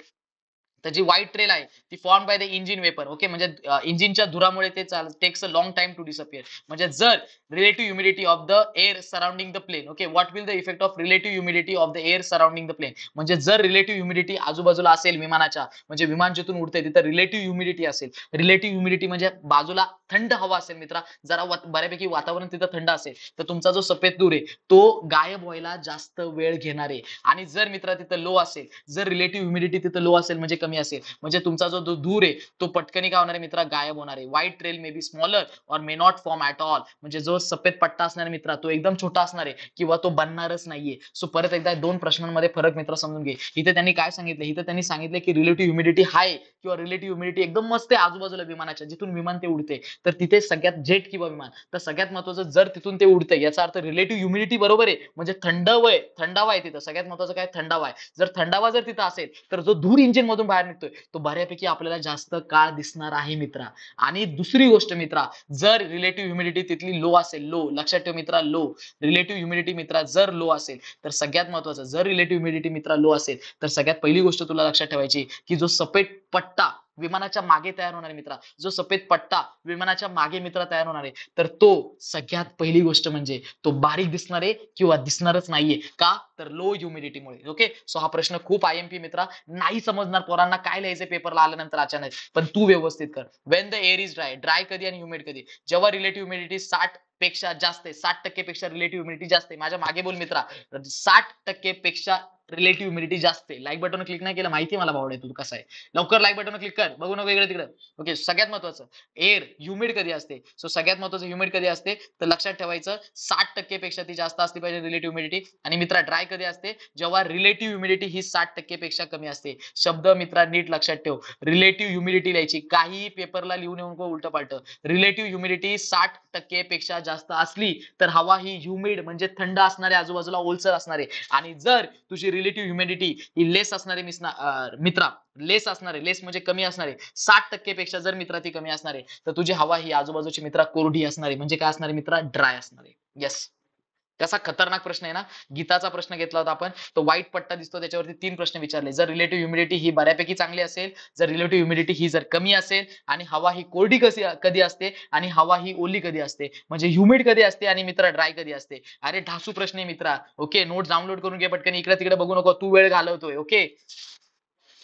तर जी व्हाईट ट्रेल आहे ती form by the engine vapour. Okay, म्हणजे इंजिनच्या धुरामुळे ते takes a long time to disappear. म्हणजे जर relative humidity of the air surrounding the plane. Okay, what will the effect of relative humidity of the air surrounding the plane? म्हणजे जर relative humidity आजूबाजूला असेल विमानाच्या, म्हणजे विमान जिथून उडते तिथं रिलेटिव्ह ह्युमिडिटी असेल. रिलेटिव्ह ह्युमिडिटी म्हणजे बाजूला थंड हवा असेल मित्रा, जरा बऱ्यापैकी वातावरण तिथं थंड असेल तर तुमचा जो सफेद धूर आहे तो गायब व्हायला जास्त वेळ घेणार आहे. आणि जर मित्रा तिथं लो असेल, जर रिलेटिव्ह ह्युमिडिटी तिथं लो असेल म्हणजे कमी असेल, म्हणजे तुमचा जो धूर आहे तो पटकनी काय होणार आहे मित्रा, गायब होणार आहे. White trail may be smaller or may not form at all. म्हणजे जो सफेद पट्टा असणार आहे मित्रा तो एकदम छोटा असणार आहे किंवा तो बनणारच नाहीये. सो परत एकदा 2 प्रश्नांमध्ये फरक मित्र समजून घे. इथे त्यांनी काय सांगितलं, इथे त्यांनी सांगितलं की रिलेटिव्ह ह्युमिडिटी हाय किंवा रिलेटिव्ह ह्युमिडिटी एकदम मस्त आहे आजूबाजूला विमानाच्या, जिथून विमान ते उडते तर तिथे सगळ्यात जेट किंवा विमान, तर सगळ्यात महत्वाचं जर तिथून ते उडते याचा अर्थ रिलेटिव्ह ह्युमिडिटी बरोबर आहे, म्हणजे थंडावा आहे तिथं. सगळ्यात महत्वाचं काय, थंडावा आहे. जर थंडावा जर तिथं असेल तर जो धूर इंजिन मधून बाहेर बाहेर निघतोय तो बऱ्यापैकी आपल्याला जास्त काळ दिसणार आहे मित्रा. आणि दुसरी गोष्ट मित्रा, जर रिलेटिव्ह ह्युमिडिटी तिथली लो असेल, लो लक्षात ठेव मित्रा, लो रिलेटिव्ह ह्युमिडिटी मित्रा जर लो असेल, तर सगळ्यात महत्वाचं, जर रिलेटिव्ह ह्युमिडिटी मित्रा लो असेल तर सगळ्यात पहिली गोष्ट तुला लक्षात ठेवायची की जो सफेद पट्टा विमानाच्या मागे तयार होणार आहे मित्रा, जो सफेद पट्टा विमानाच्या मागे मित्रा तयार होणार आहे, तर तो सगळ्यात पहिली गोष्ट म्हणजे तो बारीक दिसणार आहे किंवा दिसणारच नाहीये. का? तर लो ह्युमिडिटीमुळे. ओके, सो हा प्रश्न खूप आयएमपी मित्रा, नाही समजणार पोरांना काय लिहायचं पेपरला आल्यानंतर अचानक, पण तू व्यवस्थित कर. Wien the air is dry, dry कधी आणि ह्युमिड कधी? जेव्हा रिलेटिव्ह ह्युमिडिटी 60 पेक्षा जास्त आहे, 60% पेक्षा रिलेटिव्ह ह्युमिडिटी जास्त आहे. माझ्या मागे बोल मित्रा, 60% पेक्षा रिलेटिव्ह ह्युमिडिटी जास्त आहे. लाईक बटन क्लिक नाही केलं, माहिती मला भावडे तू कसा आहे. लवकर लाईक बटन क्लिक कर, बघू नको वेगळं तिकडे. ओके, सगळ्यात महत्वाचं, एअर ह्युमिड कधी असते? सो सगळ्यात महत्वाचं ह्युमिड कधी असते, तर लक्षात ठेवायचं 60% पेक्षा ती जास्त असली पाहिजे रिलेटिव्ह ह्युमिडिटी. आणि मित्रा ड्राय कधी असते? जेव्हा रिलेटिव्ह ह्युमिडिटी ही 60% पेक्षा कमी असते. शब्द मित्रा नीट लक्षात ठेव, रिलेटिव्ह ह्युमिडिटी लिहायची, काही पेपरला लिहून येऊ नको उलट पालट. रिलेटिव्ह ह्युमिडिटी 60% पेक्षा जास्त असली तर हवा ही ह्युमिड म्हणजे थंड असणारे, आजूबाजूला ओलसर असणारे. आणि जर तुझी रिलेटिव्ह ह्युमिडिटी ही लेस असणारे मित्रा, लेस असणारे, लेस म्हणजे कमी असणारे, 60% पेक्षा जर मित्रा ती कमी असणारे, तर तुझी हवा ही आजूबाजूची मित्रा कोरडी असणारी, म्हणजे काय असणारे मित्रा? ड्राय असणारे. येस, कसा खतरनाक प्रश्न आहे ना. गीताचा प्रश्न घेतला होता आपण, तो व्हाईट पट्टा दिसतो त्याच्यावरती 3 प्रश्न विचारले. जर रिलेटिव्ह ह्युमिडिटी ही बऱ्यापैकी चांगली असेल, जर रिलेटिव्ह ह्युमिडिटी ही जर कमी असेल, आणि हवा ही कोरडी कधी असते, आणि हवा ही ओली कधी असते, म्हणजे ह्युमिड कधी असते आणि मित्रा ड्राय कधी असते. अरे ढासू प्रश्न आहे मित्रा. ओके, नोट्स डाउनलोड करून घे पटकन, इकडे तिकडे बघू नको, तू वेळ घालवतोय. Okay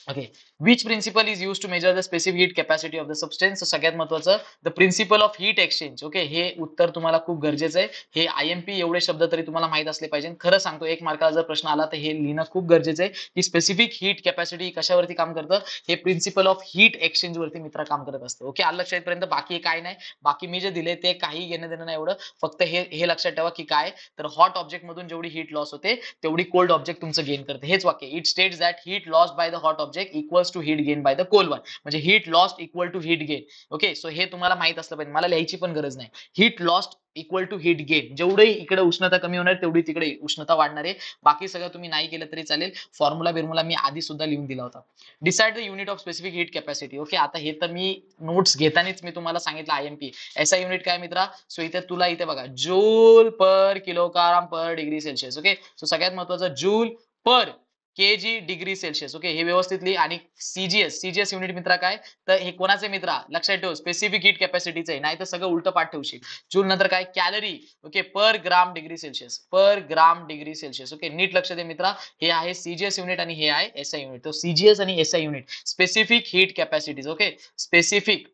okay, which principle is use to measure the specific heat capacity of the substance? सगळ्यात महत्वाचं, the principle of heat exchange. Okay, हे उत्तर तुम्हाला खूप गरजेचं आहे. हे आयएमपी एवढे शब्द तरी तुम्हाला माहित असले पाहिजे. खरं सांगतो, एक मार्काला जर प्रश्न आला तर हे लिहिणं खूप गरजेचं आहे की स्पेसिफिक हीट कॅपॅसिटी कशावरती काम करतं, हे प्रिन्सिपल ऑफ हीट एक्सचेंज वरती मित्र काम करत असतं. ओके, आलं लक्षात पर्यंत? बाकी काय नाही, बाकी मी जे दिले ते काही घेणं देणं नाही एवढं. फक्त हे लक्षात ठेवा की काय, तर हॉट ऑब्जेक्ट मधून जेवढी हीट लॉस होते तेवढी कोल्ड ऑब्जेक्ट तुमचं गेन करते. हेच वाक्य, it states that heat loss by the hot object equals to heat gain by the cold one. म्हणजे heat lost equal to heat gain. Okay, so हे तुम्हाला माहित असलं पाहिजे, मला लिहायची पण गरज नाही. Heat lost equal to heat gain, जेवढे इकडे उष्णता कमी होणार तेवढी तिकडे उष्णता वाढणार आहे. बाकी सगळं तुम्ही नाही केलं तरी चालेल, फॉर्म्युला बिर्मुला मी आधी सुद्धा लिहून दिला होता. Decide the unit of specific heat capacity. Okay, आता हे तर मी नोट्स घेतानाच मी तुम्हाला सांगितलं आयएमपी. एसआय युनिट काय मित्रा? सो इथे तुला इथे बघा, जूल पर किलोग्राम पर डिग्री सेल्सिअस. ओके, सो सगळ्यात महत्वाचं joule per KG degree Celsius. Okay, हे व्यवस्थित लिही. आणि सीजीएस युनिट मित्रा काय, तर हे कोणाचे मित्रा? लक्षात ठेव, स्पेसिफिक हीट कॅपॅसिटीचे आहे, नाही तर सगळं उलट पाठ ठेवशील. जूल नंतर काय? कॅलरी. ओके, पर ग्राम डिग्री सेल्सिअस, पर ग्राम डिग्री सेल्सिअस. ओके, नीट लक्ष दे मित्रा, हे आहे सीजीएस युनिट आणि हे आहे एसआय युनिट. तो सीजीएस आणि SI unit specific heat capacities. Okay, specific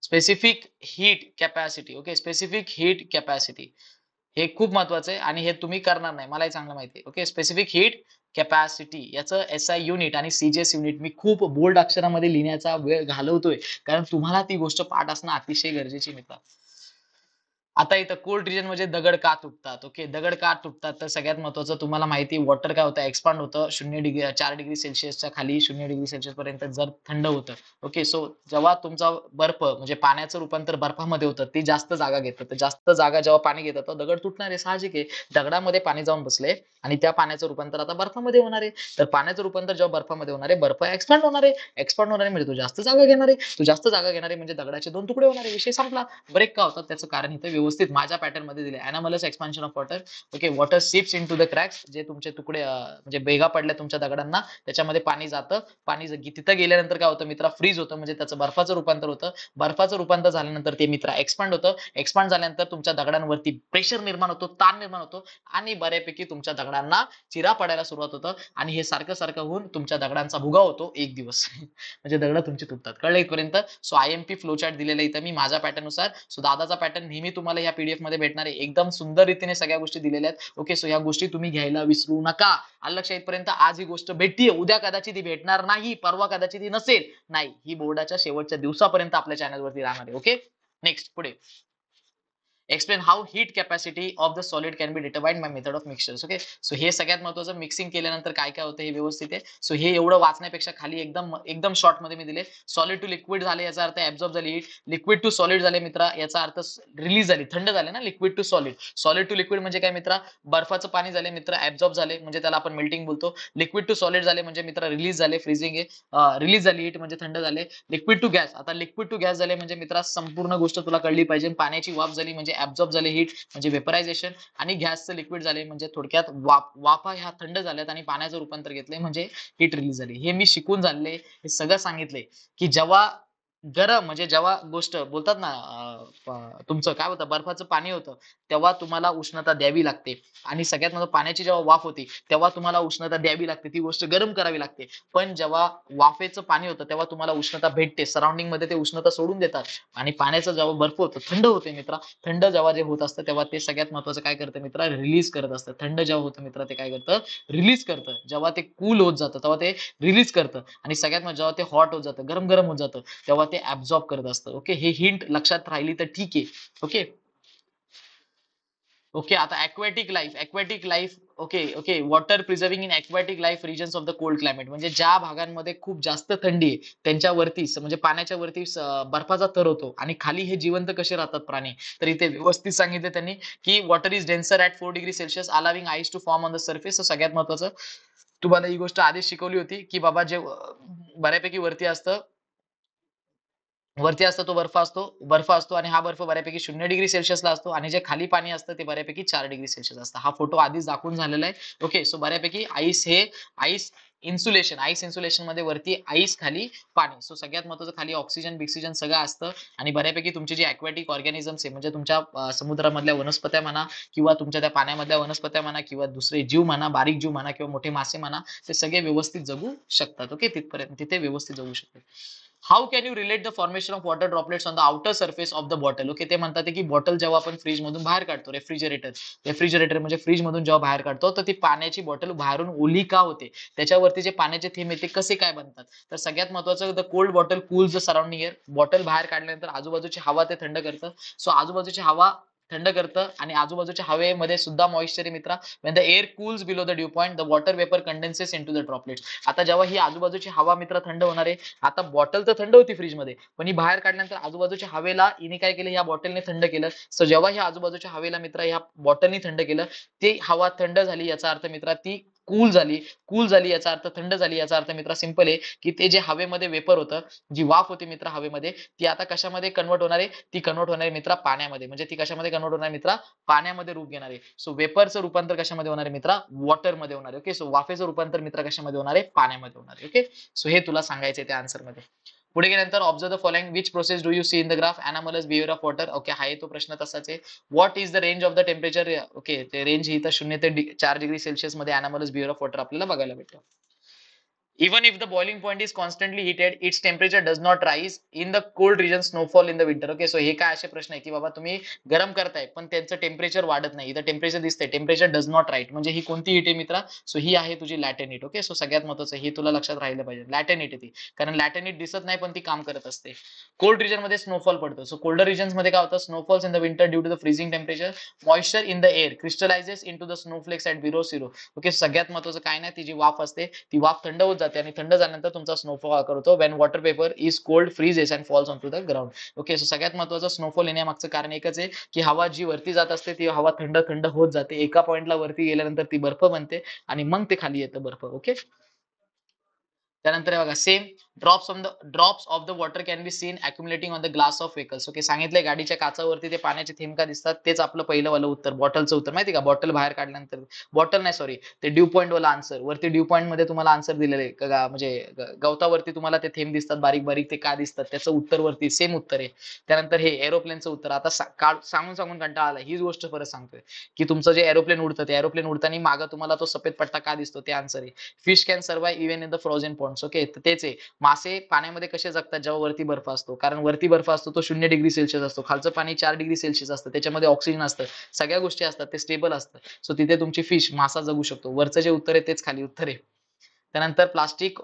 specific heat capacity. Okay, specific heat capacity हे खूप महत्वाचं आहे आणि हे तुम्ही करणार नाही, मलाही चांगलं माहिती आहे. ओके, स्पेसिफिक हीट कॅपॅसिटी याचं एसआय युनिट आणि सीजीएस युनिट मी खूप बोल्ड अक्षरामध्ये लिहिण्याचा वेळ घालवतोय, कारण तुम्हाला ती गोष्ट पाठ असणं अतिशय गरजेची मित्र. आता इथं कोल्ड रिजन म्हणजे दगड का तुटतात. ओके, दगड का तुटतात, तर सगळ्यात महत्वाचं तुम्हाला माहिती, वॉटर काय होतं, एक्सपांड होतं 4 डिग्री सेल्सिअसच्या खाली 0 डिग्री सेल्सिअस पर्यंत जर थंड होतं. ओके, सो जेव्हा तुमचा बर्फ म्हणजे पाण्याचं रूपांतर बर्फामध्ये होतं, ती जास्त जागा घेतं, तर जास्त जागा जेव्हा पाणी घेतं तर दगड तुटणार आहे, साहजिक आहे. दगडामध्ये पाणी जाऊन बसले आणि त्या पाण्याचं रूपांतर आता बर्फामध्ये होणार आहे. तर पाण्याचं रूपांतर जेव्हा बर्फामध्ये होणार आहे, बर्फ एक्सपांड होणार आहे. एक्सपांड होणार आहे म्हणजे तो जास्त जागा घेणार आहे. तो जास्त जागा घेणार आहे म्हणजे दगडाचे 2 तुकडे होणार आहे. विषय संपला. ब्रेक का होतात त्याचं कारण इथे व्यवस्थित माझ्या पॅटर्न मध्ये दिले. Anomalous expansion of water. Okay, water seeps into the cracks, जे तुमचे तुकडे म्हणजे भेगा पडल्या तुमच्या दगडांना, त्याच्यामध्ये पाणी जातं. पाणी तिथं गेल्यानंतर काय होतं मित्रा? फ्रीज होतं, म्हणजे त्याचं बर्फाचं रूपांतर होतं. बर्फाचं रूपांतर झाल्यानंतर ते मित्रा एक्सपांड होतं. एक्सपांड झाल्यानंतर तुमच्या दगडांवरती प्रेशर निर्माण होतो, ताण निर्माण होतो, आणि बऱ्यापैकी तुमच्या दगडांना चिरा पडायला सुरुवात होतं. आणि हे सारखं सारखं होऊन तुमच्या दगडांचा भुगा होतो एक दिवस. म्हणजे दगड तुमची तुटतात. कळलं इथपर्यंत? सो आयएमपी फ्लो चार्ट दिलेला इथं मी माझ्या पॅटर्न नुसार. सो दादाचा पॅटर्न नेहमी तुम्हाला या पीडीएफ मध्ये भेटणार आहे. एकदम सुंदर रीतीने सगळ्या गोष्टी दिलेल्या आहेत. ओके, सो या गोष्टी तुम्ही घ्यायला विसरू नका. आलं लक्षात इथपर्यंत? आज ही गोष्ट भेटतीये, उद्या कदाचित ही भेटणार नाही, परवा कदाचित ही नसेल. नाही, ही बोर्डाच्या शेवटच्या दिवसापर्यंत आपल्या चॅनलवरती राहणार आहे. ओके, नेक्स्ट पुढे. Explain how heat capacity of the solid can be determined by method of mixtures. Okay, so हे सगळ्यात महत्वाचं, मिक्सिंग केल्यानंतर काय काय होतं हे व्यवस्थित आहे. सो हे एवढं वाचण्यापेक्षा खाली एकदम एकदम शॉर्ट मध्ये मी दिले. सॉलिड टू लिक्विड झाले याचा अर्थ ऍब्झॉर्ब झाली हीट, लिक्विड टू सॉलिड झाले मित्रा याचा अर्थ रिलीज झाली, थंड झाले ना. Liquid to solid, solid to liquid म्हणजे काय मित्रा, बर्फाचं पाणी झाले मित्र ऍब्झॉर्ब झाले म्हणजे त्याला आपण मेल्टिंग बोलतो. लिक्विड टू सॉलिड झाले म्हणजे मित्र रिलीज झाले, फ्रीजिंग आहे. रिलीज झाली हीट म्हणजे थंड झाले. लिक्विड टू गॅस, आता लिक्विड टू गॅस झाले म्हणजे मित्रा संपूर्ण गोष्ट तुला कळली पाहिजे. पाण्याची वाफ झाली म्हणजे ऍब्झॉर्ब झाले हीट म्हणजे वेपरायझेशन, आणि गॅसचं लिक्विड झाले म्हणजे थोडक्यात वाफा ह्या थंड झाल्यात आणि पाण्याचं रूपांतर घेतलंय म्हणजे हीट रिलीज झाली. हे मी शिकून झाले, हे सगळं सांगितलंय की जेव्हा गरम म्हणजे जेव्हा गोष्ट बोलतात ना, तुमचं काय होतं, बर्फाचं पाणी होतं तेव्हा तुम्हाला उष्णता द्यावी लागते, आणि सगळ्यात महत्त्वाचं पाण्याची जेव्हा वाफ होती तेव्हा तुम्हाला उष्णता द्यावी लागते, ती गोष्ट गरम करावी लागते. पण जेव्हा वाफेचं पाणी होतं तेव्हा तुम्हाला उष्णता भेटते, सराउंडिंग मध्ये ते उष्णता सोडून देतात, आणि पाण्याचं जेव्हा बर्फ होतं थंड होते मित्रा, थंड जेव्हा जे होत असतं तेव्हा ते सगळ्यात महत्वाचं काय करतं मित्रा, रिलीज करत असतं. थंड जेव्हा होतं मित्रा ते काय करतं, रिलीज करतं. जेव्हा ते कूल होत जातं तेव्हा ते रिलीज करतं, आणि सगळ्यात महत्त्वाचं जेव्हा ते हॉट होत जातं, गरम गरम होत जातं, तेव्हा ते ऍब्झॉर्ब करत असतं. ओके, हे हिंट लक्षात राहिली तर ठीक आहे. ओके ओके, आता aquatic life. Okay okay, water preserving in aquatic life regions of the cold climate, म्हणजे ज्या भागांमध्ये खूप जास्त थंडी आहे त्यांच्यावरती म्हणजे पाण्याच्या वरती बर्फाचा थर होतो, आणि खाली हे जिवंत कसे राहतात प्राणी. तर इथे व्यवस्थित सांगितले त्यांनी की water is denser at 4 degree Celsius allowing ice to form on the surface. सगळ्यात महत्वाचं तुम्हाला ही गोष्ट आधीच शिकवली होती की बाबा जे बऱ्यापैकी वरती असतं तो बर्फ असतो, आणि हा बर्फ बऱ्यापैकी 0 डिग्री सेल्सिअसला असतो, आणि जे खाली पाणी असतं ते बऱ्यापैकी 4 डिग्री सेल्सिअस असतं. हा फोटो आधीच दाखवून झालेला आहे. ओके, सो बऱ्यापैकी आईस आईस इन्सुलेशन मध्ये वरती आईस, खाली पाणी. सो सगळ्यात महत्वाचं खाली ऑक्सिजन बिक्सिजन सगळं असतं, आणि बऱ्यापैकी तुमची जी अक्वॅटिक ऑर्गॅनिझम्स आहे म्हणजे तुमच्या समुद्रामधल्या वनस्पत्या म्हणा, किंवा तुमच्या त्या पाण्यामधल्या वनस्पत्या म्हणा, किंवा दुसरे जीव म्हणा, बारीक जीव म्हणा, किंवा मोठे मासे म्हणा, ते सगळे व्यवस्थित जगू शकतात. ओके, तिथपर्यंत तिथे व्यवस्थित जगू शकतात. How can you relate the formation of water droplets on the outer surface of the bottle. Okay, ते म्हणतात की बॉटल जेव्हा आपण फ्रीज मधून बाहेर काढतो, रेफ्रिजरेटर म्हणजे फ्रीज मधून जेव्हा बाहेर काढतो, तर ती पाण्याची बॉटल बाहेरून ओली का होते, त्याच्यावरती जे पाण्याचे थेंब येते कसे काय बनतात. तर सगळ्यात महत्वाचं, the cold bottle cools the surrounding air. Bottle बाहेर काढल्यानंतर आजूबाजूची हवा ते थंड करतं. सो आजूबाजूची हवा थंड करतं, आणि आजूबाजूच्या हवेमध्ये सुद्धा मॉइश्चर आहे मित्रा. when the air cools below the dew point the water vapor condenses into the droplets. आता जेव्हा ही आजूबाजूची हवा मित्र थंड होणार आहे, आता बॉटल तर थंड होती फ्रीजमध्ये, पण ही बाहेर काढल्यानंतर आजूबाजूच्या हवेला हिने काय केलं, या बॉटलने थंड केलं. सो जेव्हा ही आजूबाजूच्या हवेला मित्र ह्या बॉटलने थंड केलं, ती हवा थंड झाली याचा अर्थ मित्रा ती कूल झाली याचा अर्थ थंड झाली याचा अर्थ मित्रा सिंपल आहे की ते जे हवेमध्ये वेपर होतं, जी वाफ होती मित्रा हवेमध्ये, ती आता कशामध्ये कन्वर्ट होणार आहे, ती कन्वर्ट होणार आहे मित्रा पाण्यामध्ये. म्हणजे ती कशामध्ये कन्वर्ट होणार आहे मित्रा, पाण्यामध्ये रूप घेणार आहे. सो वेपरचं रूपांतर कशामध्ये होणार आहे मित्रा, वॉटरमध्ये होणार आहे. ओके, सो वाफेचं रूपांतर मित्रा कशामध्ये होणार आहे, पाण्यामध्ये होणार आहे. ओके, सो हे तुला सांगायचं त्या आन्सर मध्ये. पुढे गेल्यानंतर observe the following, which process do you see in the graph, anomalous behaviour of water. Okay, हा तो प्रश्न तसाच आहे. What is the range of the temperature. Okay, ते रेंज ही तर 0 ते 4 डिग्री सेल्सिअस मध्ये अॅनामलस बिहेवियर ऑफ वॉटर आपल्याला बघायला भेटतं. Even if the boiling point is constantly heated, its temperature does not rise. In the cold region, snowfall in the winter. Okay, so हे काय असे प्रश्न आहे की बाबा तुम्ही गरम करताय पण त्यांचं टेम्परेचर वाढत नाही. इथं टेम्परेचर दिसतंय, टेम्परेचर डज नॉट राईट, म्हणजे ही कोणती हीट आहे मित्रा, सो ही आहे तुझी लॅटेन हीट. ओके, सो सगळ्यात महत्वाचं हे तुला लक्षात राहिलं पाहिजे, लॅटेन हीट ती, कारण लॅटेन हीट दिसत नाही पण ती काम करत असते. कोल्ड रिजन मध्ये स्नोफॉल पडतो. सो कोल्डर रिजन मध्ये काय होतं, snowfalls in the winter due to the freezing temperature. Moisture in the air crystallizes into the snowflakes at below zero. Okay, सगळ्यात महत्वाचं काय नाही, ती जी वाफ असते ती वाफ थंड होत जाते, आणि थंड झाल्यानंतर तुमचा स्नोफॉल करतो. When water vapour is cold freezes and falls on to the ground. Okay, so सगळ्यात महत्वाचं स्नोफॉल येण्यामागचं कारण एकच आहे की हवा जी वरती जात असते ती हवा थंड थंड होत जाते, एका पॉइंटला वरती गेल्यानंतर ती बर्फ बनते, आणि मग ते खाली येतं बर्फ. ओके, त्यानंतर बघा same, drops of the water can be seen accumulating on the glass of vehicles. Okay, सांगितलंय गाडीच्या काचावरती ते पाण्याचे थेंब का दिसतात, तेच आपलं पहिलं वालं उत्तर, बॉटलचं उत्तर माहिती का, बॉटल बाहेर काढल्यानंतर, बॉटल नाही सॉरी, ते ड्यू पॉईंट वाला आन्सर, वरती ड्यू पॉईंट मध्ये तुम्हाला आन्सर दिलेलं आहे म्हणजे गवतावरती तुम्हाला ते थेंब दिसतात बारीक बारीक, ते का दिसतात त्याचं उत्तर वरती सेम उत्तर आहे. त्यानंतर हे एरोप्लेनचं उत्तर, आता सांगून सांगून कंटाळा आला, हीच गोष्ट परत सांगतोय की तुमचं जे एरोप्लेन उडतं, ते एरोप्लेन उडताना मागं तुम्हाला तो सफेद पट्टा का दिसतो, ते आन्सर आहे. Fish can survive even in the frozen ponds. Okay, तेच आहे, मासे पाण्यामध्ये कसे जगतात जेव्हा वरती बर्फ असतो, कारण वरती बर्फ असतो तो 0 डिग्री सेल्सिअस असतो, खालचं पाणी 4 डिग्री सेल्सिअस असतं, त्याच्यामध्ये ऑक्सिजन असतं, सगळ्या गोष्टी असतात, ते स्टेबल असतं. सो तिथे तुमची फिश मासा जगू शकतो. वरचं जे उत्तर आहे तेच खाली उत्तर आहे. त्यानंतर plastic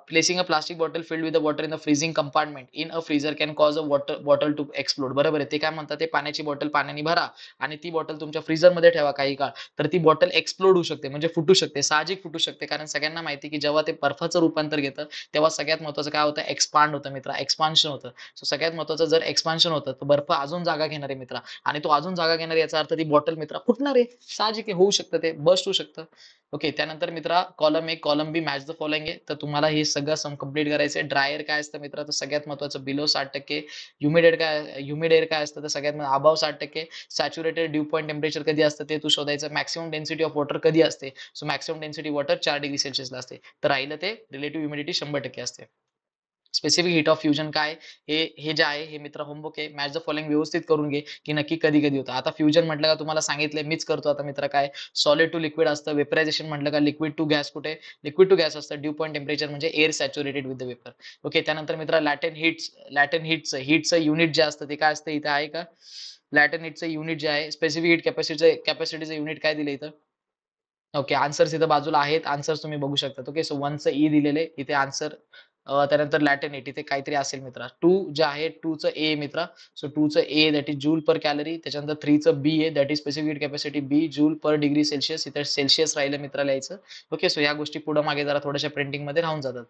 placing a plastic bottle filled with water in the freezing compartment in a freezer can cause a water bottle to explode. बरोबर आहे. ते काय म्हणतात, ते पाण्याची बॉटल पाण्याने भरा आणि ती बॉटल तुमच्या फ्रीझरमध्ये ठेवा काही काळ, तर ती बॉटल एक्सप्लोड होऊ शकते, म्हणजे फुटू शकते, साहजिक फुटू शकते. कारण सगळ्यांना माहिती की जेव्हा ते बर्फाचं रूपांतर घेतं तेव्हा सगळ्यात महत्त्वाचं काय होतं, एक्सपांड होतं मित्रा, एक्सपान्शन होतं. सो सगळ्यात महत्त्वाचं जर एक्सपान्शन होतं तर बर्फ अजून जागा घेणार आहे मित्रा, आणि तो अजून जागा घेणार याचा अर्थ ती बॉटल मित्रा फुटणार आहे, साहजिक आहे, होऊ शकतं, ते बस्ट होऊ शकतं. ओके, त्यानंतर मित्रा column A column B match the following आहे, तर तुम्हाला हे सगळं सम कंप्लीट करायचं आहे. ड्रायर काय असतं मित्रा, तर सगळ्यात महत्त्वाचं बिलो 60%. ह्युमिड एअर काय असतं, तर सगळ्यात above 60%. Saturated due point temperature कधी असतं ते तू शोधायचं. मॅक्सिमम डेन्सिटी ऑफ वॉटर कधी असते, so maximum density water 4 degree सेल्सियसला असते. तर राहिलं ते रिलेटिव्ह ह्युमिडिटी 100% असते. स्पेसिफिक हीट ऑफ फ्युजन काय, हे जे आहे हे मित्र होमवर्क आहे. मॅच द फॉलोइंग व्यवस्थित करून घे की नक्की कधी कधी होतं. आता फ्युजन म्हटलं का तुम्हाला सांगितलंय, मीच करतो आता मित्र. काय सॉलिड टू लिक्विड असतं. वेपरायझेशन म्हटलं का लिक्विड टू गॅस, कुठे लिक्विड टू गॅस असतं. ड्यू पॉईंट टेम्परेचर म्हणजे air saturated with the vapour. Okay, त्यानंतर मित्र लॅटेन हिटचं युनिट जे असतं ते काय असतं, इथे आहे का, लॅटेन हिटचं युनिट जे आहे, स्पेसिफिक हीट कॅपॅसिटीचं युनिट काय दिलं इथं. ओके, आन्सर्स इथं बाजूला आहेत, आन्सर्स तुम्ही बघू शकता. ओके, सो 1चं ई दिलेले इथे आन्सर. त्यानंतर लॅटिन एट इथे काहीतरी असेल मित्रा. 2 जे आहे 2चं ए मित्रा. सो 2चं A that is joule per calorie. त्याच्यानंतर 3चं बी आहे that is specific capacity B joule per degree Celsius. इथे सेल्सियस राहिलं मित्रा लिहायचं. ओके, सो या गोष्टी पुढे मागे जरा थोड्याशा प्रिंटिंग मध्ये राहून जातात.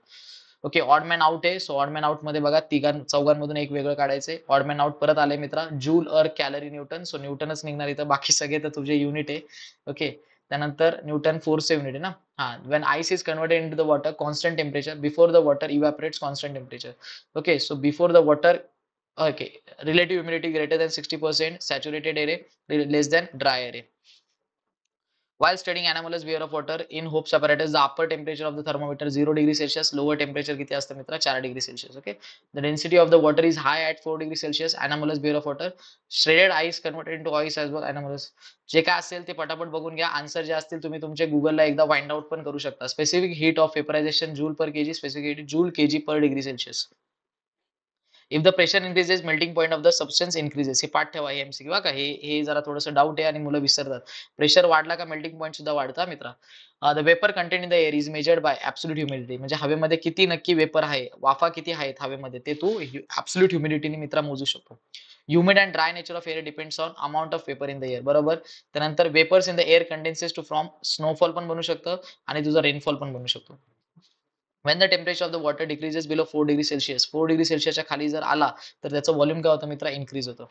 ओके, ऑड मॅन आउट आहे. सो ऑड मॅन आउट मध्ये बघा चौघांमधून एक वेगळं काढायचंय. ऑड मॅन आउट परत आले मित्रा. जूल और कॅलरी न्यूटन. सो न्यूटनच निघणार इथं, बाकी सगळे तर तुझे युनिट आहे. ओके, त्यानंतर न्यूटन फोर्सचे युनिट आहे ना. हा, when ice is converted into the water constant temperature before the water evaporates constant temperature. Okay, so before the water, okay, relative humidity greater than 60%, saturated air less than dry air. While studying anomalous behavior of water in Hope's apparatus, the upper temperature of the thermometer 0 degree Celsius, lower temperature किती असतं मित्रा, 4 degree Celsius. Okay, the density of the water is high at 4 degree Celsius, anomalous behavior of water, shredded ice converted into ice as well, anomalous. जे काय असेल ते पटापट बघून घ्या. आन्सर जे असतील तुम्ही तुमच्या गुगलला एकदा फाइंड आउट पण करू शकता. Specific heat of vaporisation joule per KG, specific heat joule KG per degree Celsius. If the pressure increases melting point of the substance increases. हे पाठ ठेवा, हे एमसीक्यू का, हे जरा थोडंसं डाऊट आहे आणि मुलं विसरतात. प्रेशर वाढला का मेल्टिंग पॉईंट सुद्धा वाढता मित्रा. The vapour content in the air is measured by absolute humidity. म्हणजे हवेमध्ये किती नक्की वेपर आहे, वाफा किती आहेत हवेमध्ये, ते तू ऍब्सोल्यूट ह्युमिडिटीने मित्रा मोजू शकतो. Humid and dry nature of air depends on amount of vapour in the air. बरोबर. त्यानंतर vapours in the air condenses to from snowfall पण बनू शकतं आणि तुझा रेनफॉल पण बनू शकतो. when the temperature of the water decreases below 4 degree Celsius, 4 degree सेल्सिअसच्या खाली जर आला तर त्याचं व्हॉल्यूम काय होतं मित्रा, इन्क्रीज होतं,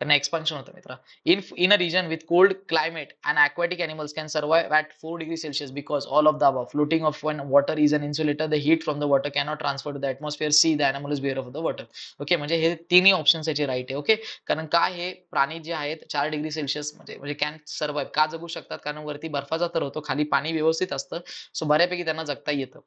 कारण एक्सपान्शन होतं मित्रा. In a reason with cold climate and aquatic animals can survive at 4 degree Celsius because all of the above. Floating of when water is an insulator, the heat from the water cannot transfer to the atmosphere. See the anomalous behavior of the water. Okay, म्हणजे हे तिन्ही options याचे right आहे. Okay, कारण काय, हे प्राणी जे आहेत 4 डिग्री सेल्सिअस म्हणजे म्हणजे कॅन सर्वाइव्ह का, जगू शकतात, कारण वरती बर्फाचा थर होतो, खाली पाणी व्यवस्थित असतं, सो बऱ्यापैकी त्यांना जगता येतं.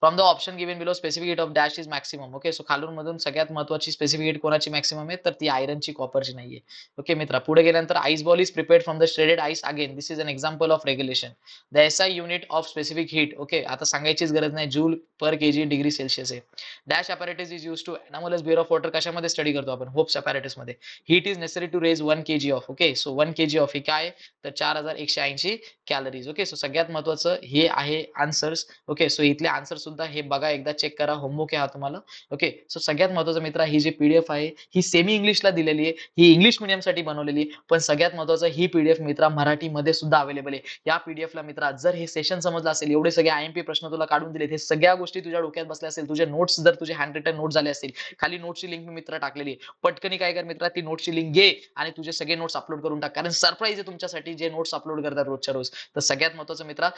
From the option given below specific heat of dash is maximum. Okay, so खालून मधून सगळ्यात महत्वाची स्पेसिफिक हीट कोणाची मॅक्सिमम आहे, तर ती आयरनची, कॉपरची नाहीये. ओके मित्रा, पुढे गेल्यानंतर ice ball is prepared from the shredded ice. Again this is an example of regelation. The SI unit of specific heat. Okay, आता सांगायचीच गरज नाही, joule per KG degree Celsius आहे. Dash apparatus is use to anomalous bear of water. कशामध्ये study करतो आपण, Hope's apparatus मध्ये. Heat is necessary to raise 1 kg of. Okay, so 1 kg of हे काय, तर 4180 कॅलरीज. ओके, सो सगळ्यात महत्वाचं हे आहे आन्सर्स. ओके, सो इथले आन्सर सुद्धा हे बघा, एकदा चेक करा, होमवर्क आहे हा तुम्हाला. ओके, सो सगळ्यात महत्वाचं मित्र, ही जी पीडीएफ आहे ही सेमी इंग्लिशला दिलेली आहे, ही इंग्लिश मीडियम साठी बनवलेली, पण सगळ्यात महत्वाचं ही पीडीएफ मित्रा मराठीमध्ये सुद्धा अवेलेबल आहे. या पीडीएफला मित्रा जर हे सेशन समजलं असेल, एवढे सगळे आयएमपी प्रश्न तुला काढून दिलेत, हे सगळ्या गोष्टी तुझ्या डोक्यात बसल्या असेल, तुझे नोट्स जर तुझे हँड रिटन नोट झाले असतील, खाली नोट्सची लिंक मी मित्र टाकलेली आहे, पटकनी काय कर मित्रा, ती नोट्सची लिंक घे आणि तुझे सगळे नोट्स अपलोड करून टाक, कारण सरप्राईज आहे तुमच्यासाठी जे नोट्स अपलोड करतात रोजच्या रोज. तर सगळ्यात महत्वाचं मित्रा,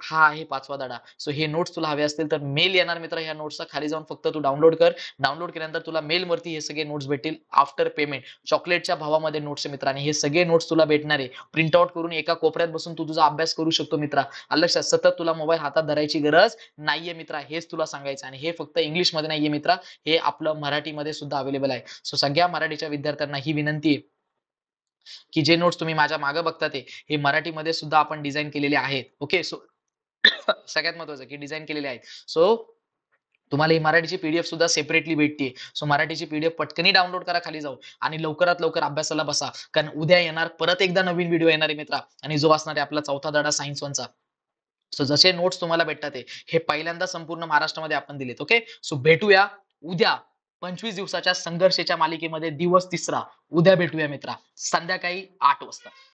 हा आहे 5वा धडा. सो हे नोट्स तुला हवे असतील तर मेल येणार मित्र, ह्या नोट्सचा खाली जाऊन फक्त तू डाउनलोड कर. डाउनलोड केल्यानंतर तुला मेल वरती हे सगळे नोट्स भेटतील आफ्टर पेमेंट. चॉकलेटच्या भावामध्ये नोट्स मित्रांनी, हे सगळे नोट्स तुला भेटणार आहे. प्रिंट आउट करून एका कोपऱ्यात बसून तू तुझा अभ्यास करू शकतो मित्रा. लक्षात, सतत तुला मोबाईल हातात धरायची गरज नाहीये मित्रा, हेच तुला सांगायचं. आणि हे फक्त इंग्लिश मध्ये नाहीये मित्रा, हे आपलं मराठीमध्ये सुद्धा अवेलेबल आहे. सो सगळ्या मराठीच्या विद्यार्थ्यांना ही विनंती आहे की जे नोट्स तुम्ही माझ्या मागे बघता ते हे मराठीमध्ये सुद्धा आपण डिझाईन केलेले आहेत. ओके, सो सगळ्यात महत्वाचं की डिझाईन केलेले आहेत. सो तुम्हाला ही मराठीची पीडीएफ सुद्धा सेपरेटली भेटते. सो मराठीची पीडीएफ पटकनी डाउनलोड करा खाली जाऊन आणि लवकरात लवकर अभ्यासाला बसा, कारण उद्या येणार परत एकदा नवीन व्हिडिओ येणार आहे मित्रा, आणि जो असणार आहे आपला 4था धडा सायन्स 1चा. सो जसे नोट्स तुम्हाला भेटतात हे पहिल्यांदा संपूर्ण महाराष्ट्रामध्ये आपण दिलेत. ओके. सो भेटूया उद्या 25 दिवसाच्या संघर्षाच्या मालिकेमध्ये दिवस तिसरा. उद्या भेटूया मित्रा संध्याकाळी 8 वाजता.